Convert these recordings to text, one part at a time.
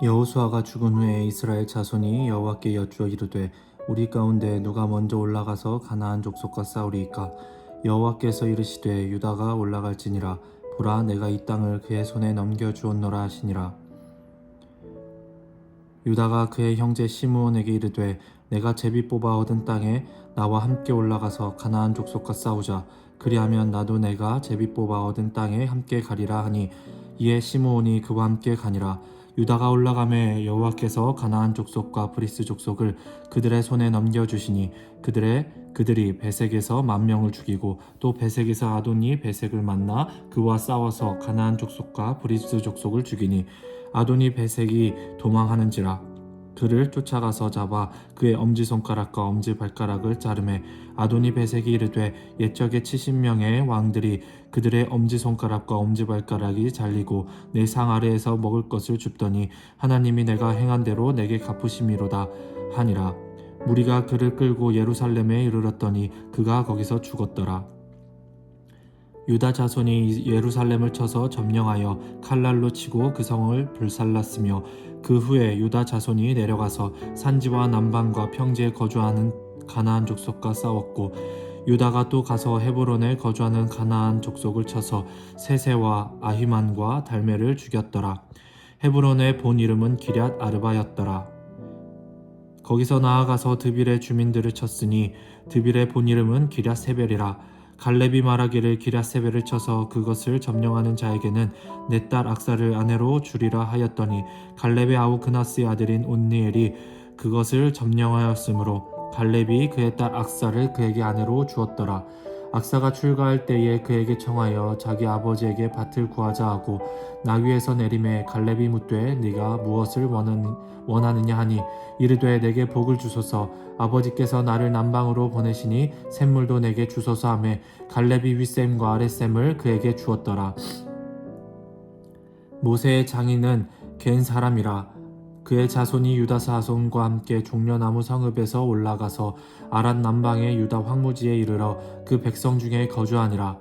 여호수아가 죽은 후에 이스라엘 자손이 여호와께 여쭈어 이르되 우리 가운데 누가 먼저 올라가서 가나안 족속과 싸우리이까. 여호와께서 이르시되 유다가 올라갈지니라. 보라, 내가 이 땅을 그의 손에 넘겨주었노라 하시니라. 유다가 그의 형제 시므온에게 이르되 내가 제비 뽑아 얻은 땅에 나와 함께 올라가서 가나안 족속과 싸우자. 그리하면 나도 내가 제비 뽑아 얻은 땅에 함께 가리라 하니, 이에 시므온이 그와 함께 가니라. 유다가 올라가매 여호와께서 가나안 족속과 브리스 족속을 그들의 손에 넘겨주시니 그들이 베색에서 10,000명을 죽이고 또 베색에서 아도니 베색을 만나 그와 싸워서 가나안 족속과 브리스 족속을 죽이니, 아도니 베색이 도망하는지라. 그를 쫓아가서 잡아 그의 엄지손가락과 엄지발가락을 자르매, 아도니 베색이 이르되 옛적에 70명의 왕들이 그들의 엄지손가락과 엄지발가락이 잘리고 내 상 아래에서 먹을 것을 줍더니 하나님이 내가 행한 대로 내게 갚으심이로다 하니라. 무리가 그를 끌고 예루살렘에 이르렀더니 그가 거기서 죽었더라. 유다 자손이 예루살렘을 쳐서 점령하여 칼날로 치고 그 성을 불살랐으며, 그 후에 유다 자손이 내려가서 산지와 남방과 평지에 거주하는 가나안 족속과 싸웠고, 유다가 또 가서 헤브론에 거주하는 가나안 족속을 쳐서 세세와 아히만과 달메를 죽였더라. 헤브론의 본 이름은 기럇 아르바였더라. 거기서 나아가서 드빌의 주민들을 쳤으니 드빌의 본 이름은 기럇 세벨이라. 갈렙이 말하기를 기럇 세벨을 쳐서 그것을 점령하는 자에게는 내 딸 악사를 아내로 주리라 하였더니, 갈렙의 아우 그나스의 아들인 온니엘이 그것을 점령하였으므로 갈렙이 그의 딸 악사를 그에게 아내로 주었더라. 악사가 출가할 때에 그에게 청하여 자기 아버지에게 밭을 구하자 하고 나귀에서 내림에 갈렙이 묻되 네가 무엇을 원하느냐 하니, 이르되 내게 복을 주소서. 아버지께서 나를 남방으로 보내시니 샘물도 내게 주소서 하매, 갈렙이 윗샘과 아랫샘을 그에게 주었더라. 모세의 장인은 겐 사람이라. 그의 자손이 유다 자손과 함께 종려나무 성읍에서 올라가서 아랏 남방의 유다 황무지에 이르러 그 백성 중에 거주하니라.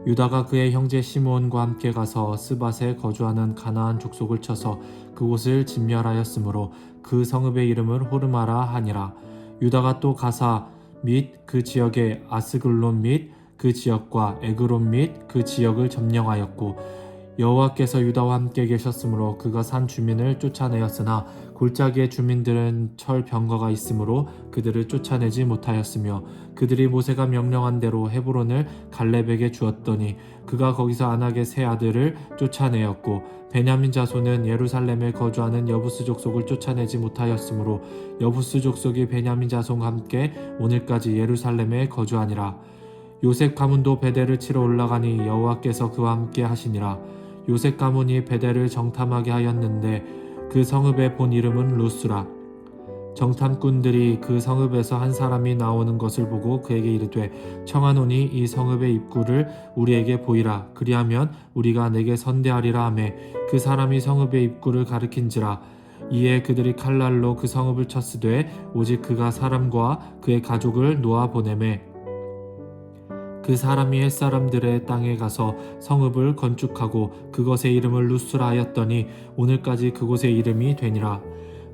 유다가 그의 형제 시므온과 함께 가서 스밧에 거주하는 가나안 족속을 쳐서 그곳을 진멸하였으므로 그 성읍의 이름을 호르마라 하니라. 유다가 또 가사 및 그 지역의 아스글론 및 그 지역과 에그론 및 그 지역을 점령하였고, 여호와께서 유다와 함께 계셨으므로 그가 산 주민을 쫓아내었으나 골짜기의 주민들은 철 병거가 있으므로 그들을 쫓아내지 못하였으며, 그들이 모세가 명령한 대로 헤브론을 갈렙에게 주었더니 그가 거기서 아낙의 세 아들을 쫓아내었고, 베냐민 자손은 예루살렘에 거주하는 여부스 족속을 쫓아내지 못하였으므로 여부스 족속이 베냐민 자손과 함께 오늘까지 예루살렘에 거주하니라. 요셉 가문도 베델을 치러 올라가니 여호와께서 그와 함께 하시니라. 요셉 가문이 베델을 정탐하게 하였는데 그 성읍의 본 이름은 루스라. 정탐꾼들이 그 성읍에서 한 사람이 나오는 것을 보고 그에게 이르되 청하노니 이 성읍의 입구를 우리에게 보이라. 그리하면 우리가 내게 선대하리라 하매, 그 사람이 성읍의 입구를 가리킨지라. 이에 그들이 칼날로 그 성읍을 쳤으되 오직 그가 사람과 그의 가족을 놓아 보내매, 그 사람이 햇사람들의 땅에 가서 성읍을 건축하고 그것의 이름을 루스라 하였더니 오늘까지 그곳의 이름이 되니라.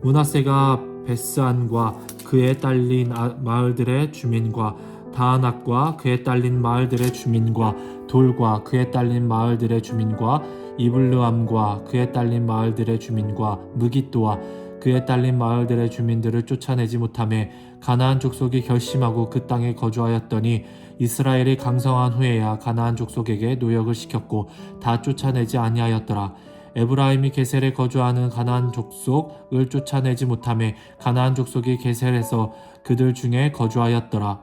므낫세가 베스안과 그에 딸린 마을들의 주민과 다아낙과 그에 딸린 마을들의 주민과 돌과 그에 딸린 마을들의 주민과 이블르암과 그에 딸린 마을들의 주민과 무깃도와 그에 딸린 마을들의 주민들을 쫓아내지 못하매 가나안 족속이 결심하고 그 땅에 거주하였더니, 이스라엘이 강성한 후에야 가나안 족속에게 노역을 시켰고 다 쫓아내지 아니하였더라. 에브라임이 게셀에 거주하는 가나안 족속을 쫓아내지 못하매 가나안 족속이 게셀에서 그들 중에 거주하였더라.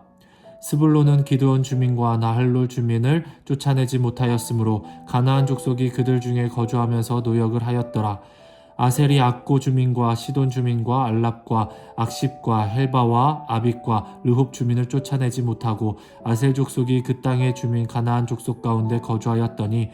스불론은 기드온 주민과 나할롤 주민을 쫓아내지 못하였으므로 가나안 족속이 그들 중에 거주하면서 노역을 하였더라. 아셀이 악고 주민과 시돈 주민과 알랍과 악십과 헬바와 아빅과 르홉 주민을 쫓아내지 못하고 아셀 족속이 그 땅의 주민 가나안 족속 가운데 거주하였더니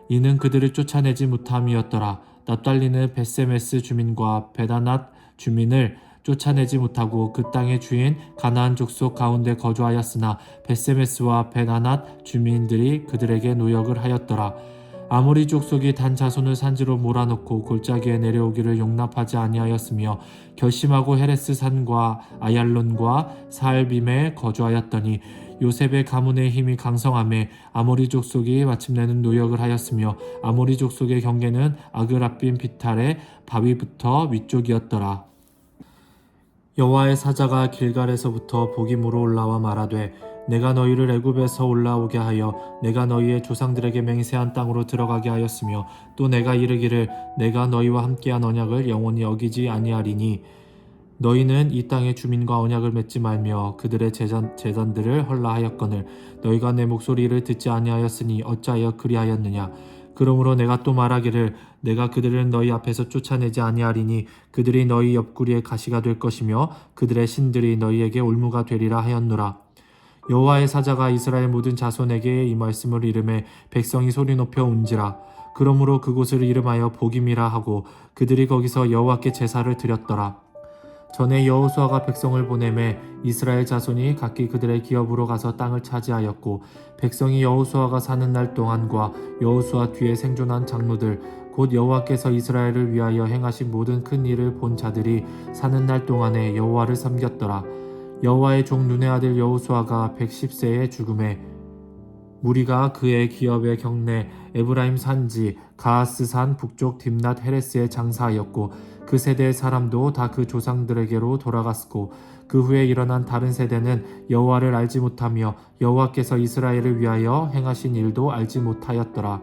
이는 그들을 쫓아내지 못함이었더라. 납달리는 벳세메스 주민과 베다낫 주민을 쫓아내지 못하고 그 땅의 주인 가나안 족속 가운데 거주하였으나 벳세메스와 베다낫 주민들이 그들에게 노역을 하였더라. 아모리 족속이 단 자손을 산지로 몰아넣고 골짜기에 내려오기를 용납하지 아니하였으며 결심하고 헤레스 산과 아얄론과 사알빔에 거주하였더니 요셉의 가문의 힘이 강성함에 아모리 족속이 마침내는 노역을 하였으며 아모리 족속의 경계는 아그라빔 비탈의 바위부터 위쪽이었더라. 여호와의 사자가 길갈에서부터 복임으로 올라와 말하되 내가 너희를 애굽에서 올라오게 하여 내가 너희의 조상들에게 맹세한 땅으로 들어가게 하였으며 또 내가 이르기를 내가 너희와 함께한 언약을 영원히 어기지 아니하리니 너희는 이 땅의 주민과 언약을 맺지 말며 그들의 제단들을 헐라하였거늘 너희가 내 목소리를 듣지 아니하였으니 어찌하여 그리하였느냐. 그러므로 내가 또 말하기를 내가 그들을 너희 앞에서 쫓아내지 아니하리니 그들이 너희 옆구리에 가시가 될 것이며 그들의 신들이 너희에게 올무가 되리라 하였노라. 여호와의 사자가 이스라엘 모든 자손에게 이 말씀을 이르매 백성이 소리 높여 운지라. 그러므로 그곳을 이름하여 복임이라 하고 그들이 거기서 여호와께 제사를 드렸더라. 전에 여호수아가 백성을 보내매 이스라엘 자손이 각기 그들의 기업으로 가서 땅을 차지하였고 백성이 여호수아가 사는 날 동안과 여호수아 뒤에 생존한 장로들 곧 여호와께서 이스라엘을 위하여 행하신 모든 큰 일을 본 자들이 사는 날 동안에 여호와를 섬겼더라. 여호와의 종 눈의 아들 여호수아가 110세에 죽음에 무리가 그의 기업의 경내 에브라임 산지 가하스산 북쪽 딥낫 헤레스에 장사하였고 그 세대의 사람도 다 그 조상들에게로 돌아갔고 그 후에 일어난 다른 세대는 여호와를 알지 못하며 여호와께서 이스라엘을 위하여 행하신 일도 알지 못하였더라.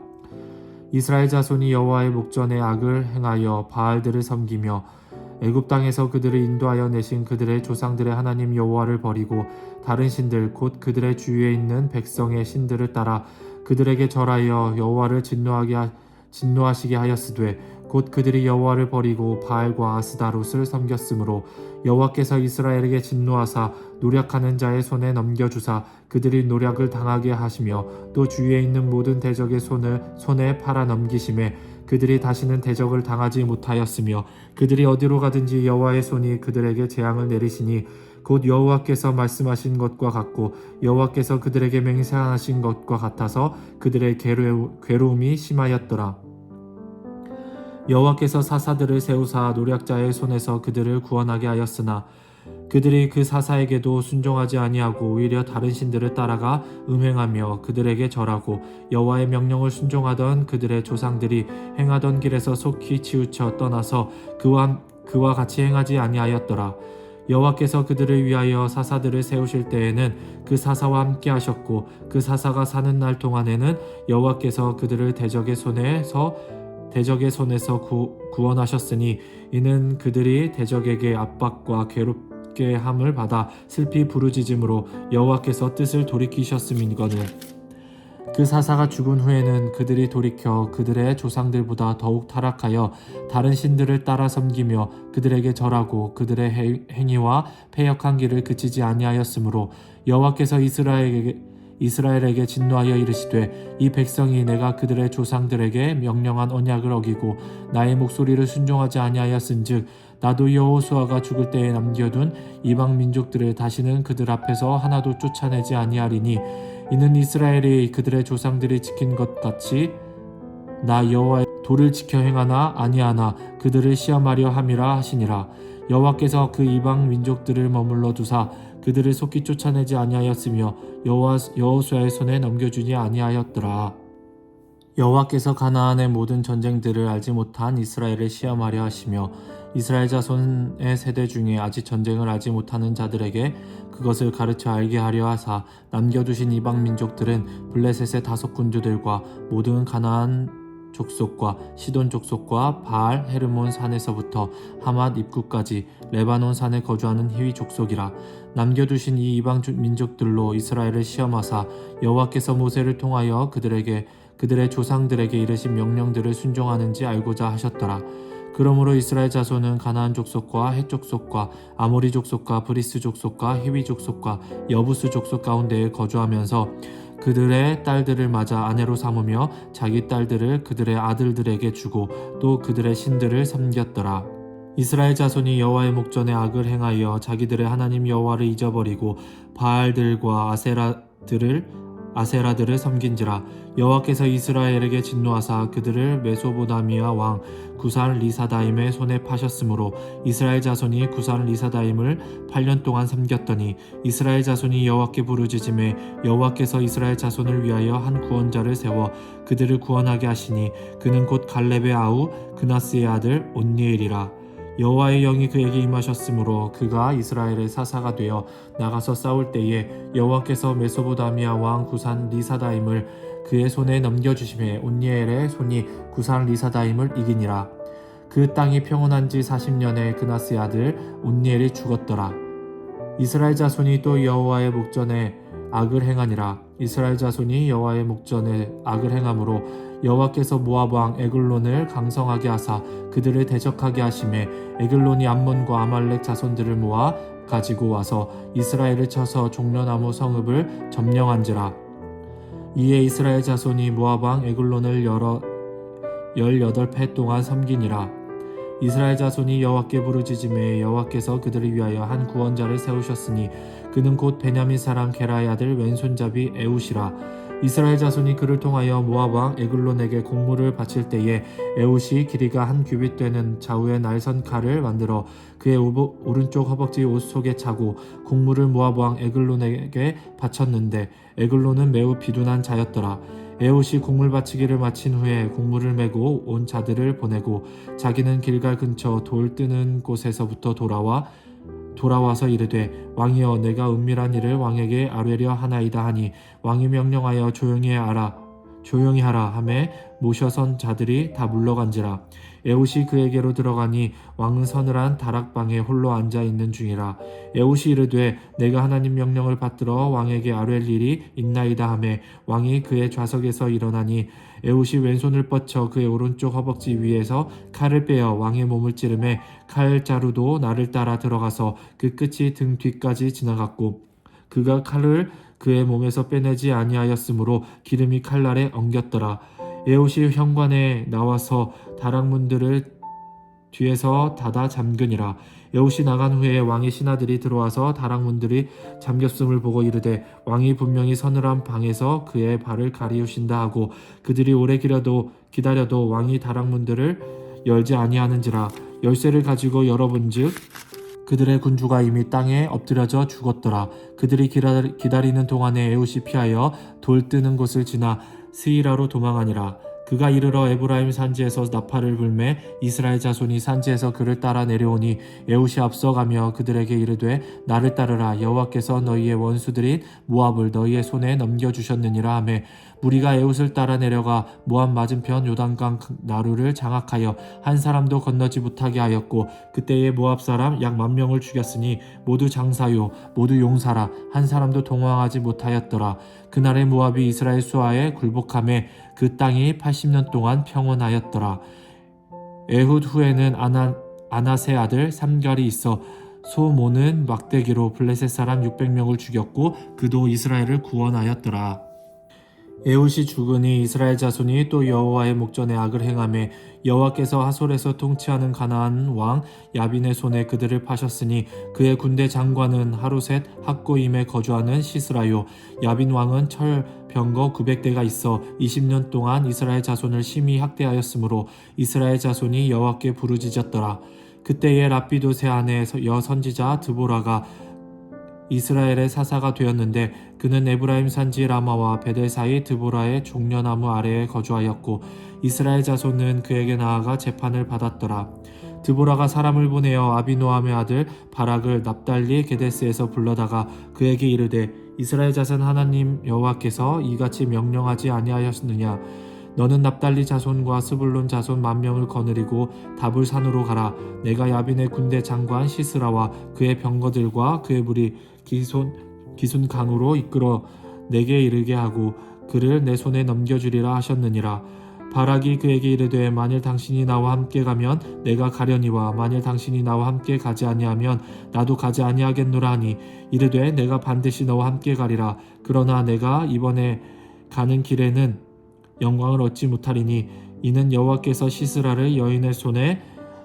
이스라엘 자손이 여호와의 목전에 악을 행하여 바알들을 섬기며 애굽 땅에서 그들을 인도하여 내신 그들의 조상들의 하나님 여호와를 버리고 다른 신들 곧 그들의 주위에 있는 백성의 신들을 따라 그들에게 절하여 여호와를 진노하시게 하였으되 곧 그들이 여호와를 버리고 바알과 아스다롯을 섬겼으므로 여호와께서 이스라엘에게 진노하사 노력하는 자의 손에 넘겨주사 그들이 노력을 당하게 하시며 또 주위에 있는 모든 대적의 손에 팔아 넘기심에 그들이 다시는 대적을 당하지 못하였으며 그들이 어디로 가든지 여호와의 손이 그들에게 재앙을 내리시니 곧 여호와께서 말씀하신 것과 같고 여호와께서 그들에게 맹세하신 것과 같아서 그들의 괴로움이 심하였더라. 여호와께서 사사들을 세우사 노략자의 손에서 그들을 구원하게 하였으나 그들이 그 사사에게도 순종하지 아니하고 오히려 다른 신들을 따라가 음행하며 그들에게 절하고 여호와의 명령을 순종하던 그들의 조상들이 행하던 길에서 속히 치우쳐 떠나서 그와 같이 행하지 아니하였더라. 여호와께서 그들을 위하여 사사들을 세우실 때에는 그 사사와 함께 하셨고 그 사사가 사는 날 동안에는 여호와께서 그들을 대적의 손에서 구원하셨으니 이는 그들이 대적에게 압박과 괴롭게 함을 받아 슬피 부르짖음으로 여호와께서 뜻을 돌이키셨음이거늘. 그 사사가 죽은 후에는 그들이 돌이켜 그들의 조상들보다 더욱 타락하여 다른 신들을 따라 섬기며 그들에게 절하고 그들의 행위와 패역한 길을 그치지 아니하였으므로 여호와께서 이스라엘에게 진노하여 이르시되 이 백성이 내가 그들의 조상들에게 명령한 언약을 어기고 나의 목소리를 순종하지 아니하였은즉 나도 여호수아가 죽을 때에 남겨둔 이방 민족들을 다시는 그들 앞에서 하나도 쫓아내지 아니하리니 이는 이스라엘이 그들의 조상들이 지킨 것 같이 나 여호와의 도를 지켜 행하나 아니하나 그들을 시험하려 함이라 하시니라. 여호와께서 그 이방 민족들을 머물러 두사 그들을 속히 쫓아내지 아니하였으며 여호수아의 손에 넘겨주지 아니하였더라. 여호와께서 가나안의 모든 전쟁들을 알지 못한 이스라엘을 시험하려 하시며 이스라엘 자손의 세대 중에 아직 전쟁을 알지 못하는 자들에게 그것을 가르쳐 알게 하려 하사 남겨두신 이방 민족들은 블레셋의 5 군주들과 모든 가나안 족속과 시돈 족속과 바알 헤르몬 산에서부터 하맛 입구까지 레바논 산에 거주하는 히위 족속이라. 남겨두신 이 이방 민족들로 이스라엘을 시험하사 여호와께서 모세를 통하여 그들의 조상들에게 이르신 명령들을 순종하는지 알고자 하셨더라. 그러므로 이스라엘 자손은 가나안 족속과 헷 족속과 아모리 족속과 브리스 족속과 히위 족속과 여부스 족속 가운데에 거주하면서 그들의 딸들을 맞아 아내로 삼으며 자기 딸들을 그들의 아들들에게 주고 또 그들의 신들을 섬겼더라. 이스라엘 자손이 여호와의 목전에 악을 행하여 자기들의 하나님 여호와를 잊어버리고 바알들과 아세라들을 아세라들을 섬긴지라. 여호와께서 이스라엘에게 진노하사 그들을 메소보다미아 왕 구산 리사다임의 손에 파셨으므로 이스라엘 자손이 구산 리사다임을 8년 동안 섬겼더니 이스라엘 자손이 여호와께 부르짖음에 여호와께서 이스라엘 자손을 위하여 한 구원자를 세워 그들을 구원하게 하시니 그는 곧 갈렙의 아우 그나스의 아들 온니엘이라. 여호와의 영이 그에게 임하셨으므로 그가 이스라엘의 사사가 되어 나가서 싸울 때에 여호와께서 메소보다미아 왕 구산 리사다임을 그의 손에 넘겨주심에 온니엘의 손이 구산 리사다임을 이기니라. 그 땅이 평온한 지 40년에 그나스의 아들 온니엘이 죽었더라. 이스라엘 자손이 또 여호와의 목전에 악을 행하니라. 이스라엘 자손이 여호와의 목전에 악을 행함으로 여호와께서 모압 왕 에글론을 강성하게 하사 그들을 대적하게 하심에 에글론이 암몬과 아말렉 자손들을 모아 가지고 와서 이스라엘을 쳐서 종려나무 성읍을 점령한지라. 이에 이스라엘 자손이 모압 왕 에글론을 18해 동안 섬기니라. 이스라엘 자손이 여호와께 부르짖음에 여호와께서 그들을 위하여 한 구원자를 세우셨으니 그는 곧 베냐민 사람 게라의 아들 왼손잡이 에웃이라. 이스라엘 자손이 그를 통하여 모압 왕 에글론에게 공물을 바칠 때에 에웃이 길이가 한 규빗 되는 좌우의 날선 칼을 만들어 그의 오른쪽 허벅지 옷 속에 차고 공물을 모압 왕 에글론에게 바쳤는데 에글론은 매우 비둔한 자였더라. 에웃이 공물 바치기를 마친 후에 공물을 메고 온 자들을 보내고 자기는 길갈 근처 돌 뜨는 곳에서부터 돌아와서 이르되 왕이여 내가 은밀한 일을 왕에게 아뢰려 하나이다 하니 왕이 명령하여 조용히 하라 하매 모셔선 자들이 다 물러간지라. 에웃이 그에게로 들어가니 왕은 서늘한 다락방에 홀로 앉아있는 중이라. 에웃이 이르되 내가 하나님 명령을 받들어 왕에게 아뢰릴 일이 있나이다 하매 왕이 그의 좌석에서 일어나니 에웃이 왼손을 뻗쳐 그의 오른쪽 허벅지 위에서 칼을 빼어 왕의 몸을 찌르매 칼자루도 나를 따라 들어가서 그 끝이 등 뒤까지 지나갔고 그가 칼을 그의 몸에서 빼내지 아니하였으므로 기름이 칼날에 엉겼더라. 에웃이 현관에 나와서 다락문들을 뒤에서 닫아 잠그니라. 에웃이 나간 후에 왕의 신하들이 들어와서 다락문들이 잠겼음을 보고 이르되 왕이 분명히 서늘한 방에서 그의 발을 가리우신다 하고 그들이 오래 기다려도 왕이 다락문들을 열지 아니하는지라. 열쇠를 가지고 열어본즉 그들의 군주가 이미 땅에 엎드려져 죽었더라. 그들이 기다리는 동안에 에웃이 피하여 돌 뜨는 곳을 지나 스이라로 도망하니라. 그가 이르러 에브라임 산지에서 나팔을 불매 이스라엘 자손이 산지에서 그를 따라 내려오니 에웃이 앞서가며 그들에게 이르되 나를 따르라. 여호와께서 너희의 원수들인 모압을 너희의 손에 넘겨주셨느니라 하매 무리가 에웃을 따라 내려가 모압 맞은편 요단강 나루를 장악하여 한 사람도 건너지 못하게 하였고 그때에 모압 사람 약 10,000명을 죽였으니 모두 장사요 모두 용사라. 한 사람도 동황하지 못하였더라. 그날에 모압이 이스라엘 수하에 굴복하매 그 땅이 80년 동안 평온하였더라. 에훗 후에는 아낫의 아들 삼갈이 있어 소모는 막대기로 블레셋 사람 600명을 죽였고 그도 이스라엘을 구원하였더라. 에훗이 죽으니 이스라엘 자손이 또 여호와의 목전에 악을 행하매 여호와께서 하솔에서 통치하는 가나안 왕 야빈의 손에 그들을 파셨으니 그의 군대 장관은 하루셋 학고임에 거주하는 시스라요. 야빈 왕은 철병거 900대가 있어 20년 동안 이스라엘 자손을 심히 학대하였으므로 이스라엘 자손이 여호와께 부르짖었더라. 그때에 랍비도세 아내 여선지자 드보라가 이스라엘의 사사가 되었는데 그는 에브라임 산지 라마와 베델 사이 드보라의 종려나무 아래에 거주하였고 이스라엘 자손은 그에게 나아가 재판을 받았더라. 드보라가 사람을 보내어 아비노함의 아들 바락을 납달리 게데스에서 불러다가 그에게 이르되 이스라엘 자손 하나님 여호와께서 이같이 명령하지 아니하였느냐. 너는 납달리 자손과 스불론 자손 10,000명을 거느리고 다불 산으로 가라. 내가 야빈의 군대 장관 시스라와 그의 병거들과 그의 무리 기순 강으로 이끌어 내게 이르게 하고 그를 내 손에 넘겨주리라 하셨느니라. 바락이 그에게 이르되 만일 당신이 나와 함께 가면 내가 가려니와 만일 당신이 나와 함께 가지 아니하면 나도 가지 아니하겠노라 하니 이르되 내가 반드시 너와 함께 가리라. 그러나 내가 이번에 가는 길에는 영광을 얻지 못하리니 이는 여호와께서 시스라를 여인의 손에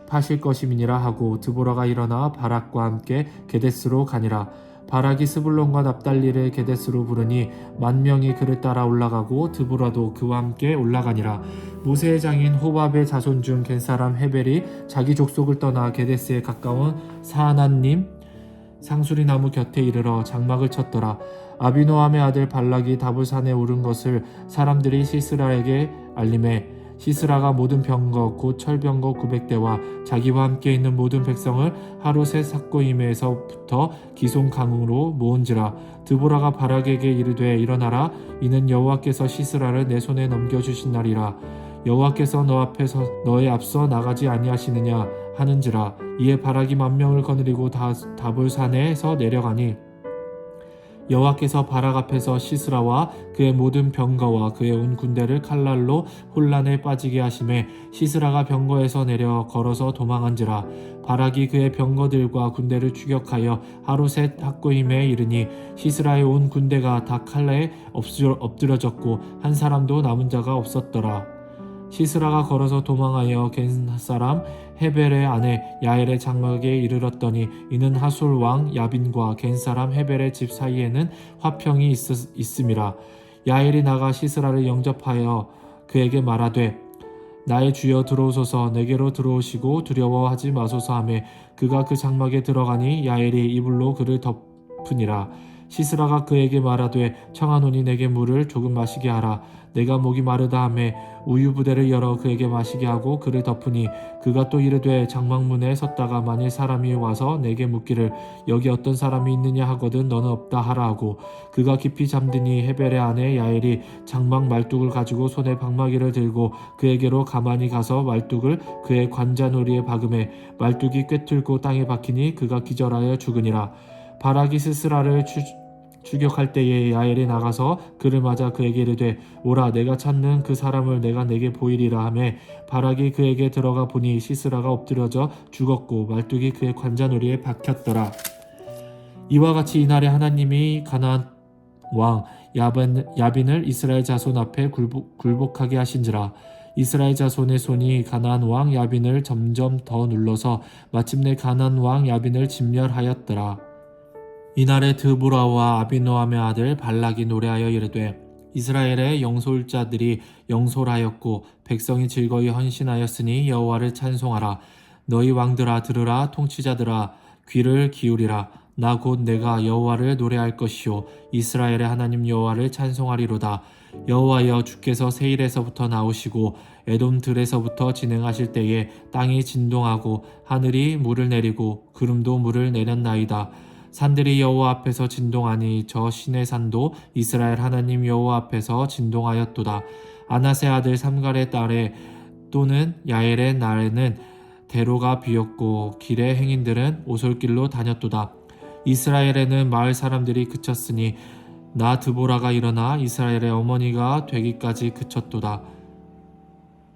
파실 것임이니라 하고 드보라가 일어나 바락과 함께 게데스로 가니라. 바락이 스불론과 납달리를 게데스로 부르니 10,000명이 그를 따라 올라가고 드보라도 그와 함께 올라가니라. 모세의 장인 호밥의 자손 중 겐사람 헤벨이 자기 족속을 떠나 게데스에 가까운 사하나님 상수리 나무 곁에 이르러 장막을 쳤더라. 아비노함의 아들 발락이 다볼산에 오른 것을 사람들이 시스라에게 알림해 시스라가 모든 병거 곧 철병거 900대와 자기와 함께 있는 모든 백성을 하루셋 삭고임에서부터 기손 강으로 모은지라. 드보라가 바락에게 이르되 일어나라. 이는 여호와께서 시스라를 내 손에 넘겨주신 날이라. 여호와께서 너 앞에서 너의 앞서 나가지 아니하시느냐 하는지라. 이에 바락이 10,000명을 거느리고 다볼산에서 내려가니 여호와께서 바락 앞에서 시스라와 그의 모든 병거와 그의 온 군대를 칼날로 혼란에 빠지게 하심에 시스라가 병거에서 내려 걸어서 도망한지라. 바락이 그의 병거들과 군대를 추격하여 하루셋 핫고임에 이르니 시스라의 온 군대가 다 칼날에 엎드려졌고 한 사람도 남은 자가 없었더라. 시스라가 걸어서 도망하여 겐사람 헤벨의 아내 야엘의 장막에 이르렀더니 이는 하솔 왕 야빈과 겐사람 헤벨의 집 사이에는 화평이 있음이라. 야엘이 나가 시스라를 영접하여 그에게 말하되 나의 주여 들어오소서. 내게로 들어오시고 두려워하지 마소서 하매 그가 그 장막에 들어가니 야엘이 이불로 그를 덮으니라. 시스라가 그에게 말하되 청하노니 내게 물을 조금 마시게 하라. 내가 목이 마르다 하매 우유 부대를 열어 그에게 마시게 하고 그를 덮으니 그가 또 이르되 장막문에 섰다가 만일 사람이 와서 내게 묻기를 여기 어떤 사람이 있느냐 하거든 너는 없다 하라 하고 그가 깊이 잠드니 헤벨의 아내 야엘이 장막 말뚝을 가지고 손에 방마기를 들고 그에게로 가만히 가서 말뚝을 그의 관자놀이에 박음에 말뚝이 꿰뚫고 땅에 박히니 그가 기절하여 죽으니라. 바락이 시스라를 추격할 때에 야엘이 나가서 그를 맞아 그에게 이르되 오라 내가 찾는 그 사람을 내가 내게 보이리라 하매 바락이 그에게 들어가 보니 시스라가 엎드려져 죽었고 말뚝이 그의 관자놀이에 박혔더라. 이와 같이 이날에 하나님이 가나안 왕 야빈을 이스라엘 자손 앞에 굴복하게 하신지라. 이스라엘 자손의 손이 가나안 왕 야빈을 점점 더 눌러서 마침내 가나안 왕 야빈을 진멸하였더라. 이날에 드보라와 아비노함의 아들 발락이 노래하여 이르되 이스라엘의 영솔자들이 영솔하였고 백성이 즐거이 헌신하였으니 여호와를 찬송하라. 너희 왕들아 들으라. 통치자들아 귀를 기울이라. 나 곧 내가 여호와를 노래할 것이요 이스라엘의 하나님 여호와를 찬송하리로다. 여호와여 주께서 세일에서부터 나오시고 에돔 들에서부터 진행하실 때에 땅이 진동하고 하늘이 물을 내리고 구름도 물을 내렸나이다. 산들이 여호와 앞에서 진동하니 저 신의 산도 이스라엘 하나님 여호와 앞에서 진동하였도다. 아나세 아들 삼갈의 딸에 또는 야엘의 날에는 대로가 비었고 길의 행인들은 오솔길로 다녔도다. 이스라엘에는 마을 사람들이 그쳤으니 나 드보라가 일어나 이스라엘의 어머니가 되기까지 그쳤도다.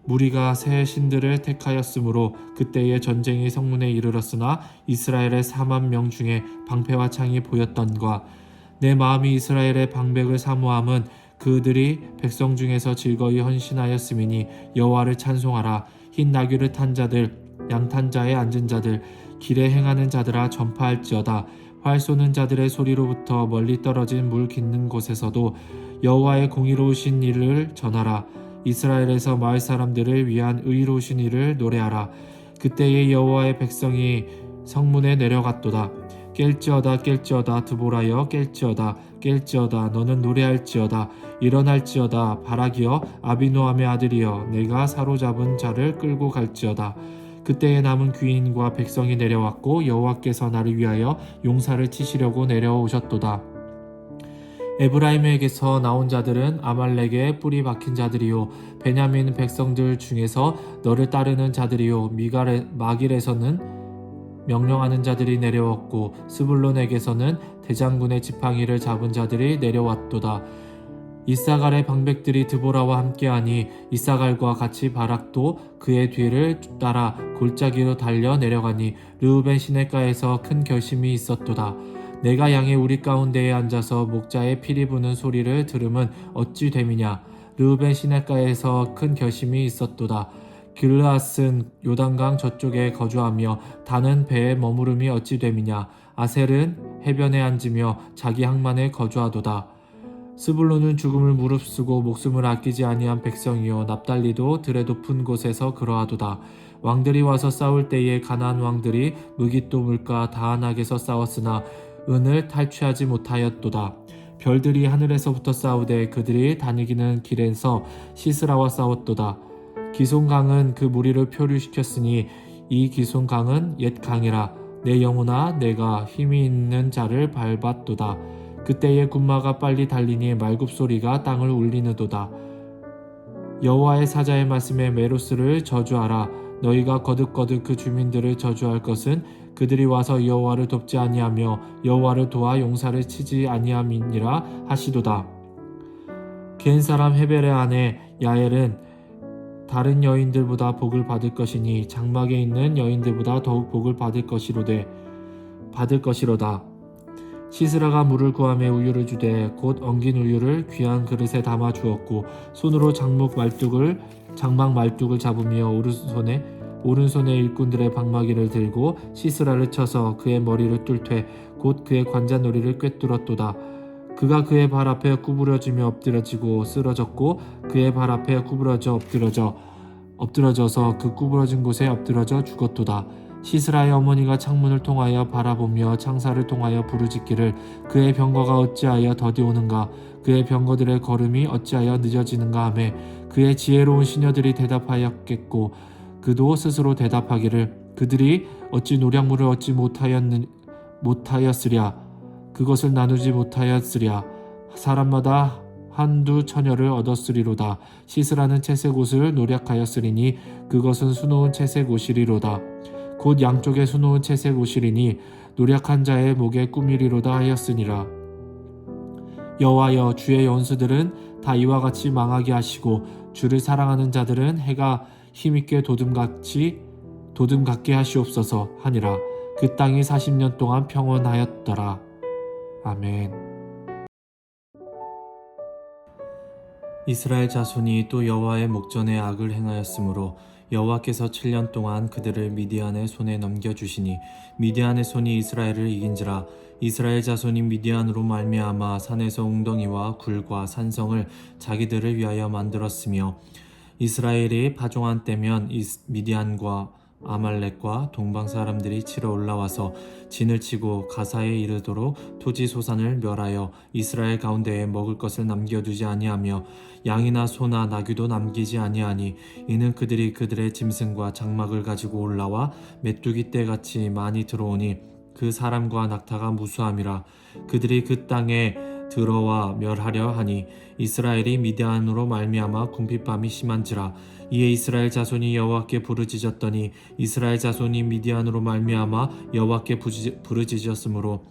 무리가 새 신들을 택하였으므로 그때의 전쟁이 성문에 이르렀으나 이스라엘의 40,000명 중에 방패와 창이 보였던과 내 마음이 이스라엘의 방백을 사모함은 그들이 백성 중에서 즐거이 헌신하였음이니 여호와를 찬송하라. 흰 나귀를 탄 자들 양탄 자에 앉은 자들 길에 행하는 자들아 전파할지어다. 활 쏘는 자들의 소리로부터 멀리 떨어진 물 깃는 곳에서도 여호와의 공의로우신 일을 전하라. 이스라엘에서 마을 사람들을 위한 의로우신 일을 노래하라. 그때의 여호와의 백성이 성문에 내려갔도다. 깰지어다 드보라여 깰지어다 너는 노래할지어다. 일어날지어다 바락이여 아비노함의 아들이여 내가 사로잡은 자를 끌고 갈지어다. 그때에 남은 귀인과 백성이 내려왔고 여호와께서 나를 위하여 용사를 치시려고 내려오셨도다. 에브라임에게서 나온 자들은 아말렉의 뿌리 박힌 자들이요 베냐민 백성들 중에서 너를 따르는 자들이요 마길에서는 명령하는 자들이 내려왔고 스불론에게서는 대장군의 지팡이를 잡은 자들이 내려왔도다. 이사갈의 방백들이 드보라와 함께하니 이사갈과 같이 바락도 그의 뒤를 따라 골짜기로 달려 내려가니 르우벤 시냇가에서 큰 결심이 있었도다. 내가 양의 우리 가운데에 앉아서 목자의 피리 부는 소리를 들음은 어찌 됨이냐. 르우벤 시냇가에서 큰 결심이 있었도다. 길르앗은 요단강 저쪽에 거주하며 다는 배에 머무름이 어찌 됨이냐. 아셀은 해변에 앉으며 자기 항만에 거주하도다. 스불론은 죽음을 무릅쓰고 목숨을 아끼지 아니한 백성이요 납달리도 들의 높은 곳에서 그러하도다. 왕들이 와서 싸울 때에 가나안 왕들이 무깃도 물가 다한악에서 싸웠으나 은을 탈취하지 못하였도다. 별들이 하늘에서부터 싸우되 그들이 다니기는 길에서 시스라와 싸웠도다. 기손강은 그 무리를 표류시켰으니 이 기손강은 옛 강이라. 내 영혼아 내가 힘이 있는 자를 밟았도다. 그때의 군마가 빨리 달리니 말굽소리가 땅을 울리느도다. 여호와의 사자의 말씀에 메로스를 저주하라. 너희가 거듭거듭 그 주민들을 저주할 것은 그들이 와서 여호와를 돕지 아니하며 여호와를 도와 용사를 치지 아니함이니라 하시도다. 겐 사람 헤벨의 아내 야엘은 다른 여인들보다 복을 받을 것이니 장막에 있는 여인들보다 더욱 복을 받을 것이로다. 시스라가 물을 구하며 우유를 주되 곧 엉긴 우유를 귀한 그릇에 담아 주었고 손으로 장막 말뚝을 잡으며 오른손에 일꾼들의 방마기를 들고 시스라를 쳐서 그의 머리를 뚫되 곧 그의 관자놀이를 꿰뚫었도다. 그가 그의 발 앞에 구부러지며 엎드러지고 쓰러졌고 그의 발 앞에 엎드러져서 그 구부러진 곳에 엎드러져 죽었도다. 시스라의 어머니가 창문을 통하여 바라보며 창살을 통하여 부르짖기를 그의 병거가 어찌하여 더디오는가 그의 병거들의 걸음이 어찌하여 늦어지는가 하며 그의 지혜로운 시녀들이 대답하였겠고 그도 스스로 대답하기를 그들이 어찌 노량물을 얻지 못하였으랴 그것을 나누지 못하였으랴 사람마다 한두 처녀를 얻었으리로다. 시스라는 채색 옷을 노력하였으리니 그것은 수놓은 채색 옷이리로다. 곧 양쪽에 수놓은 채색 옷이리니 노력한 자의 목에 꾸미리로다 하였으니라. 여호와여 주의 원수들은 다 이와 같이 망하게 하시고 주를 사랑하는 자들은 해가 힘있게 도둠같게 하시옵소서 하니라. 그 땅이 40년 동안 평온하였더라. 아멘. 이스라엘 자손이 또 여호와의 목전에 악을 행하였으므로 여호와께서 7년 동안 그들을 미디안의 손에 넘겨주시니 미디안의 손이 이스라엘을 이긴지라. 이스라엘 자손이 미디안으로 말미암아 산에서 웅덩이와 굴과 산성을 자기들을 위하여 만들었으며 이스라엘이 파종한 때면 미디안과 아말렉과 동방 사람들이 치러 올라와서 진을 치고 가사에 이르도록 토지 소산을 멸하여 이스라엘 가운데에 먹을 것을 남겨두지 아니하며 양이나 소나 나귀도 남기지 아니하니 이는 그들이 그들의 짐승과 장막을 가지고 올라와 메뚜기 떼같이 많이 들어오니 그 사람과 낙타가 무수함이라. 그들이 그 땅에 들어와 멸하려 하니 이스라엘이 미디안으로 말미암아 궁핍함이 심한지라. 이에 이스라엘 자손이 여호와께 부르짖었더니 이스라엘 자손이 미디안으로 말미암아 여호와께 부르짖었으므로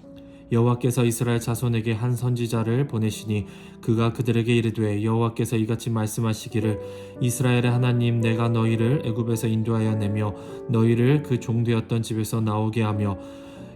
여호와께서 이스라엘 자손에게 한 선지자를 보내시니 그가 그들에게 이르되 여호와께서 이같이 말씀하시기를 이스라엘의 하나님 내가 너희를 애굽에서 인도하여 내며 너희를 그 종되었던 집에서 나오게 하며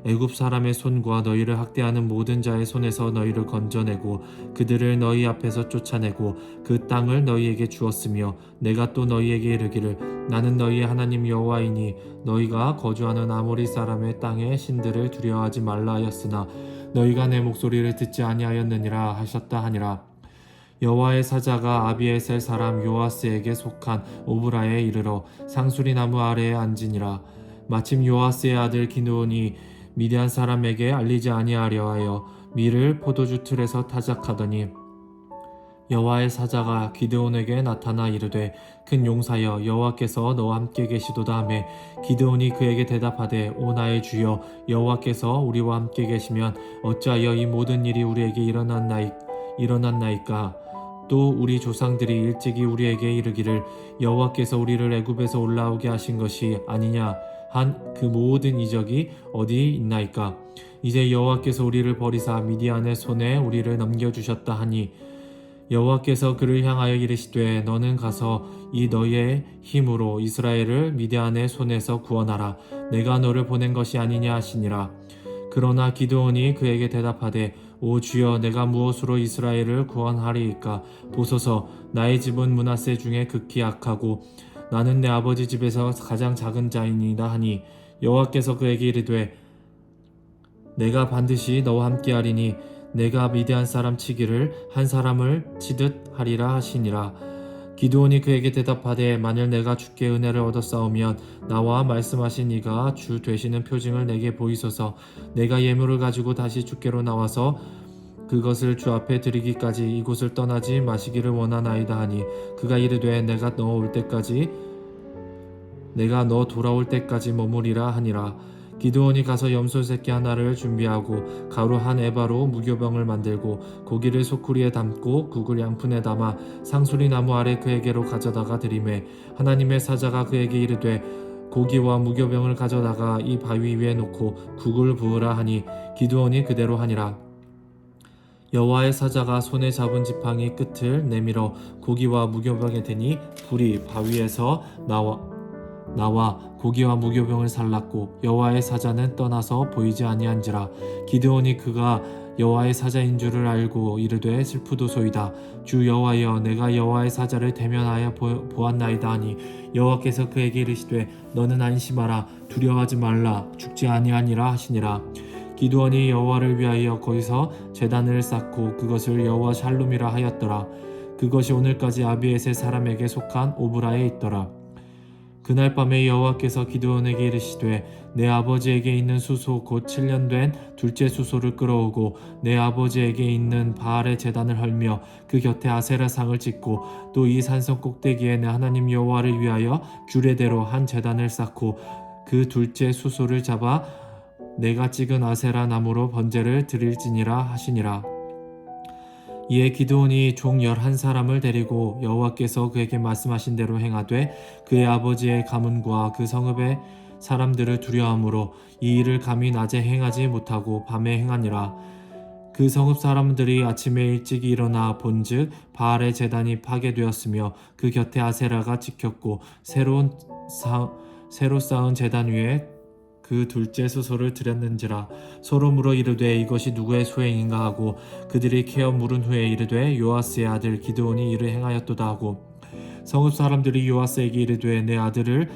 애굽 사람의 손과 너희를 학대하는 모든 자의 손에서 너희를 건져내고 그들을 너희 앞에서 쫓아내고 그 땅을 너희에게 주었으며 내가 또 너희에게 이르기를 나는 너희의 하나님 여호와이니 너희가 거주하는 아모리 사람의 땅의 신들을 두려워하지 말라 하였으나 너희가 내 목소리를 듣지 아니하였느니라 하셨다 하니라. 여호와의 사자가 아비에셀 사람 요아스에게 속한 오브라에 이르러 상수리 나무 아래에 앉으니라. 마침 요아스의 아들 기드온이 미디안 사람에게 알리지 아니하려 하여 밀을 포도주 틀에서 타작하더니 여호와의 사자가 기드온에게 나타나 이르되 큰 용사여 여호와께서 너와 함께 계시도다 하며 기드온이 그에게 대답하되 오 나의 주여 여호와께서 우리와 함께 계시면 어찌하여 이 모든 일이 우리에게 일어났나이까. 또 우리 조상들이 일찍이 우리에게 이르기를 여호와께서 우리를 애굽에서 올라오게 하신 것이 아니냐 한 그 모든 이적이 어디 있나이까. 이제 여호와께서 우리를 버리사 미디안의 손에 우리를 넘겨주셨다 하니 여호와께서 그를 향하여 이르시되 너는 가서 이 너의 힘으로 이스라엘을 미디안의 손에서 구원하라. 내가 너를 보낸 것이 아니냐 하시니라. 그러나 기드온이 그에게 대답하되 오 주여 내가 무엇으로 이스라엘을 구원하리이까. 보소서 나의 집은 므낫세 중에 극히 악하고 나는 내 아버지 집에서 가장 작은 자이니이다 하니 여호와께서 그에게 이르되 내가 반드시 너와 함께하리니 내가 미디안 사람 치기를 한 사람을 치듯 하리라 하시니라. 기드온이 그에게 대답하되 만일 내가 주께 은혜를 얻었사오면 나와 말씀하신 이가 주 되시는 표징을 내게 보이소서. 내가 예물을 가지고 다시 주께로 나와서 그것을 주 앞에 드리기까지 이곳을 떠나지 마시기를 원하나이다 하니 그가 이르되 내가 너 돌아올 때까지 머무리라 하니라. 기드온이 가서 염소 새끼 하나를 준비하고 가루 한 에바로 무교병을 만들고 고기를 소쿠리에 담고 국을 양푼에 담아 상수리 나무 아래 그에게로 가져다가 드리매 하나님의 사자가 그에게 이르되 고기와 무교병을 가져다가 이 바위 위에 놓고 국을 부으라 하니 기드온이 그대로 하니라. 여호와의 사자가 손에 잡은 지팡이 끝을 내밀어 고기와 무교병에 대니 불이 바위에서 나와 고기와 무교병을 살랐고 여호와의 사자는 떠나서 보이지 아니한지라. 기드온이 그가 여호와의 사자인 줄을 알고 이르되 슬프도소이다. 주 여호와여 내가 여호와의 사자를 대면하여 보았나이다 하니 여호와께서 그에게 이르시되 너는 안심하라 두려워하지 말라 죽지 아니하니라 하시니라. 기드온이 여호와를 위하여 거기서 제단을 쌓고 그것을 여호와 샬룸이라 하였더라. 그것이 오늘까지 아비에셀 사람에게 속한 오브라에 있더라. 그날 밤에 여호와께서 기드온에게 이르시되 내 아버지에게 있는 수소 곧 7년 된 둘째 수소를 끌어오고 내 아버지에게 있는 바알의 제단을 헐며 그 곁에 아세라 상을 짓고 또 이 산성 꼭대기에 내 하나님 여호와를 위하여 규례대로 한 제단을 쌓고 그 둘째 수소를 잡아 내가 찍은 아세라 나무로 번제를 드릴지니라 하시니라. 이에 기드온이 종 11사람을 데리고 여호와께서 그에게 말씀하신 대로 행하되 그의 아버지의 가문과 그 성읍의 사람들을 두려워하므로 이 일을 감히 낮에 행하지 못하고 밤에 행하니라. 그 성읍 사람들이 아침에 일찍 일어나 본즉 바알의 제단이 파괴되었으며 그 곁에 아세라가 찍혔고 새로 쌓은 제단 위에 그 둘째 수소를 드렸는지라. 서로 물어 이르되 이것이 누구의 소행인가 하고 그들이 캐어 물은 후에 이르되 요아스의 아들 기드온이 이를 행하였도다 하고 성읍 사람들이 요아스에게 이르되 내 아들을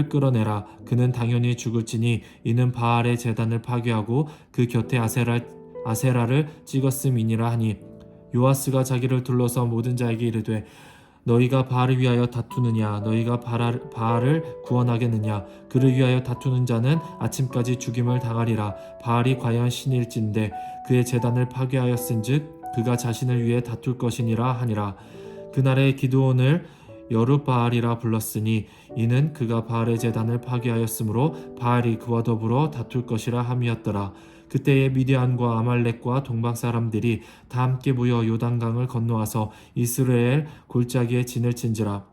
끌어내라. 그는 당연히 죽을지니 이는 바알의 제단을 파괴하고 그 곁에 아세라를 찍었음이니라 하니 요아스가 자기를 둘러서 모든 자에게 이르되 너희가 바알을 위하여 다투느냐 너희가 바알을 구원하겠느냐 그를 위하여 다투는 자는 아침까지 죽임을 당하리라. 바알이 과연 신일진데 그의 제단을 파괴하였은즉 그가 자신을 위해 다툴 것이니라 하니라. 그날에 기드온을 여룻바알이라 불렀으니 이는 그가 바알의 제단을 파괴하였으므로 바알이 그와 더불어 다툴 것이라 함이었더라. 그때에 미디안과 아말렉과 동방 사람들이 다 함께 모여 요단강을 건너와서 이스라엘 골짜기에 진을 친지라.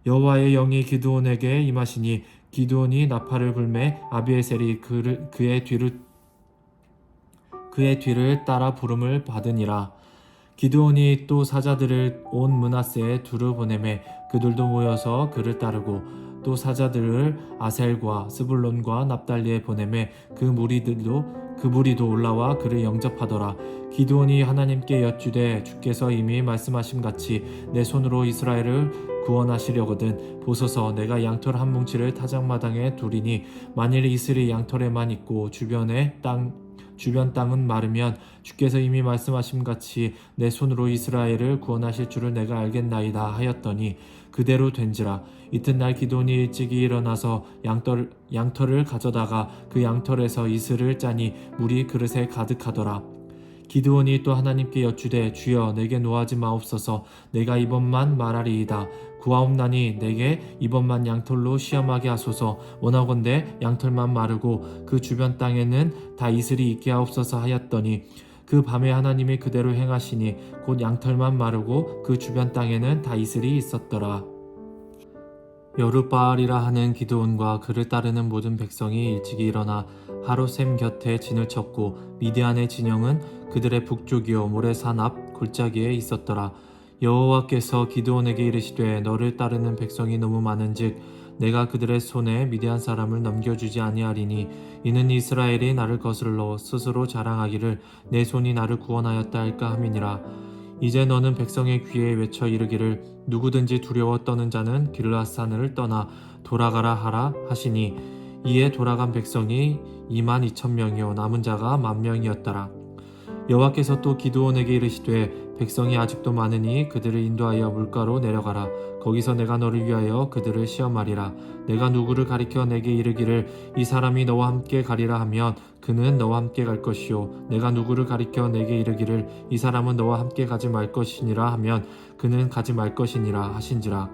여호와의 영이 기드온에게 임하시니 기드온이 나팔을 불매 아비에셀이 그의 뒤를 따라 부름을 받으니라. 기드온이 또 사자들을 온 므낫세에 두루 보내매 그들도 모여서 그를 따르고 또 사자들을 아셀과 스불론과 납달리에 보내매 그 무리도 올라와 그를 영접하더라. 기드온이 하나님께 여쭈되 주께서 이미 말씀하신 같이 내 손으로 이스라엘을 구원하시려거든 보소서 내가 양털 한 뭉치를 타작마당에 두리니 만일 이슬이 양털에만 있고 주변 땅은 마르면 주께서 이미 말씀하신 같이 내 손으로 이스라엘을 구원하실 줄을 내가 알겠나이다 하였더니 그대로 된지라. 이튿날 기드온이 일찍이 일어나서 양털을 가져다가 그 양털에서 이슬을 짜니 물이 그릇에 가득하더라. 기드온이 또 하나님께 여쭈되 주여 내게 노하지 마옵소서 내가 이번만 말하리이다. 구하옵나니 내게 이번만 양털로 시험하게 하소서. 원하건대 양털만 마르고 그 주변 땅에는 다 이슬이 있게 하옵소서 하였더니 그 밤에 하나님이 그대로 행하시니 곧 양털만 마르고 그 주변 땅에는 다 이슬이 있었더라. 여룻바알이라 하는 기드온과 그를 따르는 모든 백성이 일찍이 일어나 하루셈 곁에 진을 쳤고 미디안의 진영은 그들의 북쪽이요 모레산 앞 골짜기에 있었더라. 여호와께서 기드온에게 이르시되 너를 따르는 백성이 너무 많은즉 내가 그들의 손에 미디안 사람을 넘겨주지 아니하리니 이는 이스라엘이 나를 거슬러 스스로 자랑하기를 내 손이 나를 구원하였다 할까 함이니라. 이제 너는 백성의 귀에 외쳐 이르기를 누구든지 두려워 떠는 자는 길르앗산을 떠나 돌아가라 하라 하시니 이에 돌아간 백성이 22,000명이요 남은 자가 10,000명이었더라. 여호와께서 또 기드온에게 이르시되 백성이 아직도 많으니 그들을 인도하여 물가로 내려가라. 거기서 내가 너를 위하여 그들을 시험하리라. 내가 누구를 가리켜 내게 이르기를 이 사람이 너와 함께 가리라 하면 그는 너와 함께 갈 것이요 내가 누구를 가리켜 내게 이르기를 이 사람은 너와 함께 가지 말 것이니라 하면 그는 가지 말 것이니라 하신지라.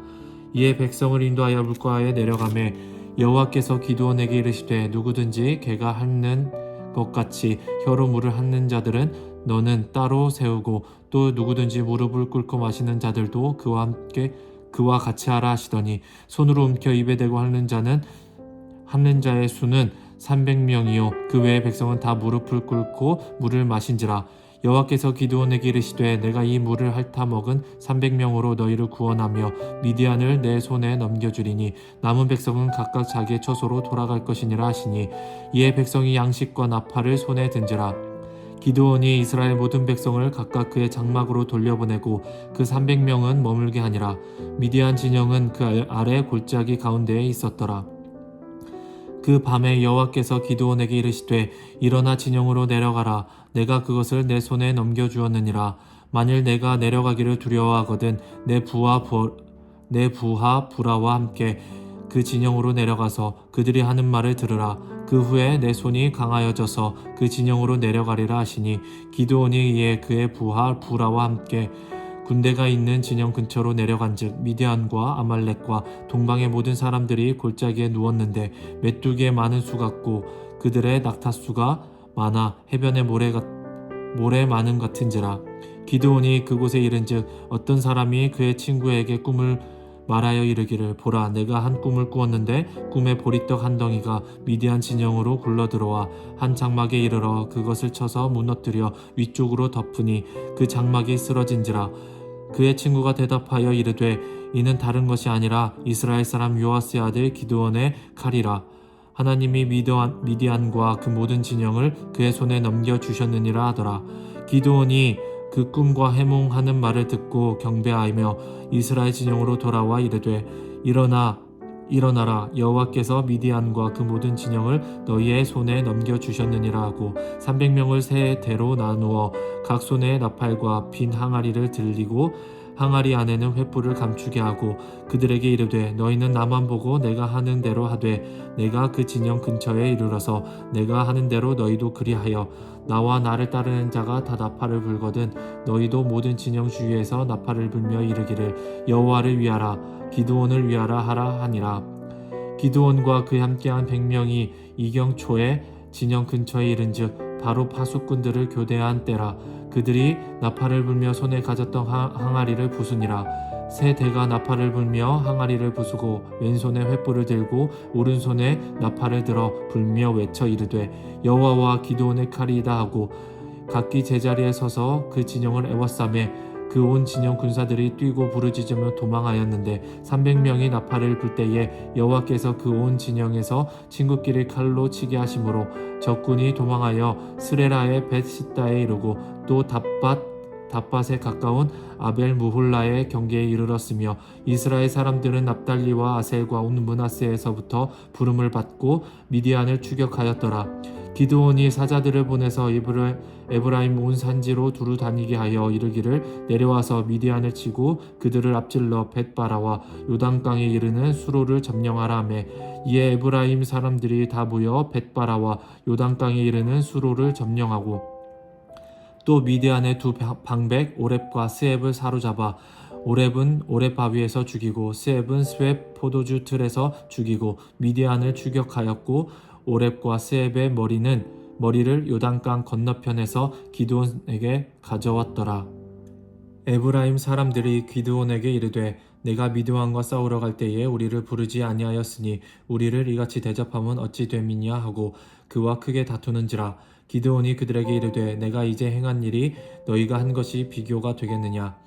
이에 백성을 인도하여 물가에 내려가매 여호와께서 기드온에게 이르시되 누구든지 개가 핥는 것 같이 혀로 물을 핥는 자들은 너는 따로 세우고 또 누구든지 무릎을 꿇고 마시는 자들도 그와 같이 하라 하시더니 손으로 움켜 입에 대고 핥는 자의 수는 300명이요 그 외의 백성은 다 무릎을 꿇고 물을 마신지라. 여호와께서 기드온에게 이르시되 내가 이 물을 핥아 먹은 300명으로 너희를 구원하며 미디안을 내 손에 넘겨주리니 남은 백성은 각각 자기의 처소로 돌아갈 것이니라 하시니 이에 백성이 양식과 나팔을 손에 든지라. 기드온이 이스라엘 모든 백성을 각각 그의 장막으로 돌려보내고 그 300명은 머물게 하니라. 미디안 진영은 그 아래 골짜기 가운데에 있었더라. 그 밤에 여호와께서 기드온에게 이르시되 일어나 진영으로 내려가라. 내가 그것을 내 손에 넘겨주었느니라. 만일 내가 내려가기를 두려워하거든 내 부하 부라와 함께 그 진영으로 내려가서 그들이 하는 말을 들으라. 그 후에 내 손이 강하여져서 그 진영으로 내려가리라 하시니 기드온이 이에 그의 부하 부라와 함께 군대가 있는 진영 근처로 내려간즉 미디안과 아말렉과 동방의 모든 사람들이 골짜기에 누웠는데 메뚜기의 많은 수 같고 그들의 낙타수가 많아 해변의 모래 많음 같은지라. 기드온이 그곳에 이른즉 어떤 사람이 그의 친구에게 꿈을 말하여 이르기를 보라 내가 한 꿈을 꾸었는데 꿈에 보리떡 한 덩이가 미디안 진영으로 굴러들어와 한 장막에 이르러 그것을 쳐서 무너뜨려 위쪽으로 덮으니 그 장막이 쓰러진지라. 그의 친구가 대답하여 이르되 이는 다른 것이 아니라 이스라엘 사람 요아스의 아들 기드온의 칼이라. 하나님이 미디안과 그 모든 진영을 그의 손에 넘겨주셨느니라 하더라. 기드온이 그 꿈과 해몽하는 말을 듣고 경배하며 이스라엘 진영으로 돌아와 이르되 일어나라 여호와께서 미디안과 그 모든 진영을 너희의 손에 넘겨주셨느니라 하고 300명을 세 대로 나누어 각 손에 나팔과 빈 항아리를 들리고 항아리 안에는 횃불을 감추게 하고 그들에게 이르되 너희는 나만 보고 내가 하는 대로 하되 내가 그 진영 근처에 이르러서 내가 하는 대로 너희도 그리하여 나와 나를 따르는 자가 다 나팔을 불거든 너희도 모든 진영 주위에서 나팔을 불며 이르기를 여호와를 위하라 기드온을 위하라 하라 하니라. 기드온과 그에 함께한 100명이 이경초에 진영 근처에 이른즉 바로 파수꾼들을 교대한 때라. 그들이 나팔을 불며 손에 가졌던 항아리를 부수니라. 세 대가 나팔을 불며 항아리를 부수고 왼손에 횃불을 들고 오른손에 나팔을 들어 불며 외쳐 이르되 여호와와 기드온의 칼이다 하고 각기 제자리에 서서 그 진영을 에워싸매 그 온 진영 군사들이 뛰고 부르짖으며 도망하였는데 300명이 나팔을 불 때에 여호와께서 그 온 진영에서 친구끼리 칼로 치게 하심으로 적군이 도망하여 스레라의 벳시다에 이르고 또 답밭에 가까운 아벨 무홀라의 경계에 이르렀으며 이스라엘 사람들은 납달리와 아셀과 온 므낫세에서부터 부름을 받고 미디안을 추격하였더라. 기드온이 사자들을 보내서 에브라임 온 산지로 두루 다니게 하여 이르기를 내려와서 미디안을 치고 그들을 앞질러 벳바라와 요단강에 이르는 수로를 점령하라 하매 이에 에브라임 사람들이 다 모여 벳바라와 요단강에 이르는 수로를 점령하고 또 미디안의 두 방백 오렙과 스앱을 사로잡아 오렙은 오렙 바위에서 죽이고 스앱은 스웹 포도주 틀에서 죽이고 미디안을 추격하였고 오렙과 스앱의 머리를 요단강 건너편에서 기드온에게 가져왔더라. 에브라임 사람들이 기드온에게 이르되 내가 미드안과 싸우러 갈 때에 우리를 부르지 아니하였으니 우리를 이같이 대접함은 어찌 됨이냐 하고 그와 크게 다투는지라. 기드온이 그들에게 이르되 내가 이제 행한 일이 너희가 한 것이 비교가 되겠느냐.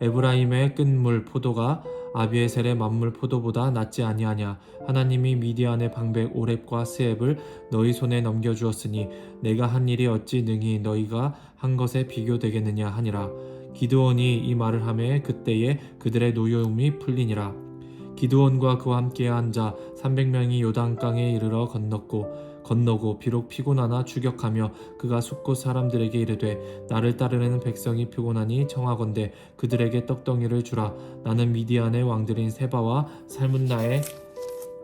에브라임의 끝물 포도가 아비에셀의 만물 포도보다 낫지 아니하냐. 하나님이 미디안의 방백 오렙과 스앱을 너희 손에 넘겨주었으니 내가 한 일이 어찌 능히 너희가 한 것에 비교되겠느냐 하니라. 기드온이 이 말을 하매 그때에 그들의 노여움이 풀리니라. 기드온과 그와 함께 한 자 300명이 요단강에 이르러 건너고 비록 피곤하나 추격하며 그가 숫곳 사람들에게 이르되 나를 따르는 백성이 피곤하니 청하건대 그들에게 떡덩이를 주라. 나는 미디안의 왕들인 세바와 살문나의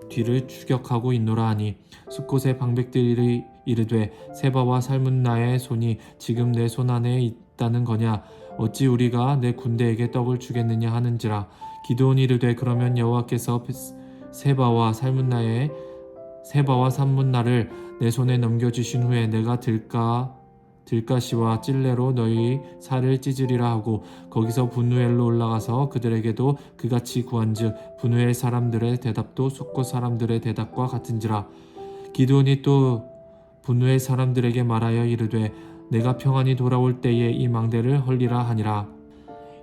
뒤를 추격하고 있노라 하니 숫곳의 방백들이 이르되 세바와 살문나의 손이 지금 내 손 안에 있다는 거냐. 어찌 우리가 내 군대에게 떡을 주겠느냐 하는지라. 기드온이 이르되 그러면 여호와께서 세바와 산문나를 내 손에 넘겨주신 후에 내가 들가시와 찔레로 너희 살을 찢으리라 하고 거기서 분누엘로 올라가서 그들에게도 그같이 구한즉 분누엘 사람들의 대답도 숫곳 사람들의 대답과 같은지라. 기드온이 또 분누엘 사람들에게 말하여 이르되 내가 평안히 돌아올 때에 이 망대를 헐리라 하니라.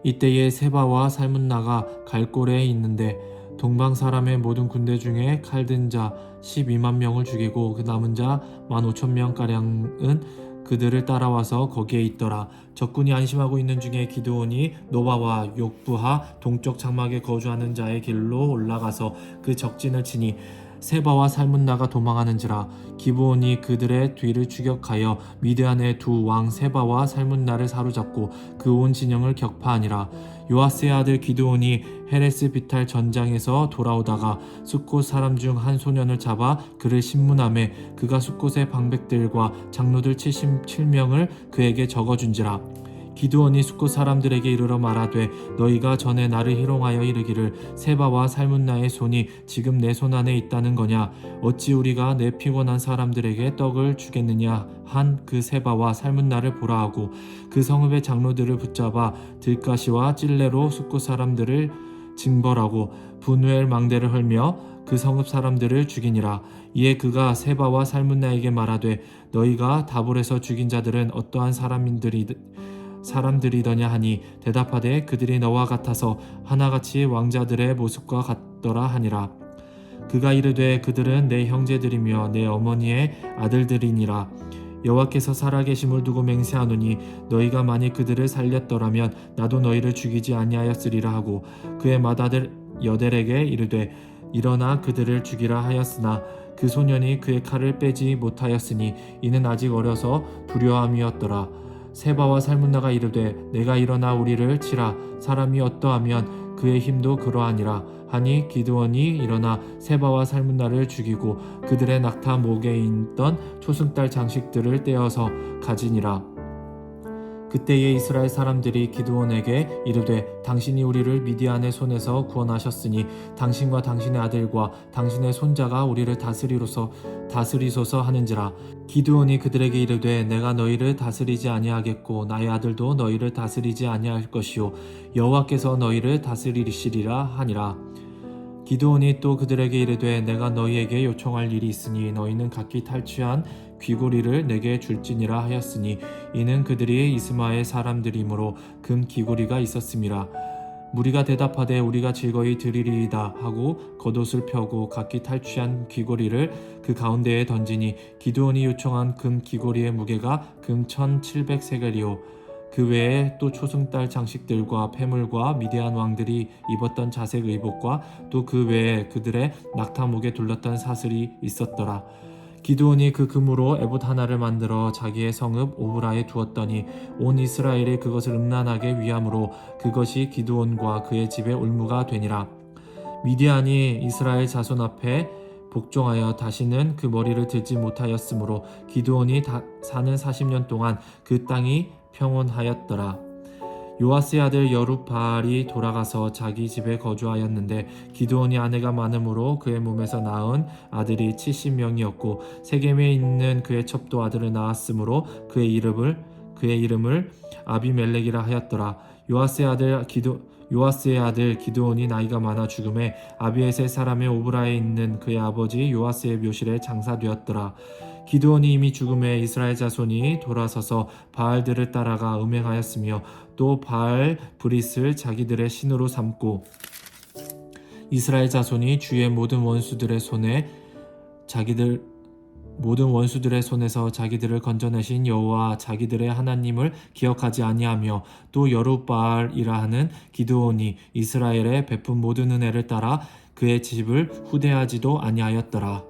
이때에 세바와 살문나가 갈골에 있는데 동방 사람의 모든 군대 중에 칼든 자 12만 명을 죽이고 그 남은 자 15,000명가량은 그들을 따라와서 거기에 있더라. 적군이 안심하고 있는 중에 기드온이 노바와 욕부하 동쪽 장막에 거주하는 자의 길로 올라가서 그 적진을 치니 세바와 살문나가 도망하는지라. 기브온이 그들의 뒤를 추격하여 미드안의 두 왕 세바와 살문나를 사로잡고 그 온 진영을 격파하니라. 요아스의 아들 기드온이 헤레스 비탈 전장에서 돌아오다가 숫곳 사람 중 한 소년을 잡아 그를 신문하매 그가 숫곳의 방백들과 장로들 77명을 그에게 적어준지라. 기드온이 숫곳 사람들에게 이르러 말하되 너희가 전에 나를 희롱하여 이르기를 세바와 살문나의 손이 지금 내 손 안에 있다는 거냐. 어찌 우리가 내 피곤한 사람들에게 떡을 주겠느냐 한 그 세바와 살문나를 보라 하고 그 성읍의 장로들을 붙잡아 들가시와 찔레로 숫곳 사람들을 징벌하고 분우엘 망대를 헐며 그 성읍 사람들을 죽이니라. 이에 그가 세바와 살문나에게 말하되 너희가 다볼에서 죽인 자들은 어떠한 사람들이더냐 하니 대답하되 그들이 너와 같아서 하나같이 왕자들의 모습과 같더라 하니라. 그가 이르되 그들은 내 형제들이며 내 어머니의 아들들이니라. 여호와께서 살아계심을 두고 맹세하노니 너희가 만일 그들을 살렸더라면 나도 너희를 죽이지 아니하였으리라 하고 그의 맏아들 여델에게 이르되 일어나 그들을 죽이라 하였으나 그 소년이 그의 칼을 빼지 못하였으니 이는 아직 어려서 두려움이었더라. 세바와 살문나가 이르되 내가 일어나 우리를 치라. 사람이 어떠하면 그의 힘도 그러하니라 하니 기드온이 일어나 세바와 살문나를 죽이고 그들의 낙타 목에 있던 초승달 장식들을 떼어서 가지니라. 그때에 이스라엘 사람들이 기드온에게 이르되 당신이 우리를 미디안의 손에서 구원하셨으니 당신과 당신의 아들과 당신의 손자가 우리를 다스리소서 하는지라. 기드온이 그들에게 이르되 내가 너희를 다스리지 아니하겠고 나의 아들도 너희를 다스리지 아니할 것이요 여호와께서 너희를 다스리시리라 하니라. 기드온이 또 그들에게 이르되 내가 너희에게 요청할 일이 있으니 너희는 각기 탈취한 귀고리를 내게 줄지니라 하였으니 이는 그들이 이스마엘 사람들이므로 금 귀고리가 있었음이라. 무리가 대답하되 우리가 즐거이 드리리이다 하고 겉옷을 펴고 각기 탈취한 귀고리를 그 가운데에 던지니 기드온이 요청한 금 귀고리의 무게가 금 1,700세겔이요 그 외에 또 초승달 장식들과 패물과 미디안 왕들이 입었던 자색 의복과 또 그 외에 그들의 낙타목에 둘렀던 사슬이 있었더라. 기드온이 그 금으로 에봇 하나를 만들어 자기의 성읍 오브라에 두었더니 온 이스라엘이 그것을 음란하게 위함으로 그것이 기드온과 그의 집의 올무가 되니라. 미디안이 이스라엘 자손 앞에 복종하여 다시는 그 머리를 들지 못하였으므로 기드온이 사는 40년 동안 그 땅이 평온하였더라. 요아스의 아들 여룹바알이 돌아가서 자기 집에 거주하였는데 기드온이 아내가 많음으로 그의 몸에서 낳은 아들이 70명이었고 세겜에 있는 그의 첩도 아들을 낳았으므로 그의 이름을 아비멜렉이라 하였더라. 요아스의 아들 기드온이 나이가 많아 죽음에 아비에셀 사람의 오브라에 있는 그의 아버지 요아스의 묘실에 장사되었더라. 기드온이 이미 죽음에 이스라엘 자손이 돌아서서 바알들을 따라가 음행하였으며 또 바알 브릿을 자기들의 신으로 삼고 이스라엘 자손이 주의 모든 원수들의 손에 모든 원수들의 손에서 자기들을 건져내신 여호와 자기들의 하나님을 기억하지 아니하며 또 여룻바알이라 하는 기드온이 이스라엘에 베푼 모든 은혜를 따라 그의 집을 후대하지도 아니하였더라.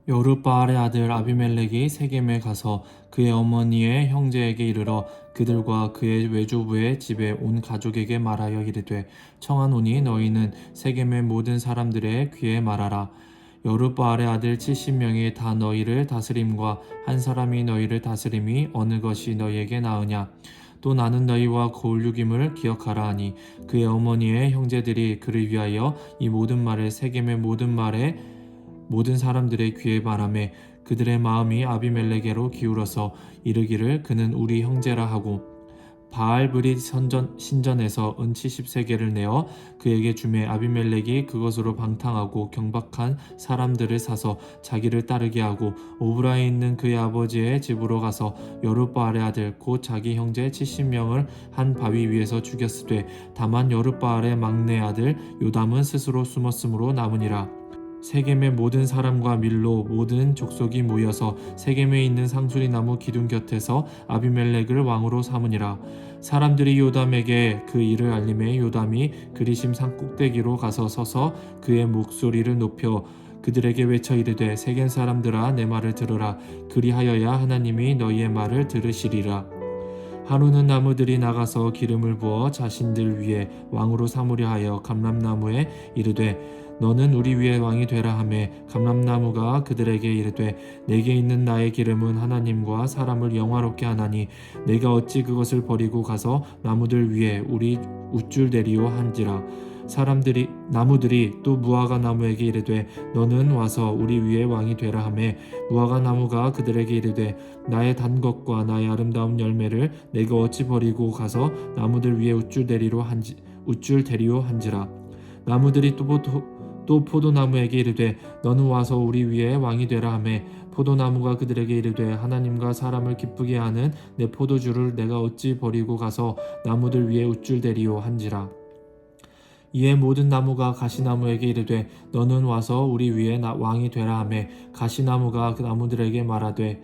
여룻바알의 아들 아비멜렉이 세겜에 가서 그의 어머니의 형제에게 이르러 그들과 그의 외조부의 집에 온 가족에게 말하여 이르되 청하노니 너희는 세겜의 모든 사람들의 귀에 말하라. 여룻바알의 아들 70명이 다 너희를 다스림과 한 사람이 너희를 다스림이 어느 것이 너희에게 나으냐. 또 나는 너희와 거울육임을 기억하라 하니 그의 어머니의 형제들이 그를 위하여 이 모든 말을 세겜의 모든 말에 모든 사람들의 귀에 말하매 그들의 마음이 아비멜렉에로 기울어서 이르기를 그는 우리 형제라 하고 바알브릿 신전에서 은 70세겔을 내어 그에게 주매 아비멜렉이 그것으로 방탕하고 경박한 사람들을 사서 자기를 따르게 하고 오브라에 있는 그의 아버지의 집으로 가서 여룻바알의 아들 곧 자기 형제 70명을 한 바위 위에서 죽였으되 다만 여룻바알의 막내 아들 요담은 스스로 숨었으므로 남으니라. 세겜의 모든 사람과 밀로 모든 족속이 모여서 세겜에 있는 상수리 나무 기둥 곁에서 아비멜렉을 왕으로 삼으니라. 사람들이 요담에게 그 일을 알림해 요담이 그리심 산 꼭대기로 가서 서서 그의 목소리를 높여 그들에게 외쳐 이르되 세겜 사람들아 내 말을 들으라. 그리하여야 하나님이 너희의 말을 들으시리라. 하루는 나무들이 나가서 기름을 부어 자신들 위에 왕으로 삼으려 하여 감람나무에 이르되 너는 우리 위에 왕이 되라 하매 감람나무가 그들에게 이르되 내게 있는 나의 기름은 하나님과 사람을 영화롭게 하나니 내가 어찌 그것을 버리고 가서 나무들 위에 우리 우쭐대리오 한지라. 나무들이 또 무화과 나무에게 이르되 너는 와서 우리 위에 왕이 되라 하매 무화과 나무가 그들에게 이르되 나의 단 것과 나의 아름다운 열매를 내가 어찌 버리고 가서 나무들 위에 우쭐대리오 한지라. 나무들이 또 포도나무에게 이르되 너는 와서 우리 위에 왕이 되라 하매 포도나무가 그들에게 이르되 하나님과 사람을 기쁘게 하는 내 포도주를 내가 어찌 버리고 가서 나무들 위에 우쭐대리오 한지라. 이에 모든 나무가 가시나무에게 이르되 너는 와서 우리 위에 왕이 되라 하매 가시나무가 그 나무들에게 말하되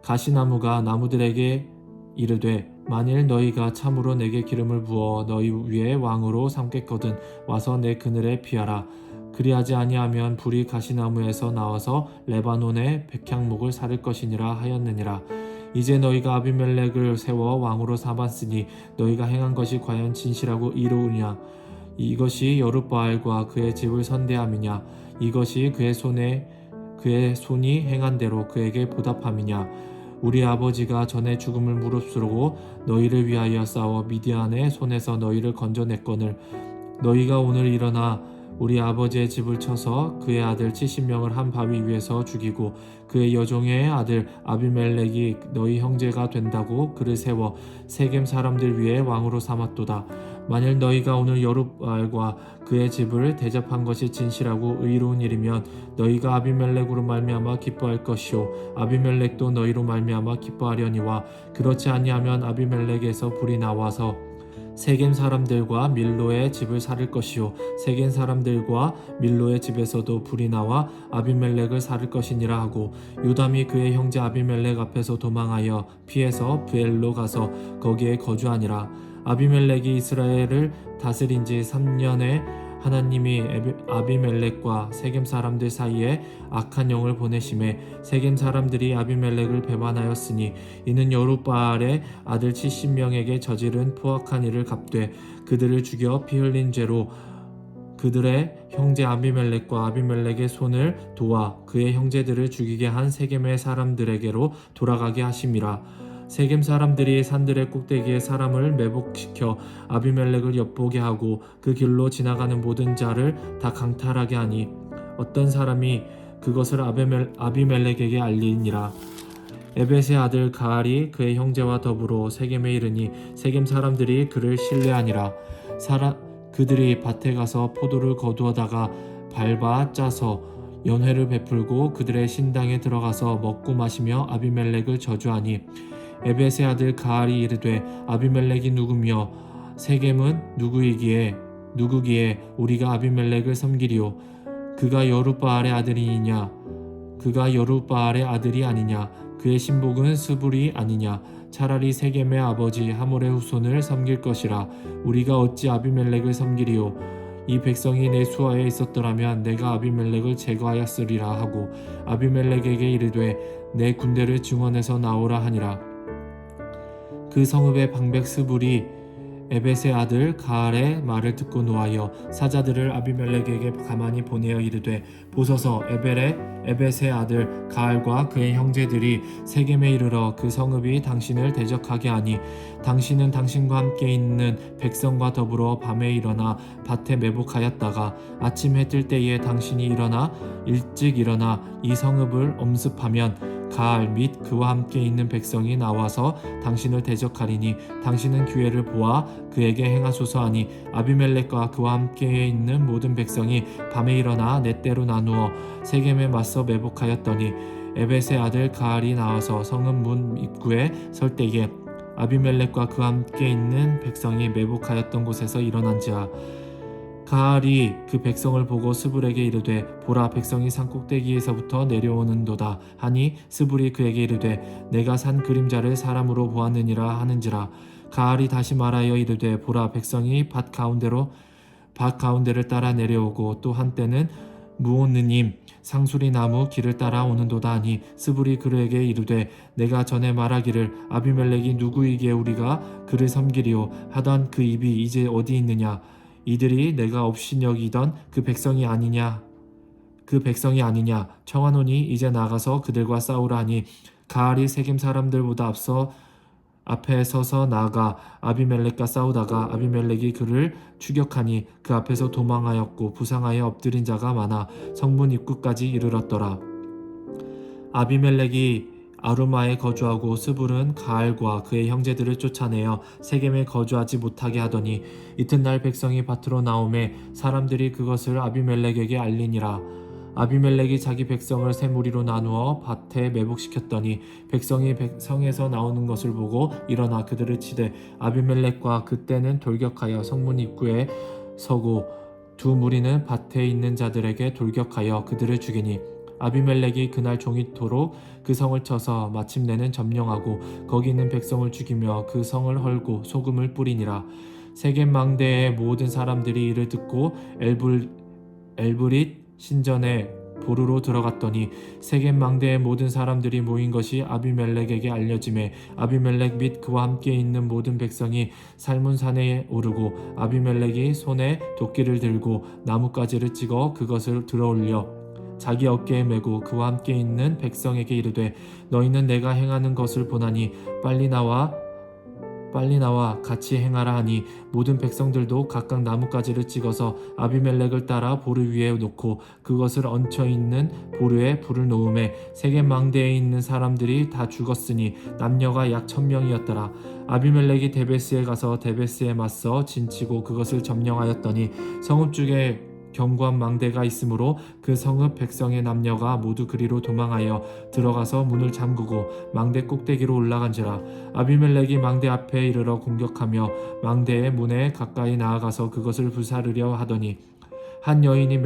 가시나무가 나무들에게 이르되 만일 너희가 참으로 내게 기름을 부어 너희 위에 왕으로 삼겠거든 와서 내 그늘에 피하라. 그리하지 아니하면 불이 가시나무에서 나와서 레바논의 백향목을 사를 것이니라 하였느니라. 이제 너희가 아비멜렉을 세워 왕으로 삼았으니 너희가 행한 것이 과연 진실하고 이로우냐. 이것이 여룻바알과 그의 집을 선대함이냐. 이것이 그의 손이 행한 대로 그에게 보답함이냐. 우리 아버지가 전에 죽음을 무릅쓰고 너희를 위하여 싸워 미디안의 손에서 너희를 건져냈거늘 너희가 오늘 일어나 우리 아버지의 집을 쳐서 그의 아들 70명을 한 바위 위에서 죽이고 그의 여종의 아들 아비멜렉이 너희 형제가 된다고 그를 세워 세겜 사람들 위에 왕으로 삼았도다. 만일 너희가 오늘 여룻바알과 그의 집을 대접한 것이 진실하고 의로운 일이면 너희가 아비멜렉으로 말미암아 기뻐할 것이요 아비멜렉도 너희로 말미암아 기뻐하려니와 그렇지 아니하면 아비멜렉에서 불이 나와서 세겜 사람들과 밀로의 집을 살릴 것이요 세겜 사람들과 밀로의 집에서도 불이 나와 아비멜렉을 살릴 것이니라 하고 요담이 그의 형제 아비멜렉 앞에서 도망하여 피해서 브엘로 가서 거기에 거주하니라. 아비멜렉이 이스라엘을 다스린 지 3년에 하나님이 아비멜렉과 세겜 사람들 사이에 악한 영을 보내심에 세겜 사람들이 아비멜렉을 배반하였으니 이는 여룻바알의 아들 70명에게 저지른 포악한 일을 갚되 그들을 죽여 피 흘린 죄로 그들의 형제 아비멜렉과 아비멜렉의 손을 도와 그의 형제들을 죽이게 한 세겜의 사람들에게로 돌아가게 하심이라. 세겜 사람들이 산들의 꼭대기에 사람을 매복시켜 아비멜렉을 엿보게 하고 그 길로 지나가는 모든 자를 다 강탈하게 하니 어떤 사람이 그것을 아비멜렉에게 알리니라. 에벳의 아들 가알이 그의 형제와 더불어 세겜에 이르니 세겜 사람들이 그를 신뢰하니라. 그들이 밭에 가서 포도를 거두어다가 밟아 짜서 연회를 베풀고 그들의 신당에 들어가서 먹고 마시며 아비멜렉을 저주하니 에벳의 아들 가알이 이르되 아비멜렉이 누구며 세겜은 누구기에 우리가 아비멜렉을 섬기리요. 그가 여룻바알의 아들이니냐? 그가 여룻바알의 아들이 아니냐? 그의 신복은 스불이 아니냐? 차라리 세겜의 아버지 하몰의 후손을 섬길 것이라. 우리가 어찌 아비멜렉을 섬기리요? 이 백성이 내 수하에 있었더라면 내가 아비멜렉을 제거하였으리라 하고 아비멜렉에게 이르되 내 군대를 증원해서 나오라 하니라. 그 성읍의 방백 스불이 에벳의 아들 가알의 말을 듣고 노하여 사자들을 아비멜렉에게 가만히 보내어 이르되 보소서 에벳의 아들 가알과 그의 형제들이 세겜에 이르러 그 성읍이 당신을 대적하게 하니 당신은 당신과 함께 있는 백성과 더불어 밤에 일어나 밭에 매복하였다가 아침 해 뜰 때에 당신이 일찍 일어나 이 성읍을 엄습하면 가알 및 그와 함께 있는 백성이 나와서 당신을 대적하리니 당신은 기회를 보아 그에게 행하소서 하니 아비멜렉과 그와 함께 있는 모든 백성이 밤에 일어나 네 때로 나누어 세겜에 맞서 매복하였더니 에벳의 아들 가알이 나와서 성읍 문 입구에 설 때에 아비멜렉과 그와 함께 있는 백성이 매복하였던 곳에서 일어난지라. 가알이 그 백성을 보고 스불에게 이르되 보라 백성이 산 꼭대기에서부터 내려오는도다 하니 스불이 그에게 이르되 내가 산 그림자를 사람으로 보았느니라 하는지라. 가알이 다시 말하여 이르되 보라 백성이 밭 가운데를 따라 내려오고 또 한때는 무온느님 상수리 나무 길을 따라 오는도다 하니 스불이 그에게 이르되 내가 전에 말하기를 아비멜렉이 누구이기에 우리가 그를 섬기리요 하던 그 입이 이제 어디 있느냐? 이들이 내가 업신여기던 그 백성이 아니냐 청하노니 이제 나가서 그들과 싸우라 하니 가알이 세겜 사람들보다 앞에 서서 나아가 아비멜렉과 싸우다가 아비멜렉이 그를 추격하니 그 앞에서 도망하였고 부상하여 엎드린 자가 많아 성문 입구까지 이르렀더라. 아비멜렉이 아루마에 거주하고 스불은 가알과 그의 형제들을 쫓아내어 세겜에 거주하지 못하게 하더니 이튿날 백성이 밭으로 나오매 사람들이 그것을 아비멜렉에게 알리니라. 아비멜렉이 자기 백성을 세 무리로 나누어 밭에 매복시켰더니 백성이 성에서 나오는 것을 보고 일어나 그들을 치되 아비멜렉과 그때는 돌격하여 성문 입구에 서고 두 무리는 밭에 있는 자들에게 돌격하여 그들을 죽이니 아비멜렉이 그날 종이토록 그 성을 쳐서 마침내는 점령하고 거기 있는 백성을 죽이며 그 성을 헐고 소금을 뿌리니라. 세겜 망대의 모든 사람들이 이를 듣고 엘브릿 신전에 보르로 들어갔더니 세겜 망대의 모든 사람들이 모인 것이 아비멜렉에게 알려지매 아비멜렉 및 그와 함께 있는 모든 백성이 살문산에 오르고 아비멜렉이 손에 도끼를 들고 나뭇가지를 찍어 그것을 들어올려 자기 어깨에 메고 그와 함께 있는 백성에게 이르되 너희는 내가 행하는 것을 보나니 빨리 나와 같이 행하라 하니 모든 백성들도 각각 나뭇가지를 찍어서 아비멜렉을 따라 보르 위에 놓고 그것을 얹혀 있는 보르에 불을 놓음에 세겜 망대에 있는 사람들이 다 죽었으니 남녀가 약 1000명이었더라. 아비멜렉이 데베스에 가서 데베스에 맞서 진치고 그것을 점령하였더니 성읍 중에 견고한 망대가 있으므로 그 성읍 백성의 남녀가 모두 그리로 도망하여 들어가서 문을 잠그고 망대 꼭대기로 올라간지라. 아비멜렉이 망대 앞에 이르러 공격하며 망대의 문에 가까이 나아가서 그것을 불사르려 하더니 한 여인이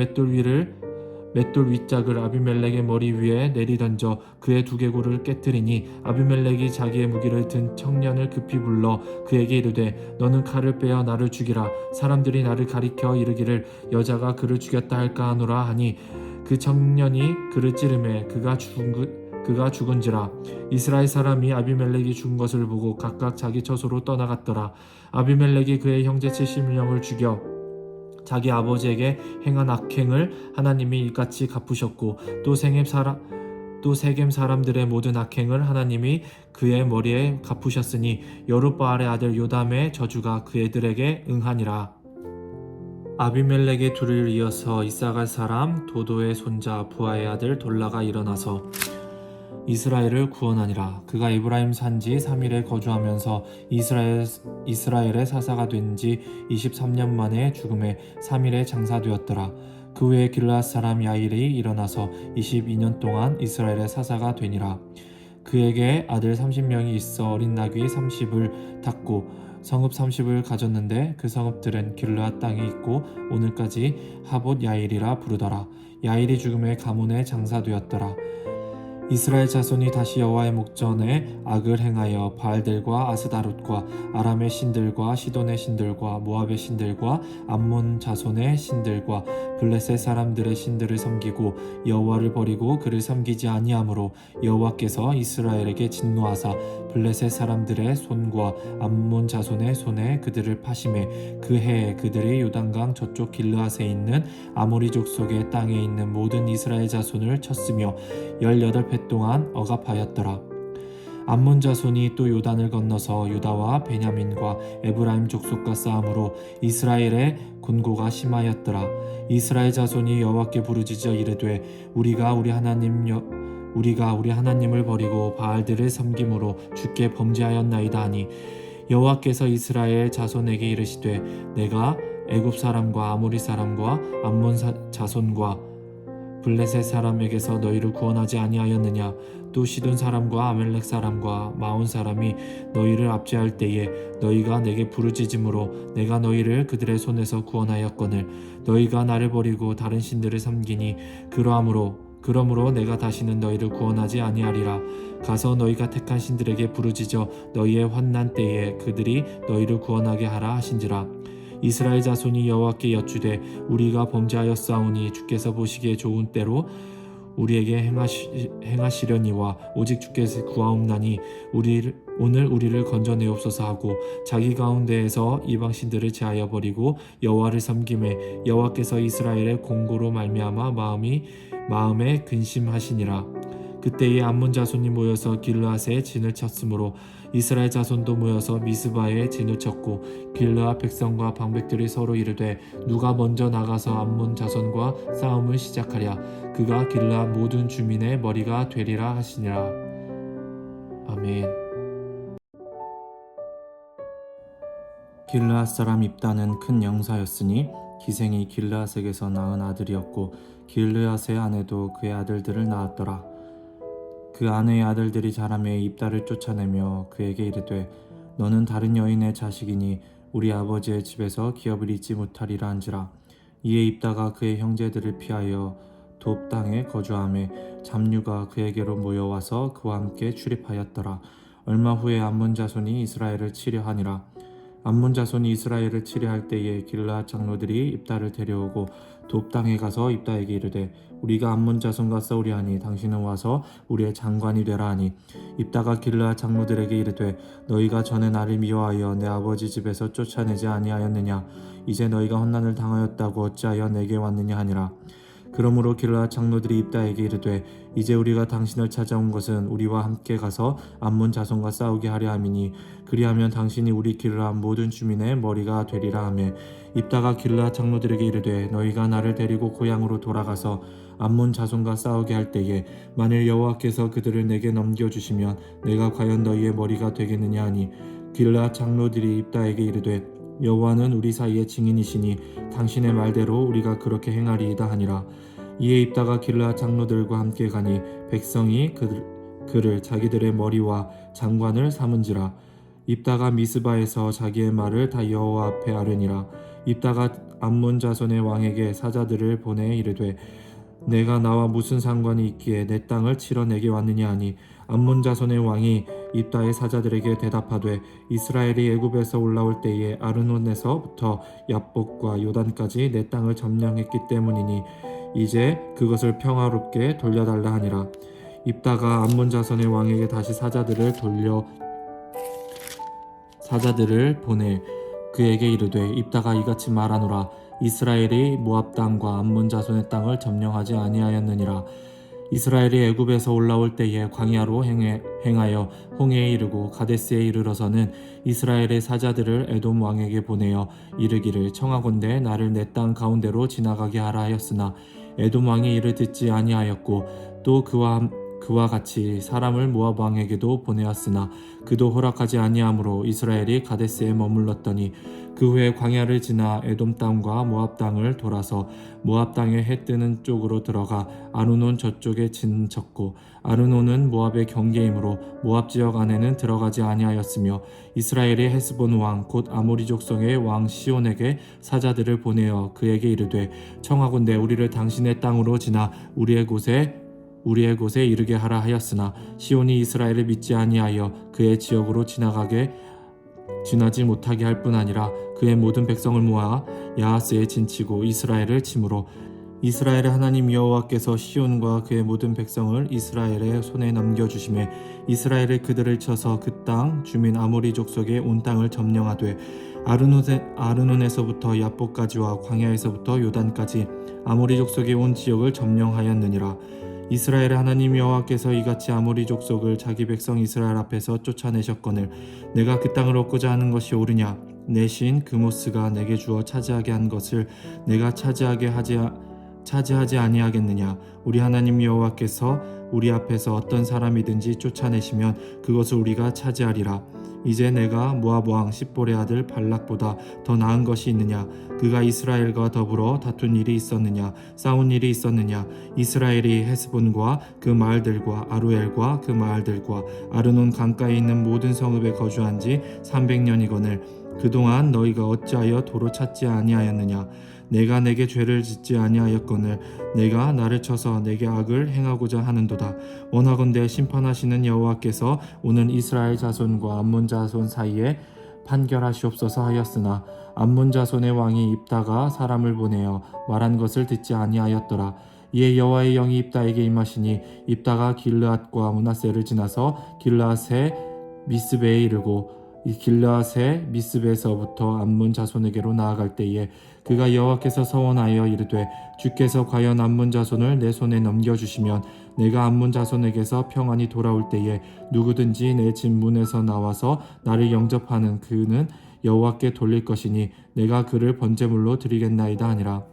맷돌 윗짝을 아비멜렉의 머리 위에 내리던져 그의 두개골을 깨뜨리니 아비멜렉이 자기의 무기를 든 청년을 급히 불러 그에게 이르되 너는 칼을 빼어 나를 죽이라. 사람들이 나를 가리켜 이르기를 여자가 그를 죽였다 할까 하노라 하니 그 청년이 그를 찌르매 그가 죽은지라. 이스라엘 사람이 아비멜렉이 죽은 것을 보고 각각 자기 처소로 떠나갔더라. 아비멜렉이 그의 형제 70명을 죽여 자기 아버지에게 행한 악행을 하나님이 이같이 갚으셨고 또 세겜 사람들의 모든 악행을 하나님이 그의 머리에 갚으셨으니 여룻바알의 아들 요담의 저주가 그들에게 응하니라. 아비멜렉의 둘을 이어서 이사갈 사람 도도의 손자 부하의 아들 돌라가 일어나서 이스라엘을 구원하니라. 그가 에브라임 산지 3일에 거주하면서 이스라엘의 사사가 된 지 23년 만에 죽음에 3일에 장사되었더라. 그 후에 길르앗 사람 야일이 일어나서 22년 동안 이스라엘의 사사가 되니라. 그에게 아들 30명이 있어 어린 나귀 30을 탔고 성읍 30을 가졌는데 그 성읍들은 길르앗 땅에 있고 오늘까지 하봇 야일이라 부르더라. 야일이 죽음에 가문에 장사되었더라. 이스라엘 자손이 다시 여호와의 목전에 악을 행하여 바알들과 아스다롯과 아람의 신들과 시돈의 신들과 모압의 신들과 암몬 자손의 신들과 블레셋 사람들의 신들을 섬기고 여호와를 버리고 그를 섬기지 아니하므로 여호와께서 이스라엘에게 진노하사 블레셋 사람들의 손과 암몬 자손의 손에 그들을 파심해 그 해에 그들이 요단강 저쪽 길르앗에 있는 아모리 족속의 땅에 있는 모든 이스라엘 자손을 쳤으며 18배 동안 억압하였더라. 암몬 자손이 또 요단을 건너서 유다와 베냐민과 에브라임 족속과 싸움으로 이스라엘의 곤고가 심하였더라. 이스라엘 자손이 여호와께 부르짖어 이르되 우리가 우리 하나님을 버리고 바알들을 섬김으로 주께 범죄하였나이다 하니 여호와께서 이스라엘 자손에게 이르시되 내가 애굽 사람과 아모리 사람과 암몬 자손과 블레셋 사람에게서 너희를 구원하지 아니하였느냐. 또 시돈 사람과 아멜렉 사람과 마온 사람이 너희를 압제할 때에 너희가 내게 부르짖음으로 내가 너희를 그들의 손에서 구원하였거늘 너희가 나를 버리고 다른 신들을 섬기니 그러므로 내가 다시는 너희를 구원하지 아니하리라. 가서 너희가 택한 신들에게 부르짖어 너희의 환난 때에 그들이 너희를 구원하게 하라 하신지라. 이스라엘 자손이 여호와께 여쭈되 우리가 범죄하였사오니 주께서 보시기에 좋은 때로 우리에게 행하시려니와 오직 주께서 구하옵나니 오늘 우리를 건져내옵소서 하고 자기 가운데에서 이방 신들을 제하여 버리고 여호와를 섬김에 여호와께서 이스라엘의 공고로 말미암아 마음에 근심하시니라. 그때에 암몬 자손이 모여서 길르앗에 진을 쳤으므로 이스라엘 자손도 모여서 미스바에 진을 쳤고 길르앗 백성과 방백들이 서로 이르되 누가 먼저 나가서 암몬 자손과 싸움을 시작하랴. 그가 길르앗 모든 주민의 머리가 되리라 하시니라. 아멘. 길르앗 사람 입다는 큰 영사였으니 기생이 길르앗에게서 낳은 아들이었고 길르앗의 아내도 그의 아들들을 낳았더라. 그 아내의 아들들이 자라매 입다를 쫓아내며 그에게 이르되 너는 다른 여인의 자식이니 우리 아버지의 집에서 기업을 잊지 못하리라 한지라. 이에 입다가 그의 형제들을 피하여 돕 땅에 거주하매 잡류가 그에게로 모여와서 그와 함께 출입하였더라. 얼마 후에 암몬 자손이 이스라엘을 치려 하니라. 암몬 자손이 이스라엘을 치려할 때에 길르앗 장로들이 입다를 데려오고 돕 땅에 가서 입다에게 이르되 우리가 암몬 자손과 싸우려 하니 당신은 와서 우리의 장관이 되라 하니 입다가 길르앗 장로들에게 이르되 너희가 전에 나를 미워하여 내 아버지 집에서 쫓아내지 아니하였느냐. 이제 너희가 혼난을 당하였다고 어찌하여 내게 왔느냐 하니라. 그러므로 길르앗 장로들이 입다에게 이르되 이제 우리가 당신을 찾아온 것은 우리와 함께 가서 암몬 자손과 싸우게 하려 함이니 그리하면 당신이 우리 길르앗 모든 주민의 머리가 되리라 하며 입다가 길르앗 장로들에게 이르되 너희가 나를 데리고 고향으로 돌아가서 암몬 자손과 싸우게 할 때에 만일 여호와께서 그들을 내게 넘겨주시면 내가 과연 너희의 머리가 되겠느냐 하니 길르앗 장로들이 입다에게 이르되 여호와는 우리 사이의 증인이시니 당신의 말대로 우리가 그렇게 행하리이다 하니라. 이에 입다가 길르앗 장로들과 함께 가니 백성이 그를 자기들의 머리와 장관을 삼은지라. 입다가 미스바에서 자기의 말을 다 여호와 앞에 아뢰니라. 입다가 암몬 자손의 왕에게 사자들을 보내 이르되 내가 나와 무슨 상관이 있기에 내 땅을 치러 내게 왔느냐 하니 암몬 자손의 왕이 입다의 사자들에게 대답하되 이스라엘이 애굽에서 올라올 때에 아르논에서부터 얍복과 요단까지 내 땅을 점령했기 때문이니 이제 그것을 평화롭게 돌려달라 하니라. 입다가 암몬 자손의 왕에게 다시 사자들을 보내 그에게 이르되 입다가 이같이 말하노라. 이스라엘이 모압 땅과 암몬 자손의 땅을 점령하지 아니하였느니라. 이스라엘이 애굽에서 올라올 때에 광야로 행하여 홍해에 이르고 가데스에 이르러서는 이스라엘의 사자들을 에돔 왕에게 보내어 이르기를 청하건대 나를 내 땅 가운데로 지나가게 하라 하였으나 에돔 왕이 이를 듣지 아니하였고 또 그와 같이 사람을 모압 왕에게도 보내었으나 그도 허락하지 아니하므로 이스라엘이 가데스에 머물렀더니 그 후에 광야를 지나 에돔 땅과 모압 땅을 돌아서 모압 땅의 해 뜨는 쪽으로 들어가 아르논 저쪽에 진쳤고 아르논은 모압의 경계이므로 모압 지역 안에는 들어가지 아니하였으며 이스라엘이 헤스본 왕 곧 아모리 족속의 왕 시온에게 사자들을 보내어 그에게 이르되 청하건대 우리를 당신의 땅으로 지나 우리의 곳에 이르게 하라 하였으나 시온이 이스라엘을 믿지 아니하여 그의 지역으로 지나지 못하게 할 뿐 아니라 그의 모든 백성을 모아 야하스에 진치고 이스라엘을 치므로 이스라엘의 하나님 여호와께서 시온과 그의 모든 백성을 이스라엘의 손에 넘겨주심에 이스라엘이 그들을 쳐서 그 땅 주민 아모리 족속의 온 땅을 점령하되 아르논에서부터 야복까지와 광야에서부터 요단까지 아모리 족속의 온 지역을 점령하였느니라. 이스라엘의 하나님 여호와께서 이같이 아모리 족속을 자기 백성 이스라엘 앞에서 쫓아내셨거늘 내가 그 땅을 얻고자 하는 것이 옳으냐? 내 시인 그모스가 내게 주어 차지하게 한 것을 내가 차지하지 아니하겠느냐? 우리 하나님 여호와께서 우리 앞에서 어떤 사람이든지 쫓아내시면 그것을 우리가 차지하리라. 이제 내가 모압 왕 십볼의 아들 발락보다 더 나은 것이 있느냐? 그가 이스라엘과 더불어 다툰 일이 있었느냐? 싸운 일이 있었느냐? 이스라엘이 헤스본과 그 마을들과 아루엘과 그 마을들과 아르논 강가에 있는 모든 성읍에 거주한 지 300년이거늘 그동안 너희가 어찌하여 도로 찾지 아니하였느냐? 내가 내게 죄를 짓지 아니하였거늘 내가 나를 쳐서 내게 악을 행하고자 하는도다. 원하건대 심판하시는 여호와께서 오늘 이스라엘 자손과 암몬 자손 사이에 판결하시옵소서 하였으나 암몬 자손의 왕이 입다가 사람을 보내어 말한 것을 듣지 아니하였더라. 이에 여호와의 영이 입다에게 임하시니 입다가 길르앗과 므낫세를 지나서 길르앗의 미스베에 이르고 이 길르앗의 미스베에서부터 암몬 자손에게로 나아갈 때에 그가 여호와께서 서원하여 이르되 주께서 과연 암몬 자손을 내 손에 넘겨주시면 내가 암몬 자손에게서 평안히 돌아올 때에 누구든지 내 집 문에서 나와서 나를 영접하는 그는 여호와께 돌릴 것이니 내가 그를 번제물로 드리겠나이다 하니라.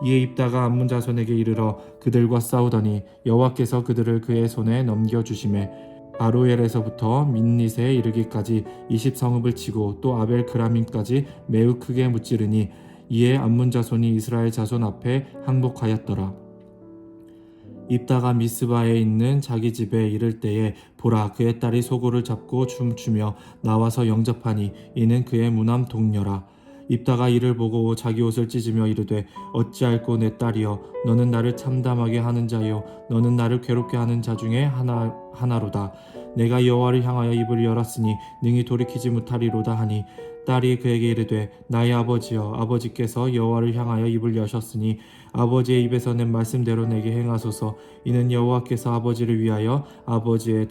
이에 입다가 암몬 자손에게 이르러 그들과 싸우더니 여호와께서 그들을 그의 손에 넘겨주심에 아로엘에서부터 민닛에 이르기까지 20성읍을 치고 또 아벨 그라밈까지 매우 크게 무찌르니 이에 암몬 자손이 이스라엘 자손 앞에 항복하였더라. 입다가 미스바에 있는 자기 집에 이를 때에 보라 그의 딸이 소고를 잡고 춤추며 나와서 영접하니 이는 그의 무남 동료라. 입다가 이를 보고 자기 옷을 찢으며 이르되 어찌할꼬 내 딸이여 너는 나를 참담하게 하는 자요 너는 나를 괴롭게 하는 자 중에 하나로다. 내가 여호와를 향하여 입을 열었으니 능히 돌이키지 못하리로다 하니 딸이 그에게 이르되 나의 아버지여 아버지께서 여호와를 향하여 입을 여셨으니 아버지의 입에서 낸 말씀대로 내게 행하소서. 이는 여호와께서 아버지를 위하여 아버지의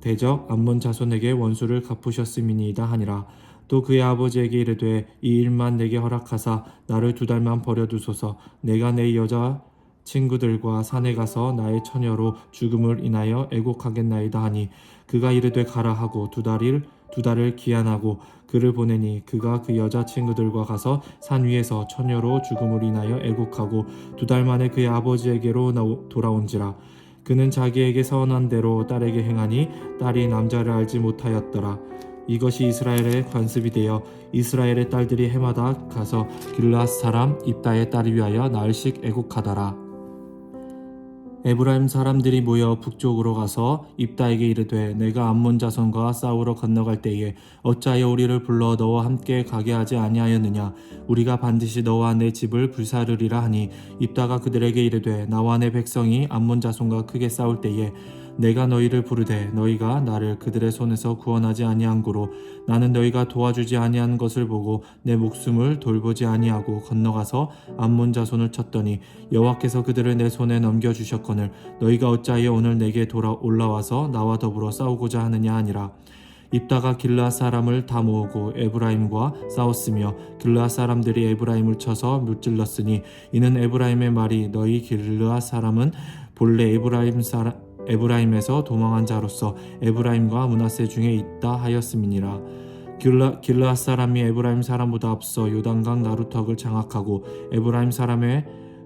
대적 암몬 자손에게 원수를 갚으셨음이니이다 하니라. 또 그의 아버지에게 이르되 이 일만 내게 허락하사 나를 2달만 버려두소서. 내가 내 여자 친구들과 산에 가서 나의 처녀로 죽음을 인하여 애곡하겠나이다 하니 그가 이르되 가라 하고 2달을 기한하고 그를 보내니 그가 그 여자 친구들과 가서 산 위에서 처녀로 죽음을 인하여 애곡하고 2달 만에 그의 아버지에게로 돌아온지라. 그는 자기에게 서원한 대로 딸에게 행하니 딸이 남자를 알지 못하였더라. 이것이 이스라엘의 관습이 되어 이스라엘의 딸들이 해마다 가서 길르앗 사람 입다의 딸을 위하여 나흘씩 애곡하더라. 에브라임 사람들이 모여 북쪽으로 가서 입다에게 이르되 내가 암몬 자손과 싸우러 건너갈 때에 어찌하여 우리를 불러 너와 함께 가게 하지 아니하였느냐? 우리가 반드시 너와 내 집을 불사르리라 하니 입다가 그들에게 이르되 나와 내 백성이 암몬 자손과 크게 싸울 때에 내가 너희를 부르되 너희가 나를 그들의 손에서 구원하지 아니한 고로 나는 너희가 도와주지 아니한 것을 보고 내 목숨을 돌보지 아니하고 건너가서 암몬 자손을 쳤더니 여호와께서 그들을 내 손에 넘겨주셨거늘 너희가 어찌하여 오늘 내게 올라와서 나와 더불어 싸우고자 하느냐 하니라. 입다가 길르앗 사람을 다 모으고 에브라임과 싸웠으며 길르앗 사람들이 에브라임을 쳐서 무찔렀으니 이는 에브라임의 말이 너희 길르앗 사람은 본래 에브라임에서 도망한 자로서 에브라임과 므낫세 중에 있다 하였음이니라. 길르앗 사람이 에브라임 사람보다 앞서 요단강 나루턱을 장악하고 에브라임 사람의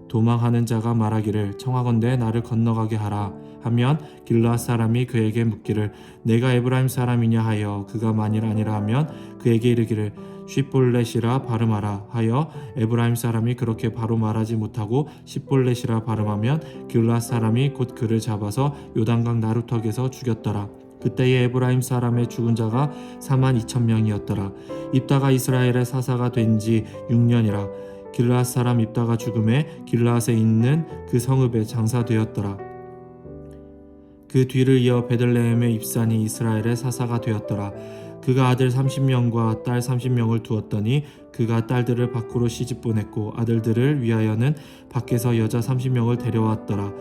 도망하는 자가 말하기를 청하건대 나를 건너가게 하라 하면 길르앗 사람이 그에게 묻기를 내가 에브라임 사람이냐 하여 그가 만일 아니라 하면 그에게 이르기를 쉿볼렛이라 발음하라 하여 에브라임 사람이 그렇게 바로 말하지 못하고 쉿볼렛이라 발음하면 길르앗 사람이 곧 그를 잡아서 요단강 나루턱에서 죽였더라. 그때에 에브라임 사람의 죽은 자가 42,000명이었더라. 입다가 이스라엘의 사사가 된 지 6년이라. 길르앗 사람 입다가 죽음에 길르앗에 있는 그 성읍에 장사되었더라. 그 뒤를 이어 베들레헴의 입산이 이스라엘의 사사가 되었더라. 그가 아들 30명과 딸 30명을 두었더니 그가 딸들을 밖으로 시집 보냈고 아들들을 위하여는 밖에서 여자 30명을 데려왔더라.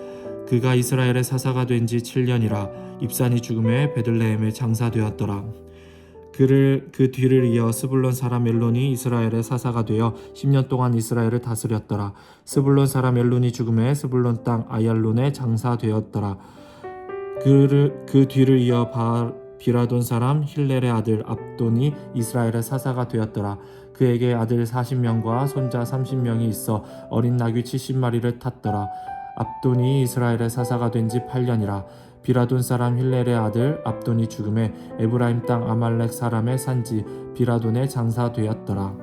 그가 이스라엘의 사사가 된 지 7년이라. 입산이 죽음에 베들레헴에 장사되었더라. 그 뒤를 이어 스불론 사람 엘론이 이스라엘의 사사가 되어 10년 동안 이스라엘을 다스렸더라. 스불론 사람 엘론이 죽음에 스불론 땅 아얄론에 장사되었더라. 그 뒤를 이어 비라돈 사람 힐렐의 아들 압돈이 이스라엘의 사사가 되었더라. 그에게 아들 40명과 손자 30명이 있어 어린 나귀 70마리를 탔더라. 압돈이 이스라엘의 사사가 된 지 8년이라. 비라돈 사람 힐렐의 아들 압돈이 죽음에 에브라임 땅 아말렉 사람의 산지 비라돈에 장사되었더라.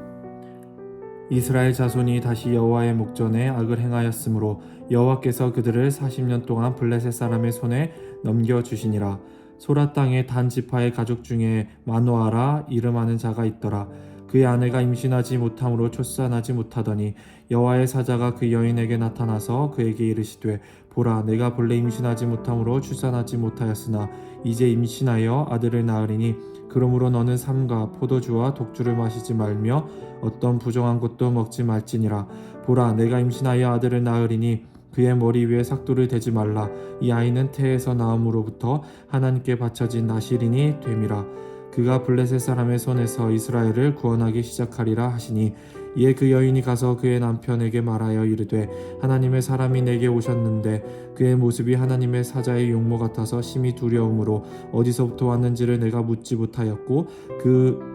이스라엘 자손이 다시 여호와의 목전에 악을 행하였으므로 여호와께서 그들을 40년 동안 블레셋 사람의 손에 넘겨주시니라. 소라 땅의 단 지파의 가족 중에 마노아라 이름하는 자가 있더라. 그의 아내가 임신하지 못함으로 출산하지 못하더니 여호와의 사자가 그 여인에게 나타나서 그에게 이르시되 보라 내가 본래 임신하지 못함으로 출산하지 못하였으나 이제 임신하여 아들을 낳으리니 그러므로 너는 삼가 포도주와 독주를 마시지 말며 어떤 부정한 것도 먹지 말지니라. 보라 내가 임신하여 아들을 낳으리니 그의 머리 위에 삭도를 대지 말라. 이 아이는 태에서 나음으로부터 하나님께 바쳐진 나실인이 됨이라. 그가 블레셋 사람의 손에서 이스라엘을 구원하기 시작하리라 하시니 이에 그 여인이 가서 그의 남편에게 말하여 이르되 하나님의 사람이 내게 오셨는데 그의 모습이 하나님의 사자의 용모 같아서 심히 두려움으로 어디서부터 왔는지를 내가 묻지 못하였고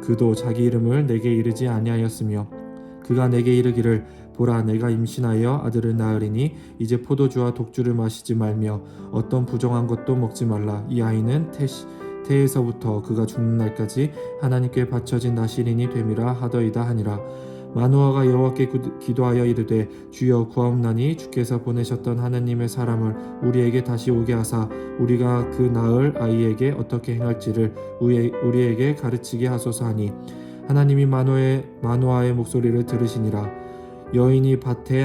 그도 자기 이름을 내게 이르지 아니하였으며 그가 내게 이르기를 보라 내가 임신하여 아들을 낳으리니 이제 포도주와 독주를 마시지 말며 어떤 부정한 것도 먹지 말라. 이 아이는 태에서부터 그가 죽는 날까지 하나님께 바쳐진 나실인이 됨이라 하더이다 하니라. 마노아가 여호와께 기도하여 이르되 주여 구하옵나니 주께서 보내셨던 하나님의 사람을 우리에게 다시 오게 하사 우리가 그 낳을 아이에게 어떻게 행할지를 우리에게 가르치게 하소서 하니 하나님이 마노아의 목소리를 들으시니라. 여인이 밭에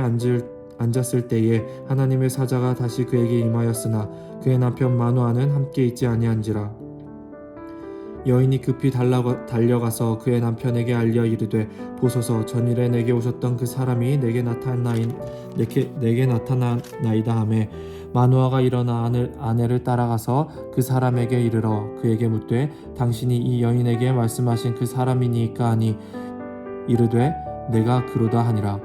앉았을 때에 하나님의 사자가 다시 그에게 임하였으나 그의 남편 마노아는 함께 있지 아니한지라. 여인이 급히 달려가서 그의 남편에게 알려 이르되 보소서 전일에 내게 오셨던 그 사람이 내게 나타나나이다 하매 마노아가 일어나 아내를 따라가서 그 사람에게 이르러 그에게 묻되 당신이 이 여인에게 말씀하신 그 사람이니까 하니 이르되 내가 그로다 하니라.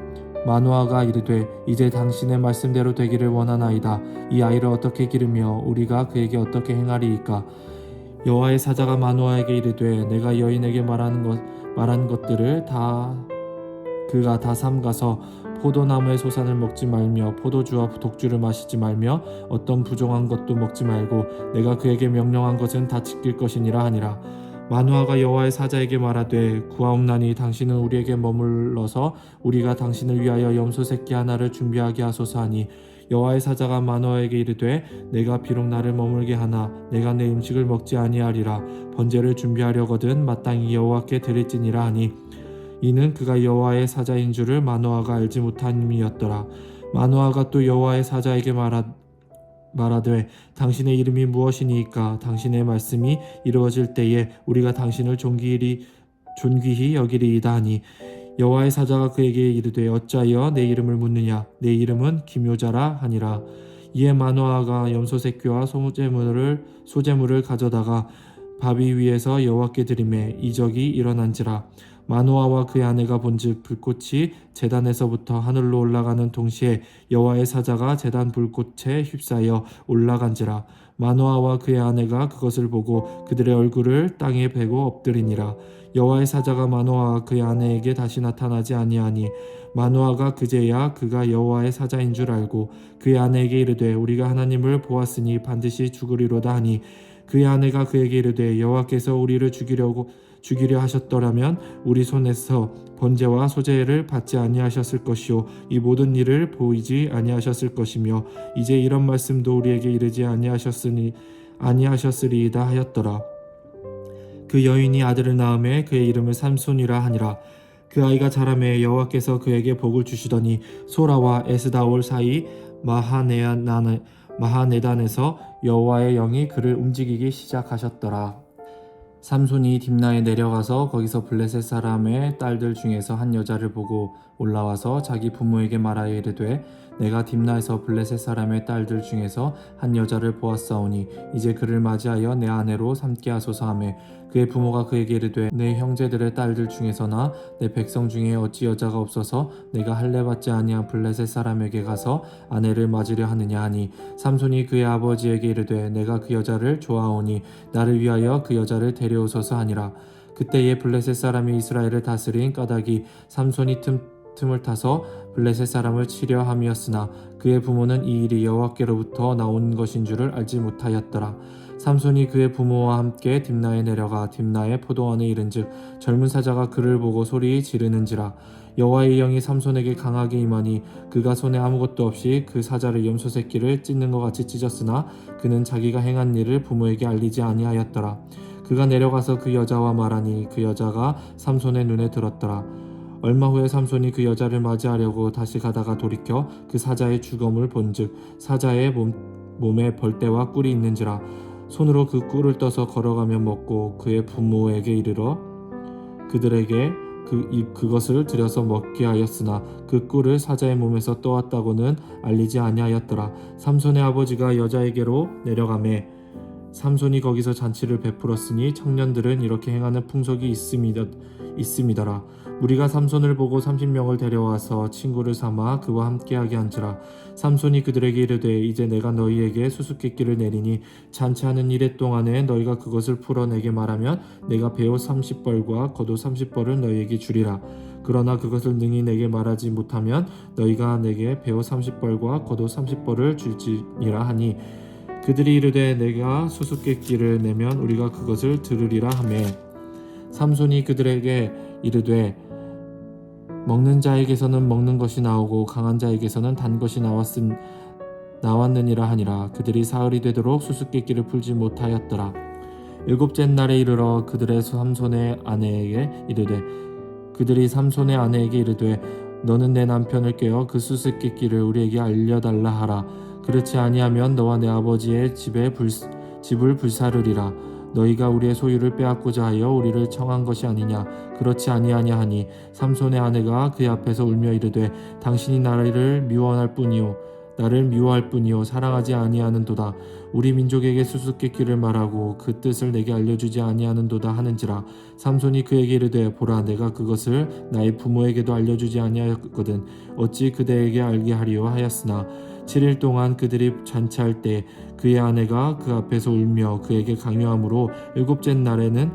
마노아가 이르되 이제 당신의 말씀대로 되기를 원하나이다. 이 아이를 어떻게 기르며 우리가 그에게 어떻게 행하리이까. 여호와의 사자가 마노아에게 이르되 내가 여인에게 말한 것들을 그가 다 삼가서 포도나무의 소산을 먹지 말며 포도주와 독주를 마시지 말며 어떤 부정한 것도 먹지 말고 내가 그에게 명령한 것은 다 지킬 것이니라 하니라. 마노아가 여호와의 사자에게 말하되 구하옵나니 당신은 우리에게 머물러서 우리가 당신을 위하여 염소 새끼 하나를 준비하게 하소서 하니 여호와의 사자가 마노아에게 이르되 내가 비록 나를 머물게 하나 내가 내 음식을 먹지 아니하리라. 번제를 준비하려거든 마땅히 여호와께 드릴지니라 하니 이는 그가 여호와의 사자인 줄을 마노아가 알지 못함이었더라. 마노아가 또 여호와의 사자에게 말하되 당신의 이름이 무엇이니까 당신의 말씀이 이루어질 때에 우리가 당신을 존귀히 여기리이다 하니 여호와의 사자가 그에게 이르되 어찌하여 내 이름을 묻느냐 내 이름은 기묘자라 하니라. 이에 마노아가 염소 새끼와 소제물을 가져다가 바위 위에서 여호와께 드리매 이적이 일어난지라. 마노아와 그의 아내가 본즉 불꽃이 제단에서부터 하늘로 올라가는 동시에 여호와의 사자가 제단 불꽃에 휩싸여 올라간지라. 마노아와 그의 아내가 그것을 보고 그들의 얼굴을 땅에 베고 엎드리니라. 여호와의 사자가 마노아와 그의 아내에게 다시 나타나지 아니하니 마노아가 그제야 그가 여호와의 사자인 줄 알고 그의 아내에게 이르되 우리가 하나님을 보았으니 반드시 죽으리로다 하니 그의 아내가 그에게 이르되 여호와께서 우리를 죽이려 하셨더라면 우리 손에서 번제와 소제를 받지 아니하셨을 것이요 이 모든 일을 보이지 아니하셨을 것이며 이제 이런 말씀도 우리에게 이르지 아니하셨으리이다 하였더라. 그 여인이 아들을 낳음에 그의 이름을 삼손이라 하니라. 그 아이가 자라매 여호와께서 그에게 복을 주시더니 소라와 에스다올 사이 마하네단에서 여호와의 영이 그를 움직이기 시작하셨더라. 삼손이 딥나에 내려가서 거기서 블레셋 사람의 딸들 중에서 한 여자를 보고 올라와서 자기 부모에게 말하여 이르되 내가 딥나에서 블레셋 사람의 딸들 중에서 한 여자를 보았사오니 이제 그를 맞이하여 내 아내로 삼게 하소서 하매 그의 부모가 그에게 이르되 내 형제들의 딸들 중에서나 내 백성 중에 어찌 여자가 없어서 내가 할례받지 아니한 블레셋 사람에게 가서 아내를 맞으려 하느냐 하니 삼손이 그의 아버지에게 이르되 내가 그 여자를 좋아하오니 나를 위하여 그 여자를 데려오소서 하니라. 그때에 블레셋 사람이 이스라엘을 다스린 까닭이 삼손이 틈을 타서 블레셋 사람을 치려 함이었으나 그의 부모는 이 일이 여호와께로부터 나온 것인 줄을 알지 못하였더라. 삼손이 그의 부모와 함께 딥나에 내려가 딥나의 포도원에 이른즉 젊은 사자가 그를 보고 소리 지르는지라. 여호와의 영이 삼손에게 강하게 임하니 그가 손에 아무것도 없이 그 사자를 염소 새끼를 찢는 것 같이 찢었으나 그는 자기가 행한 일을 부모에게 알리지 아니하였더라. 그가 내려가서 그 여자와 말하니 그 여자가 삼손의 눈에 들었더라. 얼마 후에 삼손이 그 여자를 맞이하려고 다시 가다가 돌이켜 그 사자의 주검을 본즉 사자의 몸에 벌떼와 꿀이 있는지라. 손으로 그 꿀을 떠서 걸어가며 먹고 그의 부모에게 이르러 그들에게 그것을 들여서 먹게 하였으나 그 꿀을 사자의 몸에서 떠왔다고는 알리지 아니하였더라. 삼손의 아버지가 여자에게로 내려가매 삼손이 거기서 잔치를 베풀었으니 청년들은 이렇게 행하는 풍속이 있음이더라. 무리가 삼손을 보고 30명을 데려와서 친구를 삼아 그와 함께하게 한지라. 삼손이 그들에게 이르되 이제 내가 너희에게 수수께끼를 내리니 잔치하는 이래 동안에 너희가 그것을 풀어 내게 말하면 내가 베옷 30벌과 겉옷 30벌을 너희에게 주리라. 그러나 그것을 능히 내게 말하지 못하면 너희가 내게 베옷 30벌과 겉옷 30벌을 줄지니라 하니 그들이 이르되 내가 수수께끼를 내면 우리가 그것을 들으리라 하매 삼손이 그들에게 이르되 먹는 자에게서는 먹는 것이 나오고 강한 자에게서는 단 것이 나왔느니라 하니라. 그들이 사흘이 되도록 수수께끼를 풀지 못하였더라. 일곱째 날에 이르러 그들이 삼손의 아내에게 이르되 너는 내 남편을 깨어 그 수수께끼를 우리에게 알려달라 하라. 그렇지 아니하면 너와 내 아버지의 집을 불사르리라. 너희가 우리의 소유를 빼앗고자 하여 우리를 청한 것이 아니냐. 그렇지 아니하냐 하니 삼손의 아내가 그의 앞에서 울며 이르되 당신이 나를 미워할 뿐이요 사랑하지 아니하는도다. 우리 민족에게 수수께끼를 말하고 그 뜻을 내게 알려주지 아니하는도다 하는지라. 삼손이 그에게 이르되 보라 내가 그것을 나의 부모에게도 알려주지 아니하였거든 어찌 그대에게 알게 하리요 하였으나 7일 동안 그들이 잔치할 때 그의 아내가 그 앞에서 울며 그에게 강요하므로 일곱째 날에는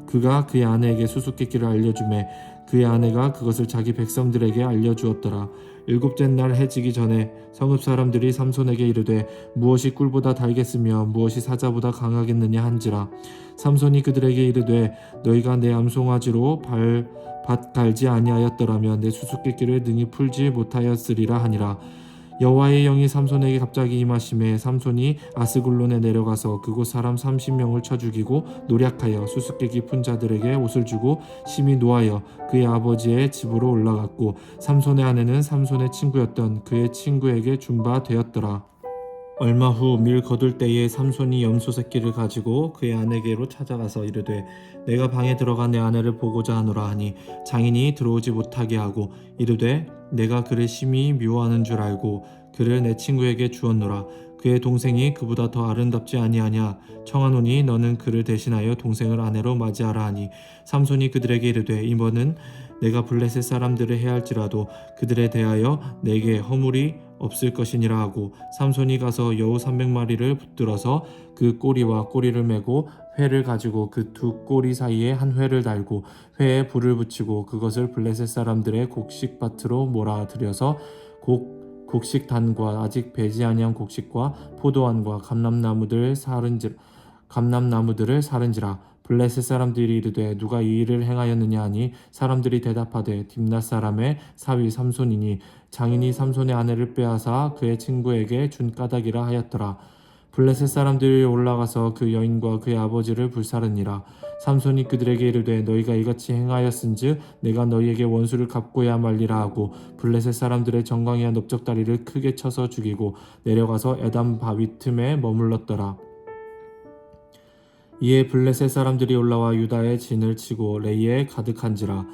그가 그의 아내에게 수수께끼를 알려주매 그의 아내가 그것을 자기 백성들에게 알려주었더라. 일곱째 날 해지기 전에 성읍 사람들이 삼손에게 이르되 무엇이 꿀보다 달겠으며 무엇이 사자보다 강하겠느냐 한지라. 삼손이 그들에게 이르되 너희가 내 암송아지로 밭 갈지 아니하였더라면 내 수수께끼를 능히 풀지 못하였으리라 하니라. 여호와의 영이 삼손에게 갑자기 임하심에 삼손이 아스글론에 내려가서 그곳 사람 30명을 쳐 죽이고 노략하여 수수께끼 푼 자들에게 옷을 주고 심히 노하여 그의 아버지의 집으로 올라갔고 삼손의 아내는 삼손의 친구였던 그의 친구에게 준 바 되었더라. 얼마 후 밀 거둘 때에 삼손이 염소 새끼를 가지고 그의 아내에게로 찾아가서 이르되 내가 방에 들어가 내 아내를 보고자 하노라 하니 장인이 들어오지 못하게 하고 이르되 내가 그를 심히 미워하는 줄 알고 그를 내 친구에게 주었노라. 그의 동생이 그보다 더 아름답지 아니하냐. 청하노니 너는 그를 대신하여 동생을 아내로 맞이하라 하니 삼손이 그들에게 이르되 이번은 내가 블레셋 사람들을 해할지라도 그들에 대하여 내게 허물이 없을 것이니라 하고 삼손이 가서 여우 300마리를 붙들어서 그 꼬리와 꼬리를 메고 회를 가지고 그 두 꼬리 사이에 한 회를 달고 회에 불을 붙이고 그것을 블레셋 사람들의 곡식밭으로 몰아들여서 곡식단과 아직 배지 아니한 곡식과 포도원과 감람나무들을 사른지라. 블레셋 사람들이 이르되 누가 이 일을 행하였느냐 하니 사람들이 대답하되 딥낫 사람의 사위 삼손이니 장인이 삼손의 아내를 빼앗아 그의 친구에게 준 까닭이라 하였더라. 블레셋 사람들이 올라가서 그 여인과 그의 아버지를 불사르니라. 삼손이 그들에게 이르되 너희가 이같이 행하였은즉 내가 너희에게 원수를 갚고야 말리라 하고 블레셋 사람들의 정강이와 넓적다리를 크게 쳐서 죽이고 내려가서 에담 바위 틈에 머물렀더라. 이에 블레셋 사람들이 올라와 유다의 진을 치고 레이에 가득한지라.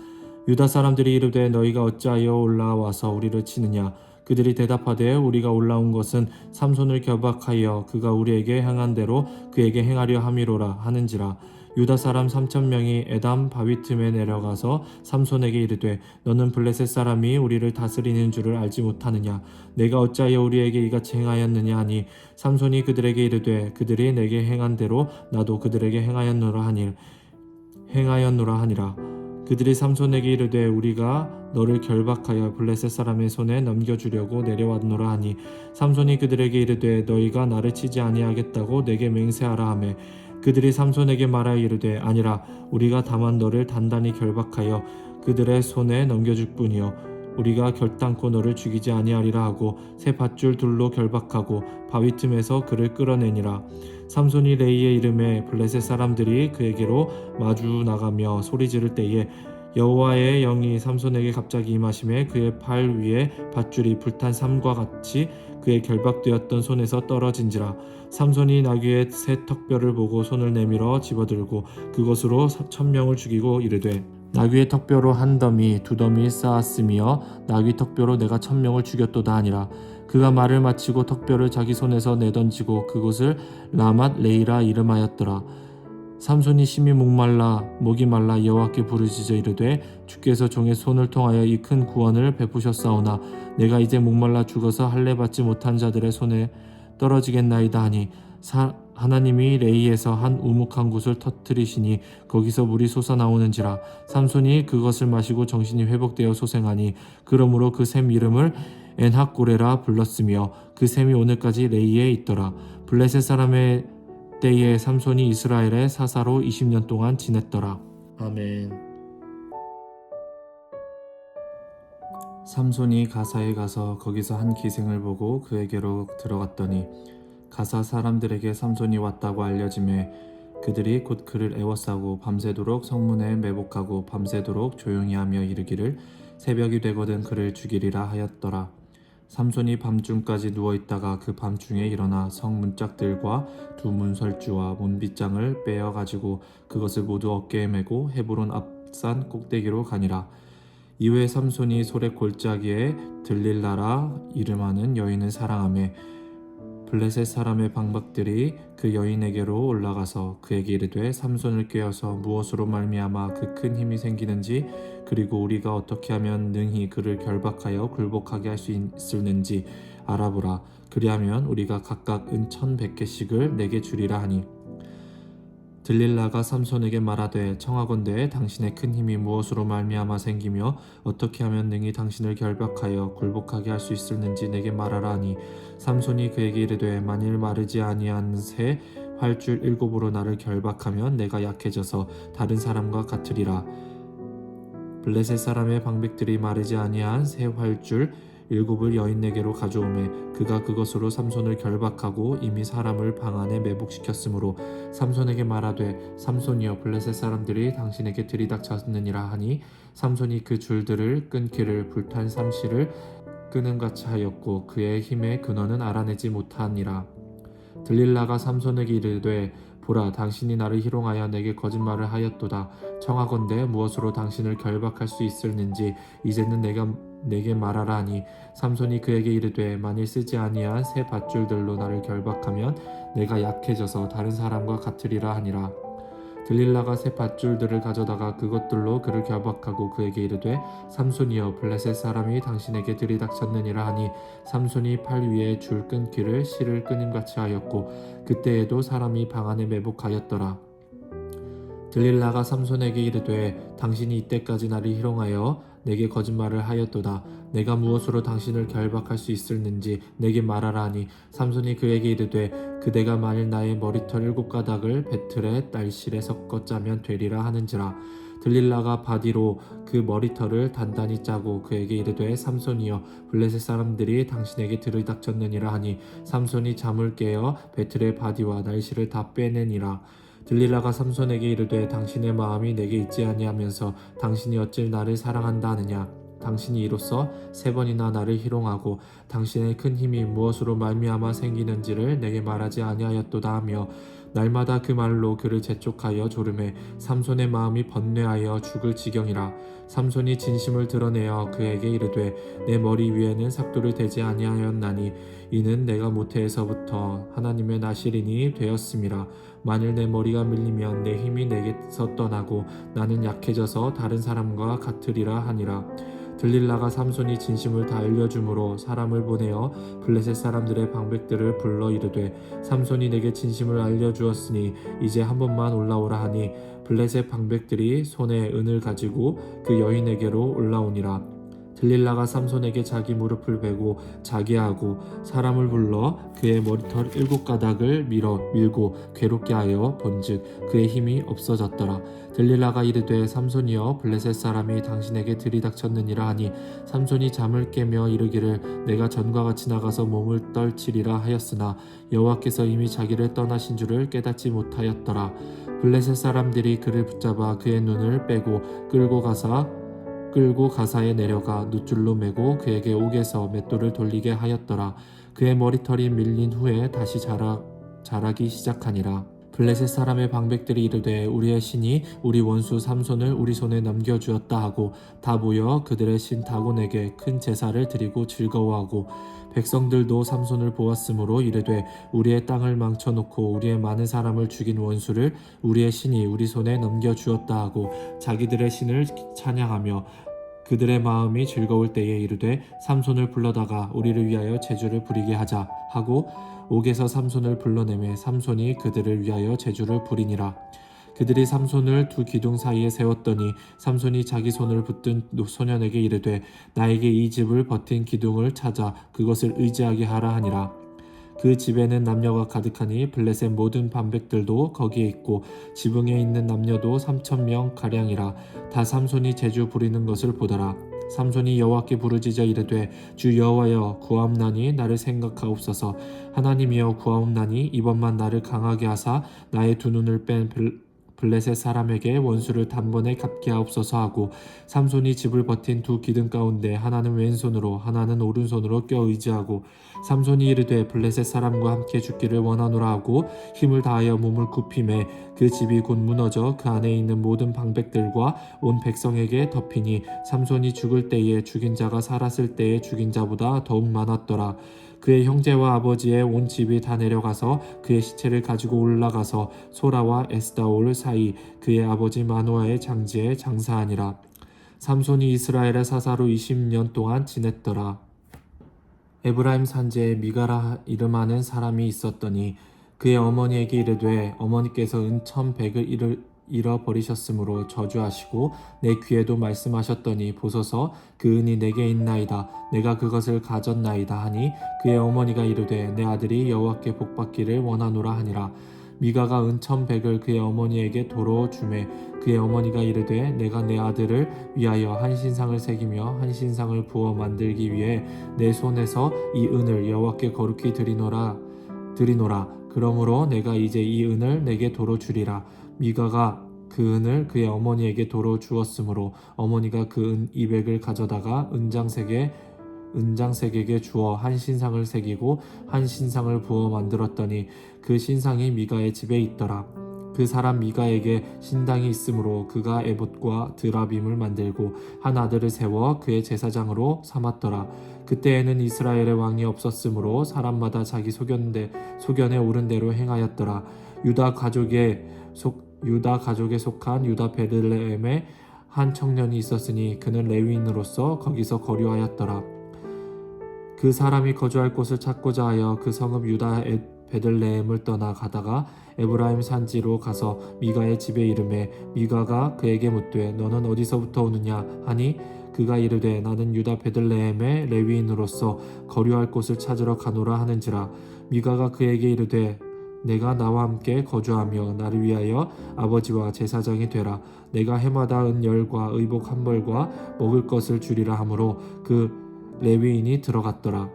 유다 사람들이 이르되 너희가 어찌하여 올라와서 우리를 치느냐. 그들이 대답하되 우리가 올라온 것은 삼손을 결박하여 그가 우리에게 행한 대로 그에게 행하려 함이로라 하는지라. 유다 사람 3,000명이 에담 바위 틈에 내려가서 삼손에게 이르되 너는 블레셋 사람이 우리를 다스리는 줄을 알지 못하느냐. 내가 어찌하여 우리에게 이같이 행하였느냐 하니 삼손이 그들에게 이르되 그들이 내게 행한 대로 나도 그들에게 행하였노라 하니라. 그들이 삼손에게 이르되 우리가 너를 결박하여 블레셋 사람의 손에 넘겨주려고 내려왔노라 하니 삼손이 그들에게 이르되 너희가 나를 치지 아니하겠다고 내게 맹세하라 하매 그들이 삼손에게 말하여 이르되 아니라 우리가 다만 너를 단단히 결박하여 그들의 손에 넘겨줄 뿐이요 우리가 결단코 너를 죽이지 아니하리라 하고 새 밧줄 둘로 결박하고 바위 틈에서 그를 끌어내니라. 삼손이 레이의 이름에 블레셋 사람들이 그에게로 마주 나가며 소리 지를 때에 여호와의 영이 삼손에게 갑자기 임하심에 그의 팔 위에 밧줄이 불탄 삼과 같이 그의 결박되었던 손에서 떨어진지라. 삼손이 나귀의 새 턱뼈를 보고 손을 내밀어 집어들고 그것으로 1,000명을 죽이고 이르되 나귀의 턱뼈로 한 더미 두 더미 쌓았으며 나귀 턱뼈로 내가 1,000명을 죽였도다 하니라. 그가 말을 마치고 턱뼈를 자기 손에서 내던지고 그곳을 라맛 레이라 이름하였더라. 삼손이 심히 목이 말라 여호와께 부르짖어 이르되 주께서 종의 손을 통하여 이 큰 구원을 베푸셨사오나 내가 이제 목말라 죽어서 할례 받지 못한 자들의 손에 떨어지겠나이다 하니 하나님이 레이에서 한 우묵한 곳을 터뜨리시니 거기서 물이 솟아나오는지라. 삼손이 그것을 마시고 정신이 회복되어 소생하니 그러므로 그 샘 이름을 엔학고레라 불렀으며 그 샘이 오늘까지 레이에 있더라. 블레셋 사람의 때에 삼손이 이스라엘의 사사로 20년 동안 지냈더라. 아멘. 삼손이 가사에 가서 거기서 한 기생을 보고 그에게로 들어갔더니 가사 사람들에게 삼손이 왔다고 알려지매 그들이 곧 그를 애워싸고 밤새도록 성문에 매복하고 밤새도록 조용히 하며 이르기를 새벽이 되거든 그를 죽이리라 하였더라. 삼손이 밤중까지 누워있다가 그 밤중에 일어나 성 문짝들과 두 문설주와 문빗장을 빼어 가지고 그것을 모두 어깨에 메고 헤브론 앞산 꼭대기로 가니라. 이후에 삼손이 소래 골짜기에 들릴라라 이름하는 여인을 사랑하며 블레셋 사람의 방박들이 그 여인에게로 올라가서 그에게 이르되 삼손을 꾀어서 무엇으로 말미암아 그 큰 힘이 생기는지 그리고 우리가 어떻게 하면 능히 그를 결박하여 굴복하게 할 수 있을는지 알아보라. 그리하면 우리가 각각 은 1,100개씩을 내게 주리라 하니 들릴라가 삼손에게 말하되 청하건대 당신의 큰 힘이 무엇으로 말미암아 생기며 어떻게 하면 능히 당신을 결박하여 굴복하게 할 수 있을는지 내게 말하라 하니 삼손이 그에게 이르되 만일 마르지 아니한 새 활줄 7으로 나를 결박하면 내가 약해져서 다른 사람과 같으리라. 블레셋 사람의 방백들이 마르지 아니한 새 활줄 7을 여인에게로 가져오매 그가 그것으로 삼손을 결박하고 이미 사람을 방 안에 매복시켰으므로 삼손에게 말하되 삼손이여 블레셋 사람들이 당신에게 들이닥쳤느니라 하니 삼손이 그 줄들을 끊기를 불탄 삼시를 끄는같이 하였고 그의 힘의 근원은 알아내지 못하니라. 들릴라가 삼손에게 이르되 보라 당신이 나를 희롱하여 내게 거짓말을 하였도다. 청하건대 무엇으로 당신을 결박할 수 있을는지 이제는 내게 말하라 하니 삼손이 그에게 이르되 만일 쓰지 아니한 새 밧줄들로 나를 결박하면 내가 약해져서 다른 사람과 같으리라 하니라. 들릴라가 새 밧줄들을 가져다가 그것들로 그를 결박하고 그에게 이르되 삼손이여 블레셋 사람이 당신에게 들이닥쳤느니라 하니 삼손이 팔 위에 줄 끊기를 실을 끊음같이 하였고 그때에도 사람이 방 안에 매복하였더라. 들릴라가 삼손에게 이르되 당신이 이때까지 나를 희롱하여 내게 거짓말을 하였도다. 내가 무엇으로 당신을 결박할 수 있을는지 내게 말하라 하니 삼손이 그에게 이르되 그대가 만일 나의 머리털 7가닥을 배틀에 날실에 섞어 짜면 되리라 하는지라. 들릴라가 바디로 그 머리털을 단단히 짜고 그에게 이르되 삼손이여 블레셋 사람들이 당신에게 들이닥쳤느니라 하니 삼손이 잠을 깨어 배틀의 바디와 날실을 다 빼내니라. 들릴라가 삼손에게 이르되 당신의 마음이 내게 있지 아니하면서 당신이 어찌 나를 사랑한다 하느냐. 당신이 이로써 3번이나 나를 희롱하고 당신의 큰 힘이 무엇으로 말미암아 생기는지를 내게 말하지 아니하였도다 하며 날마다 그 말로 그를 재촉하여 조르매 삼손의 마음이 번뇌하여 죽을 지경이라. 삼손이 진심을 드러내어 그에게 이르되 내 머리 위에는 삭도를 대지 아니하였나니 이는 내가 모태에서부터 하나님의 나실인이 되었음이라. 만일 내 머리가 밀리면 내 힘이 내게서 떠나고 나는 약해져서 다른 사람과 같으리라 하니라. 들릴라가 삼손이 진심을 다 알려주므로 사람을 보내어 블레셋 사람들의 방백들을 불러 이르되 삼손이 내게 진심을 알려주었으니 이제 한 번만 올라오라 하니 블레셋 방백들이 손에 은을 가지고 그 여인에게로 올라오니라. 들릴라가 삼손에게 자기 무릎을 베고 자게 하고 사람을 불러 그의 머리털 7가닥을 밀고 괴롭게 하여 본즉 그의 힘이 없어졌더라. 들릴라가 이르되 삼손이여 블레셋 사람이 당신에게 들이닥쳤느니라 하니 삼손이 잠을 깨며 이르기를 내가 전과 같이 나가서 몸을 떨치리라 하였으나 여호와께서 이미 자기를 떠나신 줄을 깨닫지 못하였더라. 블레셋 사람들이 그를 붙잡아 그의 눈을 빼고 끌고 가사에 내려가 눕줄로 매고 그에게 옥에서 맷돌을 돌리게 하였더라. 그의 머리털이 밀린 후에 다시 자라기 시작하니라. 블레셋 사람의 방백들이 이르되 우리의 신이 우리 원수 삼손을 우리 손에 넘겨주었다 하고 다 모여 그들의 신 다곤에게 큰 제사를 드리고 즐거워하고 백성들도 삼손을 보았으므로 이르되 우리의 땅을 망쳐놓고 우리의 많은 사람을 죽인 원수를 우리의 신이 우리 손에 넘겨주었다 하고 자기들의 신을 찬양하며 그들의 마음이 즐거울 때에 이르되 삼손을 불러다가 우리를 위하여 제주를 부리게 하자 하고 옥에서 삼손을 불러내매 삼손이 그들을 위하여 제주를 부리니라. 그들이 삼손을 두 기둥 사이에 세웠더니 삼손이 자기 손을 붙든 소년에게 이르되 나에게 이 집을 버틴 기둥을 찾아 그것을 의지하게 하라 하니라. 그 집에는 남녀가 가득하니 블레셋 모든 방백들도 거기에 있고 지붕에 있는 남녀도 3,000명 가량이라. 다 삼손이 제주 부리는 것을 보더라. 삼손이 여호와께 부르짖어 이르되 주 여호와여 구하옵나니 나를 생각하옵소서. 하나님이여 구하옵나니 이번만 나를 강하게 하사 나의 두 눈을 뺀 블레셋 사람에게 원수를 단번에 갚게 하옵소서 하고 삼손이 집을 버틴 두 기둥 가운데 하나는 왼손으로 하나는 오른손으로 껴 의지하고 삼손이 이르되 블레셋 사람과 함께 죽기를 원하노라 하고 힘을 다하여 몸을 굽히매 그 집이 곧 무너져 그 안에 있는 모든 방백들과 온 백성에게 덮이니 삼손이 죽을 때에 죽인 자가 살았을 때에 죽인 자보다 더욱 많았더라. 그의 형제와 아버지의 온 집이 다 내려가서 그의 시체를 가지고 올라가서 소라와 에스다올 사이 그의 아버지 마노아의 장지에 장사하니라. 삼손이 이스라엘의 사사로 20년 동안 지냈더라. 에브라임 산지에 미가라 이름하는 사람이 있었더니 그의 어머니에게 이르되 어머니께서 은 1,100을 잃어버리셨으므로 저주하시고 내 귀에도 말씀하셨더니 보소서 그 은이 내게 있나이다. 내가 그것을 가졌나이다 하니 그의 어머니가 이르되 내 아들이 여호와께 복받기를 원하노라 하니라. 미가가 은 1,100을 그의 어머니에게 도로 주매 그의 어머니가 이르되 내가 내 아들을 위하여 한 신상을 새기며 한 신상을 부어 만들기 위해 내 손에서 이 은을 여호와께 거룩히 드리노라. 그러므로 내가 이제 이 은을 내게 도로 주리라. 미가가 그 은을 그의 어머니에게 도로 주었으므로 어머니가 그 은 200을 가져다가 은장색에게 주어 한 신상을 새기고 한 신상을 부어 만들었더니 그 신상이 미가의 집에 있더라. 그 사람 미가에게 신당이 있으므로 그가 에봇과 드라빔을 만들고 한 아들을 세워 그의 제사장으로 삼았더라. 그때에는 이스라엘의 왕이 없었으므로 사람마다 자기 소견에 옳은 대로 행하였더라. 유다 가족의 유다 가족에 속한 유다 베들레헴에 한 청년이 있었으니 그는 레위인으로서 거기서 거류하였더라. 그 사람이 거주할 곳을 찾고자 하여 그 성읍 유다 베들레헴을 떠나 가다가 에브라임 산지로 가서 미가의 집에 이르매 미가가 그에게 묻되 너는 어디서부터 오느냐 하니 그가 이르되 나는 유다 베들레헴의 레위인으로서 거류할 곳을 찾으러 가노라 하는지라. 미가가 그에게 이르되 내가 나와 함께 거주하며 나를 위하여 아버지와 제사장이 되라. 내가 해마다 은열과 의복 한 벌과 먹을 것을 주리라 하므로 그 레위인이 들어갔더라.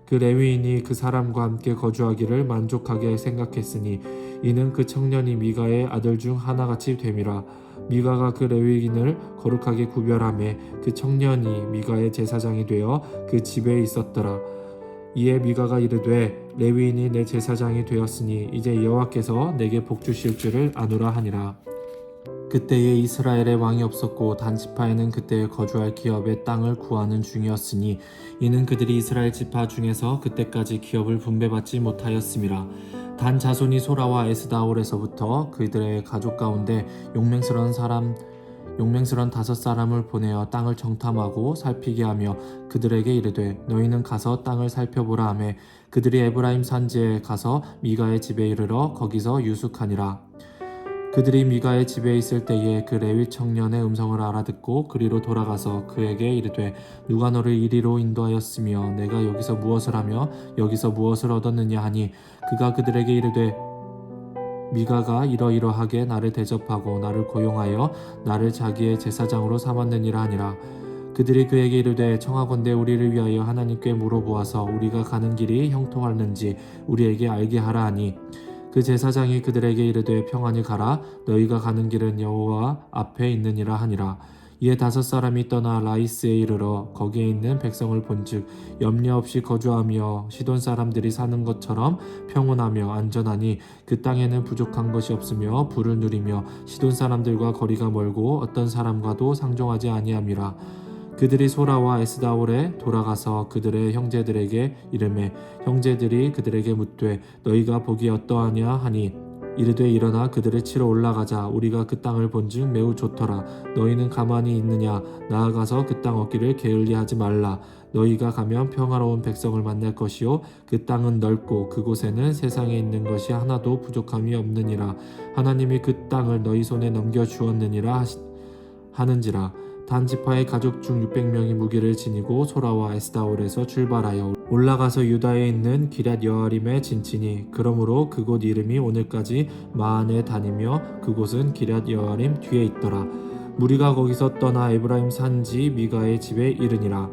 그 레위인이 그 사람과 함께 거주하기를 만족하게 생각했으니 이는 그 청년이 미가의 아들 중 하나같이 됨이라. 미가가 그 레위인을 거룩하게 구별하매 그 청년이 미가의 제사장이 되어 그 집에 있었더라. 이에 미가가 이르되 레위인이 내 제사장이 되었으니 이제 여호와께서 내게 복 주실 줄을 아노라 하니라. 그때에 이스라엘에 왕이 없었고 단 지파에는 그때에 거주할 기업의 땅을 구하는 중이었으니 이는 그들이 이스라엘 지파 중에서 그때까지 기업을 분배받지 못하였음이라. 단 자손이 소라와 에스다올에서부터 그들의 가족 가운데 용맹스러운 5사람을 보내어 땅을 정탐하고 살피게 하며 그들에게 이르되 너희는 가서 땅을 살펴보라 하며 그들이 에브라임 산지에 가서 미가의 집에 이르러 거기서 유숙하니라. 그들이 미가의 집에 있을 때에 그 레위 청년의 음성을 알아듣고 그리로 돌아가서 그에게 이르되 누가 너를 이리로 인도하였으며 내가 여기서 무엇을 하며 여기서 무엇을 얻었느냐 하니 그가 그들에게 이르되 미가가 이러이러하게 나를 대접하고 나를 고용하여 나를 자기의 제사장으로 삼았느니라 하니라. 그들이 그에게 이르되 청하건대 우리를 위하여 하나님께 물어보아서 우리가 가는 길이 형통하는지 우리에게 알게 하라 하니 그 제사장이 그들에게 이르되 평안히 가라. 너희가 가는 길은 여호와 앞에 있느니라 하니라. 이에 5사람이 떠나 라이스에 이르러 거기에 있는 백성을 본즉 염려 없이 거주하며 시돈 사람들이 사는 것처럼 평온하며 안전하니 그 땅에는 부족한 것이 없으며 부를 누리며 시돈 사람들과 거리가 멀고 어떤 사람과도 상종하지 아니함이라. 그들이 소라와 에스다올에 돌아가서 그들의 형제들에게 이르매 형제들이 그들에게 묻되 너희가 보기 어떠하냐 하니 이르되 일어나 그들을 치러 올라가자. 우리가 그 땅을 본즉 매우 좋더라. 너희는 가만히 있느냐. 나아가서 그 땅 얻기를 게을리하지 말라. 너희가 가면 평화로운 백성을 만날 것이요 그 땅은 넓고 그곳에는 세상에 있는 것이 하나도 부족함이 없느니라. 하나님이 그 땅을 너희 손에 넘겨주었느니라 하는지라. 단지파의 가족 중 600명이 무기를 지니고 소라와 에스다올에서 출발하여 올라가서 유다에 있는 기럇 여아림에 진치니 그러므로 그곳 이름이 오늘까지 마한에 다니며 그곳은 기럇 여아림 뒤에 있더라. 무리가 거기서 떠나 에브라임 산지 미가의 집에 이르니라.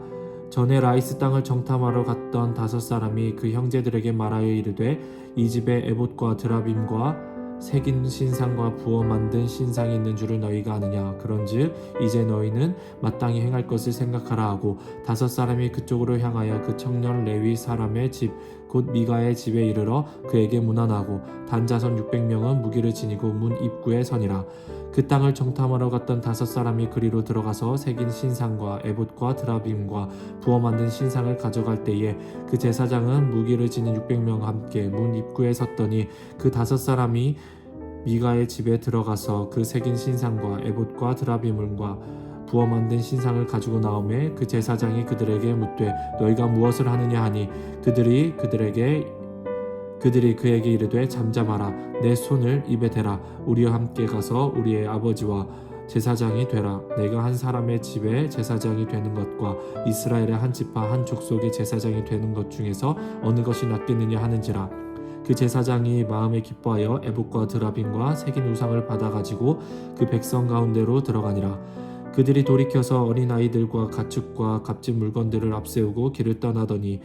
전에 라이스 땅을 정탐하러 갔던 5사람이 그 형제들에게 말하여 이르되 이 집에 에봇과 드라빔과 새긴 신상과 부어 만든 신상이 있는 줄을 너희가 아느냐. 그런즉 이제 너희는 마땅히 행할 것을 생각하라 하고 5사람이 그쪽으로 향하여 그 청년 레위 사람의 집 곧 미가의 집에 이르러 그에게 문안하고 단자손 600명은 무기를 지니고 문 입구에 서니라. 그 땅을 정탐하러 갔던 5사람이 그리로 들어가서 새긴 신상과 에봇과 드라빔과 부어 만든 신상을 가져갈 때에 그 제사장은 무기를 지닌 600명과 함께 문 입구에 섰더니 그 5사람이 미가의 집에 들어가서 그 새긴 신상과 에봇과 드라빔과 부어 만든 신상을 가지고 나오매 그 제사장이 그들에게 묻되 너희가 무엇을 하느냐 하니 그들이 그에게 이르되 잠잠하라. 내 손을 입에 대라. 우리와 함께 가서 우리의 아버지와 제사장이 되라. 내가 한 사람의 집에 제사장이 되는 것과 이스라엘의 한 지파 한 족속의 제사장이 되는 것 중에서 어느 것이 낫겠느냐 하는지라. 그 제사장이 마음에 기뻐하여 에봇과 드라빔과 새긴 우상을 받아가지고 그 백성 가운데로 들어가니라. 그들이 돌이켜서 어린아이들과 가축과 값진 물건들을 앞세우고 길을 떠나더니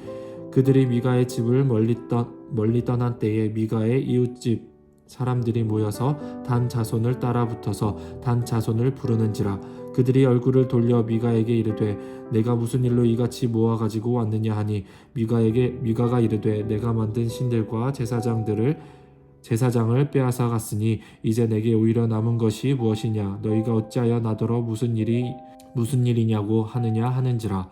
그들이 미가의 집을 멀리 떠난 때에 미가의 이웃집 사람들이 모여서 단 자손을 따라 붙어서 단 자손을 부르는지라. 그들이 얼굴을 돌려 미가에게 이르되 내가 무슨 일로 이같이 모아가지고 왔느냐 하니 미가가 이르되 내가 만든 신들과 제사장을 빼앗아 갔으니 이제 내게 오히려 남은 것이 무엇이냐. 너희가 어찌하여 나더러 무슨 일이냐고 하느냐 하는지라.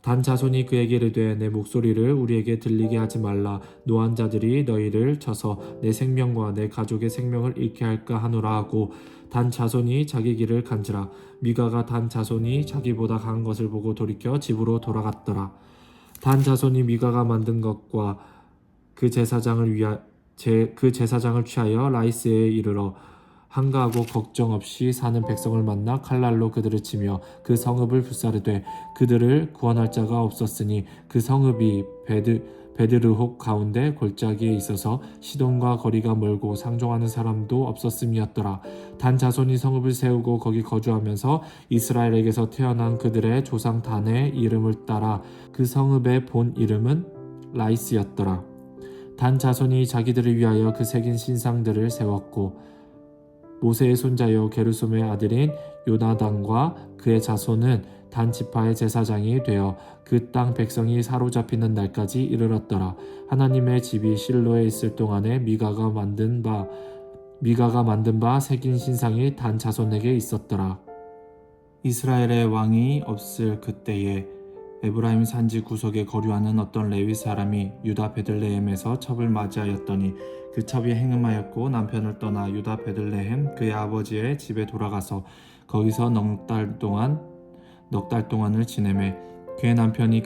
단 자손이 그에게 이르되 내 목소리를 우리에게 들리게 하지 말라. 노한 자들이 너희를 쳐서 내 생명과 내 가족의 생명을 잃게 할까 하노라 하고 단 자손이 자기 길을 간지라. 미가가 단 자손이 자기보다 강한 것을 보고 돌이켜 집으로 돌아갔더라. 단 자손이 미가가 만든 것과 그 제사장을 취하여 라이스에 이르러 한가하고 걱정 없이 사는 백성을 만나 칼날로 그들을 치며 그 성읍을 불사르되 그들을 구원할 자가 없었으니 그 성읍이 베드르홉 가운데 골짜기에 있어서 시돈과 거리가 멀고 상종하는 사람도 없었음이었더라. 단 자손이 성읍을 세우고 거기 거주하면서 이스라엘에게서 태어난 그들의 조상 단의 이름을 따라 그 성읍의 본 이름은 라이스였더라. 단 자손이 자기들을 위하여 그 새긴 신상들을 세웠고 모세의 손자요 게르솜의 아들인 요나단과 그의 자손은 단 지파의 제사장이 되어 그 땅 백성이 사로잡히는 날까지 이르렀더라. 하나님의 집이 실로에 있을 동안에 미가가 만든 바 새긴 신상이 단 자손에게 있었더라. 이스라엘의 왕이 없을 그때에 에브라임 산지 구석에 거류하는 어떤 레위 사람이 유다 베들레헴에서 첩을 맞이하였더니 그 첩이 행음하였고 남편을 떠나 유다 베들레헴 그의 아버지의 집에 돌아가서 거기서 넉 달 동안을 지내매 그의 남편이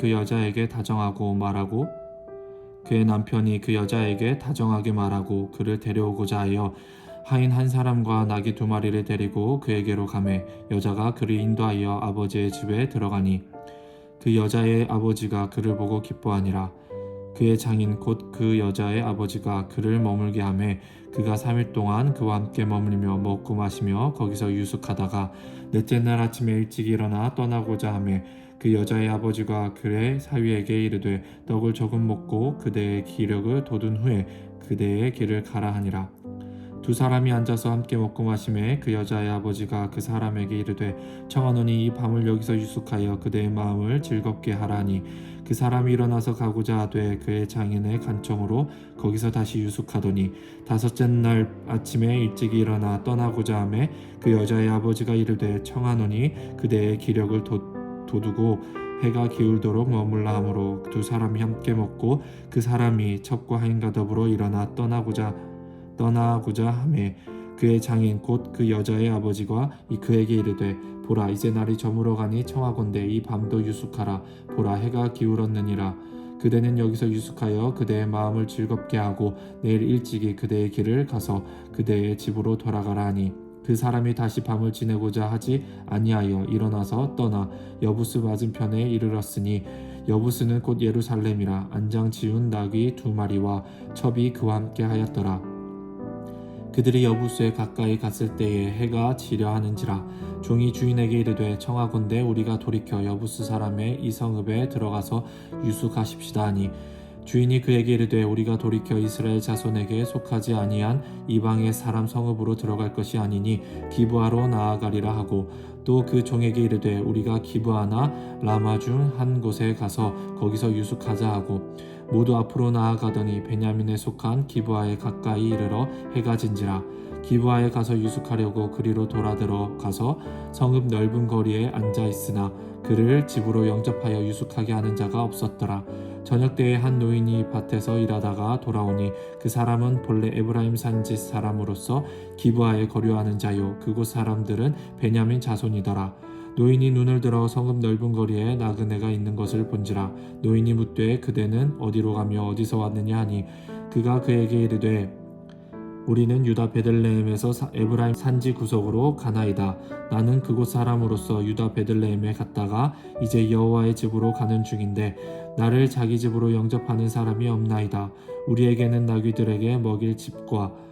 그 여자에게 다정하게 말하고 그를 데려오고자 하여 하인 한 사람과 나귀 2마리를 데리고 그에게로 가매 여자가 그를 인도하여 아버지의 집에 들어가니 그 여자의 아버지가 그를 보고 기뻐하니라. 그의 장인 곧 그 여자의 아버지가 그를 머물게 하매 그가 3일 동안 그와 함께 머물며 먹고 마시며 거기서 유숙하다가 넷째 날 아침에 일찍 일어나 떠나고자 하매 그 여자의 아버지가 그의 사위에게 이르되 떡을 조금 먹고 그대의 기력을 돋운 후에 그대의 길을 가라 하니라. 2사람이 앉아서 함께 먹고 마시매 그 여자의 아버지가 그 사람에게 이르되 청하노니 이 밤을 여기서 유숙하여 그대의 마음을 즐겁게 하라 하니 그 사람이 일어나서 가고자 하되 그의 장인의 간청으로 거기서 다시 유숙하더니 5째 날 아침에 일찍 일어나 떠나고자 하매 그 여자의 아버지가 이르되 청하노니 그대의 기력을 돋우고 해가 기울도록 머물라 하므로 2사람이 함께 먹고 그 사람이 첩과 하인과 더불어 일어나 떠나고자 하매 그의 장인 곧 그 여자의 아버지가 그에게 이르되 보라 이제 날이 저물어 가니 청하건대 이 밤도 유숙하라. 보라 해가 기울었느니라. 그대는 여기서 유숙하여 그대의 마음을 즐겁게 하고 내일 일찍이 그대의 길을 가서 그대의 집으로 돌아가라 하니 그 사람이 다시 밤을 지내고자 하지 아니하여 일어나서 떠나 여부스 맞은편에 이르렀으니 여부스는 곧 예루살렘이라. 안장 지운 나귀 2마리와 첩이 그와 함께 하였더라. 그들이 여부스에 가까이 갔을 때에 해가 지려 하는지라. 종이 주인에게 이르되 청하건대 우리가 돌이켜 여부스 사람의 이 성읍에 들어가서 유숙하십시다 하니 주인이 그에게 이르되 우리가 돌이켜 이스라엘 자손에게 속하지 아니한 이방의 사람 성읍으로 들어갈 것이 아니니 기브아로 나아가리라 하고 또 그 종에게 이르되 우리가 기브아나 라마 중 한 곳에 가서 거기서 유숙하자 하고 모두 앞으로 나아가더니 베냐민에 속한 기브아에 가까이 이르러 해가 진지라. 기브아에 가서 유숙하려고 그리로 돌아들어 가서 성읍 넓은 거리에 앉아 있으나 그를 집으로 영접하여 유숙하게 하는 자가 없었더라. 저녁 때에 한 노인이 밭에서 일하다가 돌아오니 그 사람은 본래 에브라임 산지 사람으로서 기브아에 거류하는 자요 그곳 사람들은 베냐민 자손이더라. 노인이 눈을 들어 성읍 넓은 거리에 나그네가 있는 것을 본지라. 노인이 묻되 그대는 어디로 가며 어디서 왔느냐 하니 그가 그에게 이르되 우리는 유다 베들레헴에서 에브라임 산지 구석으로 가나이다. 나는 그곳 사람으로서 유다 베들레헴에 갔다가 이제 여호와의 집으로 가는 중인데 나를 자기 집으로 영접하는 사람이 없나이다. 우리에게는 나귀들에게 먹일 집과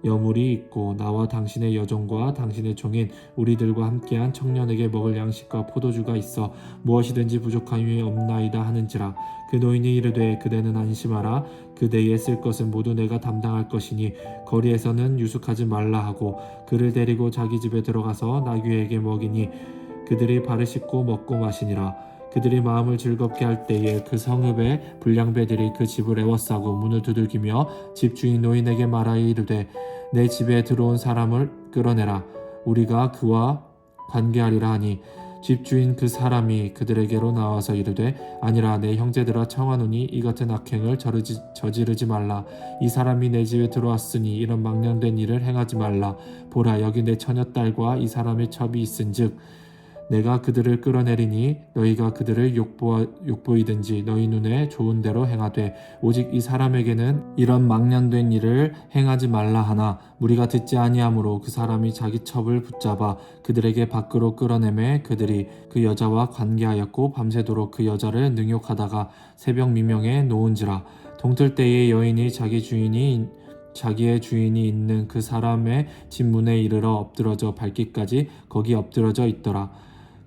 여물이 있고 나와 당신의 여종과 당신의 종인 우리들과 함께한 청년에게 먹을 양식과 포도주가 있어 무엇이든지 부족함이 없나이다 하는지라. 그 노인이 이르되 그대는 안심하라. 그대의 쓸 것은 모두 내가 담당할 것이니 거리에서는 유숙하지 말라 하고 그를 데리고 자기 집에 들어가서 나귀에게 먹이니 그들이 발을 씻고 먹고 마시니라. 그들이 마음을 즐겁게 할 때에 그 성읍의 불량배들이 그 집을 에워싸고 문을 두들기며 집주인 노인에게 말하여 이르되 내 집에 들어온 사람을 끌어내라. 우리가 그와 관계하리라 하니 집주인 그 사람이 그들에게로 나와서 이르되 아니라 내 형제들아 청하노니 이 같은 악행을 저지르지 말라. 이 사람이 내 집에 들어왔으니 이런 망령된 일을 행하지 말라. 보라 여기 내 처녀딸과 이 사람의 첩이 있은즉 내가 그들을 끌어내리니 너희가 그들을 욕보이든지 너희 눈에 좋은 대로 행하되 오직 이 사람에게는 이런 망령된 일을 행하지 말라 하나 무리가 듣지 아니하므로 그 사람이 자기 첩을 붙잡아 그들에게 밖으로 끌어내매 그들이 그 여자와 관계하였고 밤새도록 그 여자를 능욕하다가 새벽 미명에 놓은지라. 동틀 때에 여인이 자기의 주인이 있는 그 사람의 집 문에 이르러 엎드러져 밟기까지 거기 엎드러져 있더라.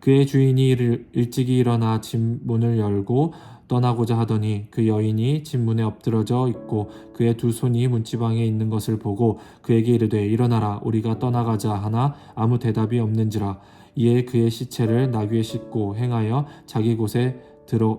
그의 주인이 일찍이 일어나 집 문을 열고 떠나고자 하더니 그 여인이 집 문에 엎드러져 있고 그의 두 손이 문지방에 있는 것을 보고 그에게 이르되 일어나라 우리가 떠나가자 하나 아무 대답이 없는지라. 이에 그의 시체를 나귀에 싣고 행하여 자기 곳에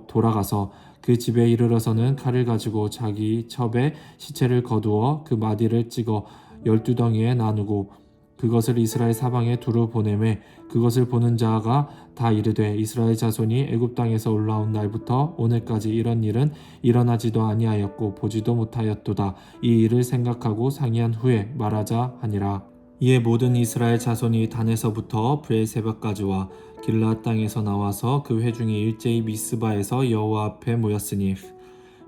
돌아가서 그 집에 이르러서는 칼을 가지고 자기 첩에 시체를 거두어 그 마디를 찍어 12덩이에 나누고 그것을 이스라엘 사방에 두루 보내매 그것을 보는 자가 다 이르되 이스라엘 자손이 애굽 땅에서 올라온 날부터 오늘까지 이런 일은 일어나지도 아니하였고 보지도 못하였도다. 이 일을 생각하고 상의한 후에 말하자 하니라. 이에 모든 이스라엘 자손이 단에서부터 브엘세바까지와 길르앗 땅에서 나와서 그 회중이 일제히 미스바에서 여호와 앞에 모였으니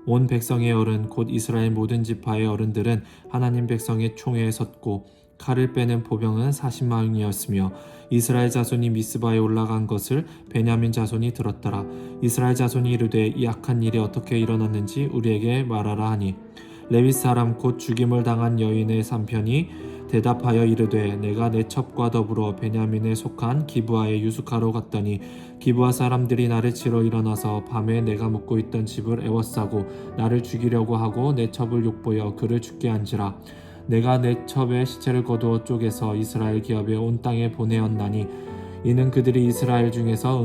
온 백성의 어른 곧 이스라엘 모든 지파의 어른들은 하나님 백성의 총회에 섰고 칼을 빼는 보병은 40만이었으며 이스라엘 자손이 미스바에 올라간 것을 베냐민 자손이 들었더라. 이스라엘 자손이 이르되 이 악한 일이 어떻게 일어났는지 우리에게 말하라 하니 레위 사람 곧 죽임을 당한 여인의 삼편이 대답하여 이르되 내가 내 첩과 더불어 베냐민에 속한 기브아에 유숙하러 갔더니 기브아 사람들이 나를 치러 일어나서 밤에 내가 묵고 있던 집을 애워싸고 나를 죽이려고 하고 내 첩을 욕보여 그를 죽게 한지라. 내가 내 첩의 시체를 거두어 쪼개서 이스라엘 기업에 온 땅에 보내었나니 이는 그들이 이스라엘 중에서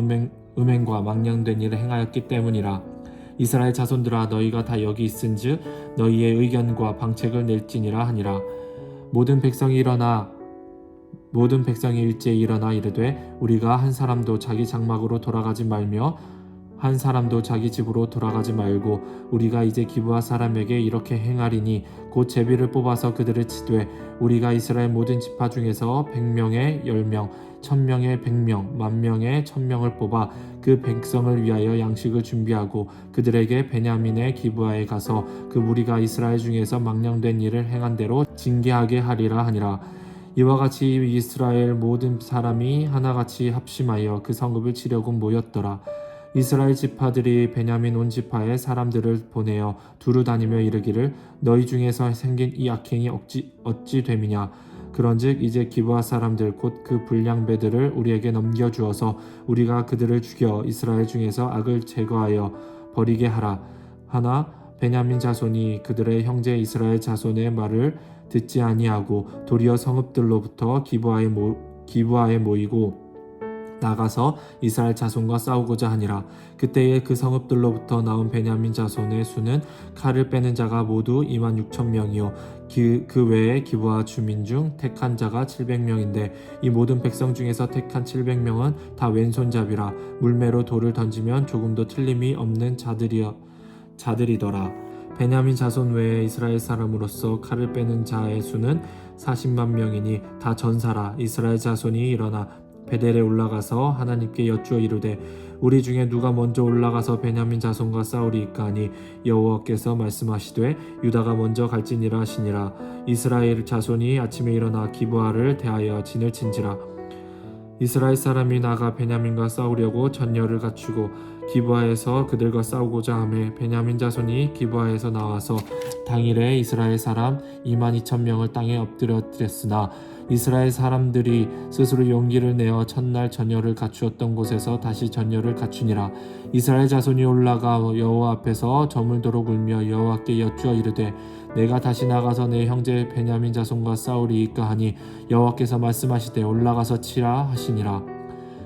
음행과 망령된 일을 행하였기 때문이라. 이스라엘 자손들아 너희가 다 여기 있은즉 너희의 의견과 방책을 낼지니라 하니라. 모든 백성이 일제히 일어나 이르되 우리가 한 사람도 자기 장막으로 돌아가지 말며 한 사람도 자기 집으로 돌아가지 말고 우리가 이제 기브아 사람에게 이렇게 행하리니 곧 제비를 뽑아서 그들을 치되 우리가 이스라엘 모든 지파 중에서 100명에 10명 1000명에 100명 10,000명에 1000명을 뽑아 그 백성을 위하여 양식을 준비하고 그들에게 베냐민의 기브아에 가서 그 무리가 이스라엘 중에서 망령된 일을 행한 대로 징계하게 하리라 하니라. 이와 같이 이스라엘 모든 사람이 하나같이 합심하여 그 성읍을 치려고 모였더라. 이스라엘 지파들이 베냐민 온 지파의 사람들을 보내어 두루 다니며 이르기를 너희 중에서 생긴 이 악행이 어찌 됨이냐. 그런즉 이제 기브아 사람들 곧 그 불량배들을 우리에게 넘겨주어서 우리가 그들을 죽여 이스라엘 중에서 악을 제거하여 버리게 하라 하나 베냐민 자손이 그들의 형제 이스라엘 자손의 말을 듣지 아니하고 도리어 성읍들로부터 기브아에 모이고 나가서 이스라엘 자손과 싸우고자 하니라. 그때에 그 성읍들로부터 나온 베냐민 자손의 수는 칼을 빼는 자가 모두 26,000명이요 그 외에 기브아 주민 중 택한 자가 700명인데 이 모든 백성 중에서 택한 700명은 다 왼손잡이라 물매로 돌을 던지면 조금도 틀림이 없는 자들이더라. 베냐민 자손 외에 이스라엘 사람으로서 칼을 빼는 자의 수는 40만 명이니 다 전사라. 이스라엘 자손이 일어나 베델에 올라가서 하나님께 여쭈어 이르되 우리 중에 누가 먼저 올라가서 베냐민 자손과 싸우리이까 하니 여호와께서 말씀하시되 유다가 먼저 갈지니라 하시니라. 이스라엘 자손이 아침에 일어나 기브아를 대하여 진을 친지라. 이스라엘 사람이 나가 베냐민과 싸우려고 전열을 갖추고 기브아에서 그들과 싸우고자 하매 베냐민 자손이 기브아에서 나와서 당일에 이스라엘 사람 22,000명을 땅에 엎드렸으나 이스라엘 사람들이 스스로 용기를 내어 첫날 전열을 갖추었던 곳에서 다시 전열을 갖추니라. 이스라엘 자손이 올라가 여호와 앞에서 저물도록 울며 여호와께 여쭈어 이르되 내가 다시 나가서 내 형제 베냐민 자손과 싸우리이까 하니 여호와께서 말씀하시되 올라가서 치라 하시니라.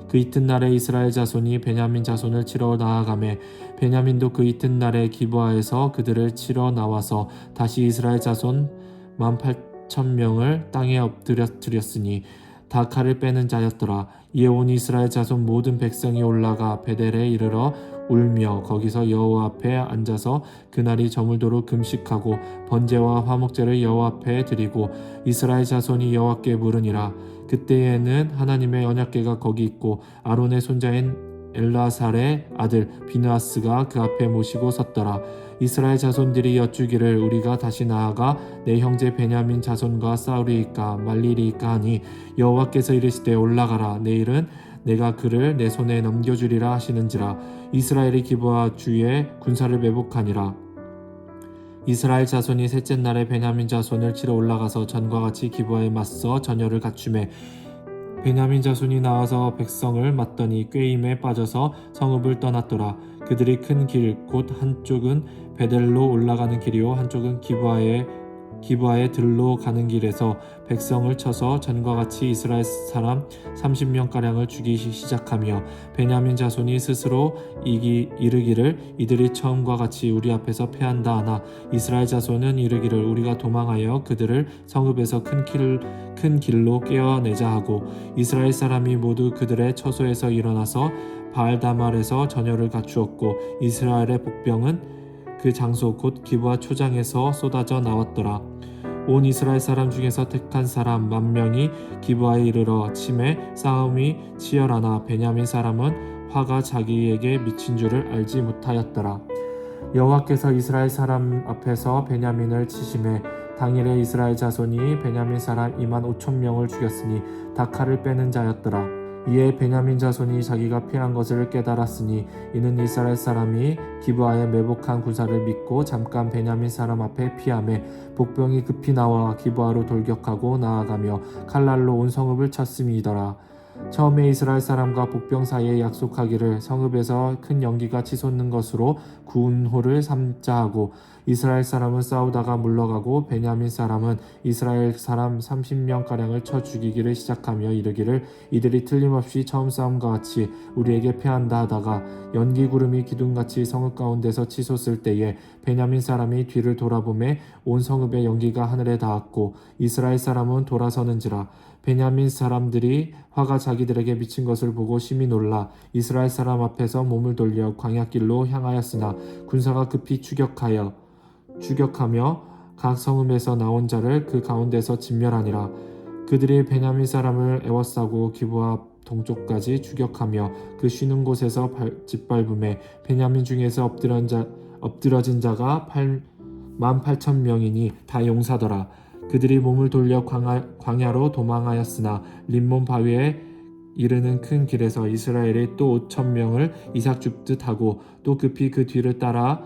그 이튿날에 이스라엘 자손이 베냐민 자손을 치러 나아가매 베냐민도 그 이튿날에 기브아에서 그들을 치러 나와서 다시 이스라엘 자손 18,000명을 땅에 엎드렸으니 다 칼을 빼는 자였더라. 이에 온 이스라엘 자손 모든 백성이 올라가 베델에 이르러 울며 거기서 여호와 앞에 앉아서 그날이 저물도록 금식하고 번제와 화목제를 여호와 앞에 드리고 이스라엘 자손이 여호와께 물으니라. 그때에는 하나님의 언약궤가 거기 있고 아론의 손자인 엘라살의 아들 비느하스가 그 앞에 모시고 섰더라. 이스라엘 자손들이 여쭈기를 우리가 다시 나아가 내 형제 베냐민 자손과 싸우리이까 말리리이까 하니 여호와께서 이르시되 올라가라. 내일은 내가 그를 내 손에 넘겨주리라 하시는지라. 이스라엘이 기브아 주에 군사를 매복하니라. 이스라엘 자손이 셋째 날에 베냐민 자손을 치러 올라가서 전과 같이 기브아에 맞서 전열을 갖추매 베냐민 자손이 나와서 백성을 맞더니 꾀임에 빠져서 성읍을 떠났더라. 그들이 큰 길 곧 한쪽은 베델로 올라가는 길이요 한쪽은 기브아의 들로 가는 길에서 백성을 쳐서 전과 같이 이스라엘 사람 30명가량을 죽이기 시작하며 베냐민 자손이 스스로 이르기를 이들이 처음과 같이 우리 앞에서 패한다 하나 이스라엘 자손은 이르기를 우리가 도망하여 그들을 성읍에서 큰 길로 깨어내자 하고 이스라엘 사람이 모두 그들의 처소에서 일어나서 바알다말에서 전열을 갖추었고 이스라엘의 복병은 그 장소 곧 기브아 초장에서 쏟아져 나왔더라. 온 이스라엘 사람 중에서 택한 사람 10,000명이 기브아에 이르러 치매 싸움이 치열하나 베냐민 사람은 화가 자기에게 미친 줄을 알지 못하였더라. 여호와께서 이스라엘 사람 앞에서 베냐민을 치심해 당일에 이스라엘 자손이 베냐민 사람 25,000명을 죽였으니 다 칼을 빼는 자였더라. 이에 베냐민 자손이 자기가 피한 것을 깨달았으니 이는 이스라엘 사람이 기브아에 매복한 군사를 믿고 잠깐 베냐민 사람 앞에 피하매 복병이 급히 나와 기브아로 돌격하고 나아가며 칼날로 온 성읍을 쳤음이더라. 처음에 이스라엘 사람과 복병 사이에 약속하기를 성읍에서 큰 연기가 치솟는 것으로 구운호를 삼자 하고 이스라엘 사람은 싸우다가 물러가고 베냐민 사람은 이스라엘 사람 30명가량을 쳐 죽이기를 시작하며 이르기를 이들이 틀림없이 처음 싸움과 같이 우리에게 패한다 하다가 연기 구름이 기둥같이 성읍 가운데서 치솟을 때에 베냐민 사람이 뒤를 돌아보매 온 성읍의 연기가 하늘에 닿았고 이스라엘 사람은 돌아서는지라. 베냐민 사람들이 화가 자기들에게 미친 것을 보고 심히 놀라 이스라엘 사람 앞에서 몸을 돌려 광야길로 향하였으나 군사가 급히 추격하며 각 성읍에서 나온 자를 그 가운데서 진멸하니라. 그들이 베냐민 사람을 애워싸고 기브아 동쪽까지 추격하며 그 쉬는 곳에서 짓밟음에 베냐민 중에서 엎드러진 자가 18,000명이니 다 용사더라. 그들이 몸을 돌려 광야로 도망하였으나 림몬 바위에 이르는 큰 길에서 이스라엘이 또 5,000명을 이삭 줍듯 하고 또 급히 그 뒤를 따라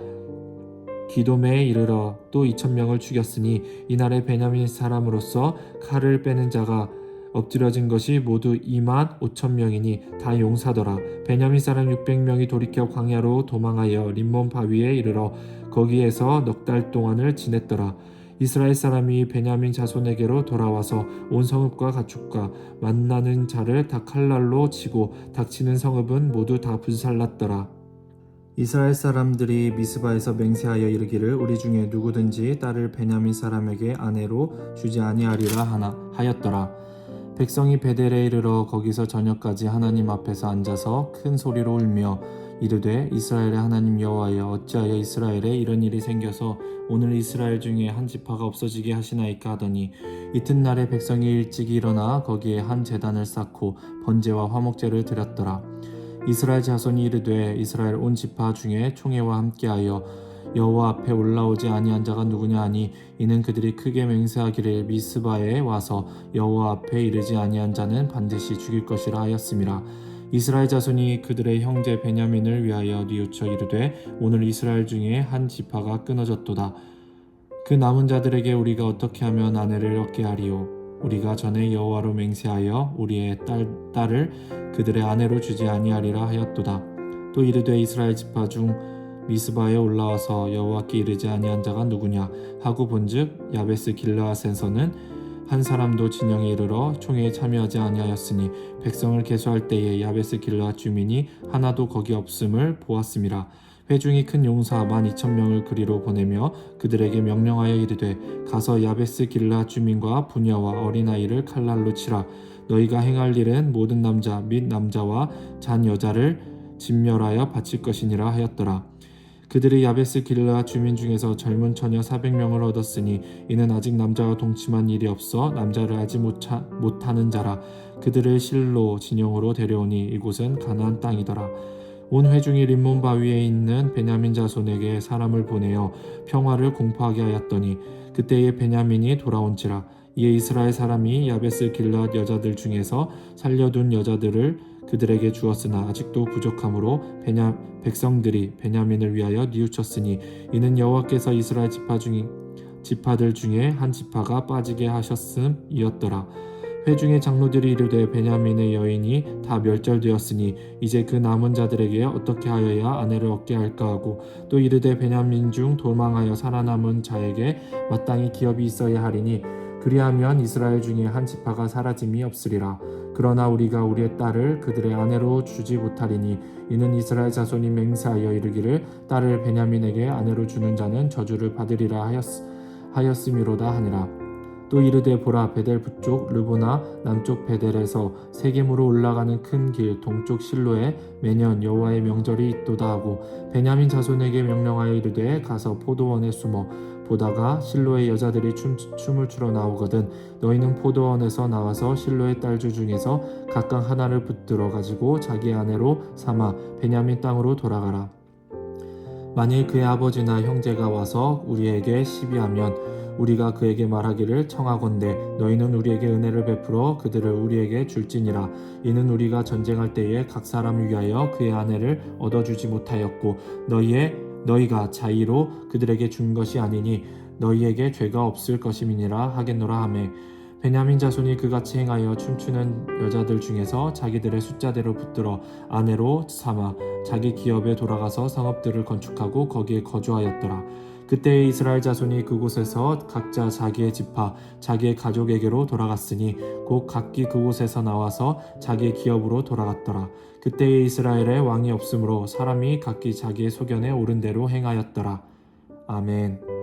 기돔에 이르러 또 2,000명을 죽였으니 이날에 베냐민 사람으로서 칼을 빼는 자가 엎드려진 것이 모두 25,000명이니 다 용사더라. 베냐민 사람 600명이 돌이켜 광야로 도망하여 림몬 바위에 이르러 거기에서 넉 달 동안을 지냈더라. 이스라엘 사람이 베냐민 자손에게로 돌아와서 온 성읍과 가축과 만나는 자를 다 칼날로 치고 닥치는 성읍은 모두 다 불살랐더라. 이스라엘 사람들이 미스바에서 맹세하여 이르기를 우리 중에 누구든지 딸을 베냐민 사람에게 아내로 주지 아니하리라 하였더라. 백성이 베델에 이르러 거기서 저녁까지 하나님 앞에서 앉아서 큰 소리로 울며 이르되 이스라엘의 하나님 여호와여 어찌하여 이스라엘에 이런 일이 생겨서 오늘 이스라엘 중에 한 지파가 없어지게 하시나이까 하더니 이튿날에 백성이 일찍 일어나 거기에 한 제단을 쌓고 번제와 화목제를 드렸더라. 이스라엘 자손이 이르되 이스라엘 온 지파 중에 총회와 함께하여 여호와 앞에 올라오지 아니한 자가 누구냐 하니 이는 그들이 크게 맹세하기를 미스바에 와서 여호와 앞에 이르지 아니한 자는 반드시 죽일 것이라 하였음이라. 이스라엘 자손이 그들의 형제 베냐민을 위하여 뉘우쳐 이르되 오늘 이스라엘 중에 한 지파가 끊어졌도다. 그 남은 자들에게 우리가 어떻게 하면 아내를 얻게 하리요? 우리가 전에 여호와로 맹세하여 우리의 딸을 그들의 아내로 주지 아니하리라 하였도다. 또 이르되 이스라엘 지파 중 미스바에 올라와서 여호와께 이르지 아니한 자가 누구냐 하고 본즉 야베스 길르앗에서는 한 사람도 진영에 이르러 총회에 참여하지 아니하였으니 백성을 계수할 때에 야베스 길르앗 주민이 하나도 거기 없음을 보았음이라. 회중이 큰 용사 12,000명을 그리로 보내며 그들에게 명령하여 이르되 가서 야베스 길르앗 주민과 부녀와 어린아이를 칼날로 치라. 너희가 행할 일은 모든 남자 및 남자와 잔 여자를 진멸하여 바칠 것이니라 하였더라. 그들이 야베스 길르앗 주민 중에서 젊은 처녀 400명을 얻었으니 이는 아직 남자와 동침한 일이 없어 남자를 알지 못하는 자라. 그들을 실로 진영으로 데려오니 이곳은 가나안 땅이더라. 온 회중이 림몬 바위에 있는 베냐민 자손에게 사람을 보내어 평화를 공포하게 하였더니 그때에 베냐민이 돌아온지라. 이에 이스라엘 사람이 야베스 길르앗 여자들 중에서 살려둔 여자들을 그들에게 주었으나 아직도 부족함으로 백성들이 베냐민을 위하여 뉘우쳤으니 이는 여호와께서 이스라엘 지파들 중에 한 지파가 빠지게 하셨음이었더라. 회중의 장로들이 이르되 베냐민의 여인이 다 멸절되었으니 이제 그 남은 자들에게 어떻게 하여야 아내를 얻게 할까 하고 또 이르되 베냐민 중 도망하여 살아남은 자에게 마땅히 기업이 있어야 하리니 그리하면 이스라엘 중에 한 지파가 사라짐이 없으리라. 그러나 우리가 우리의 딸을 그들의 아내로 주지 못하리니 이는 이스라엘 자손이 맹세하여 이르기를 딸을 베냐민에게 아내로 주는 자는 저주를 받으리라 하였음이로다 하니라. 또 이르되 보라 베델 북쪽 르보나 남쪽 베델에서 세겜으로 올라가는 큰 길 동쪽 실로에 매년 여호와의 명절이 있도다 하고 베냐민 자손에게 명령하여 이르되 가서 포도원에 숨어 보다가 실로의 여자들이 춤을 추러 나오거든 너희는 포도원에서 나와서 실로의 딸주 중에서 각각 하나를 붙들어 가지고 자기 아내로 삼아 베냐민 땅으로 돌아가라. 만일 그의 아버지나 형제가 와서 우리에게 시비하면 우리가 그에게 말하기를 청하건대 너희는 우리에게 은혜를 베풀어 그들을 우리에게 줄지니라. 이는 우리가 전쟁할 때에 각 사람을 위하여 그의 아내를 얻어주지 못하였고 너희가 자의로 그들에게 준 것이 아니니 너희에게 죄가 없을 것임이니라 하겠노라 하매 베냐민 자손이 그같이 행하여 춤추는 여자들 중에서 자기들의 숫자대로 붙들어 아내로 삼아 자기 기업에 돌아가서 성읍들을 건축하고 거기에 거주하였더라. 그때에 이스라엘 자손이 그곳에서 각자 자기의 지파 자기의 가족에게로 돌아갔으니 곧 각기 그곳에서 나와서 자기의 기업으로 돌아갔더라. 그때에 이스라엘에 왕이 없으므로 사람이 각기 자기의 소견에 옳은 대로 행하였더라. 아멘.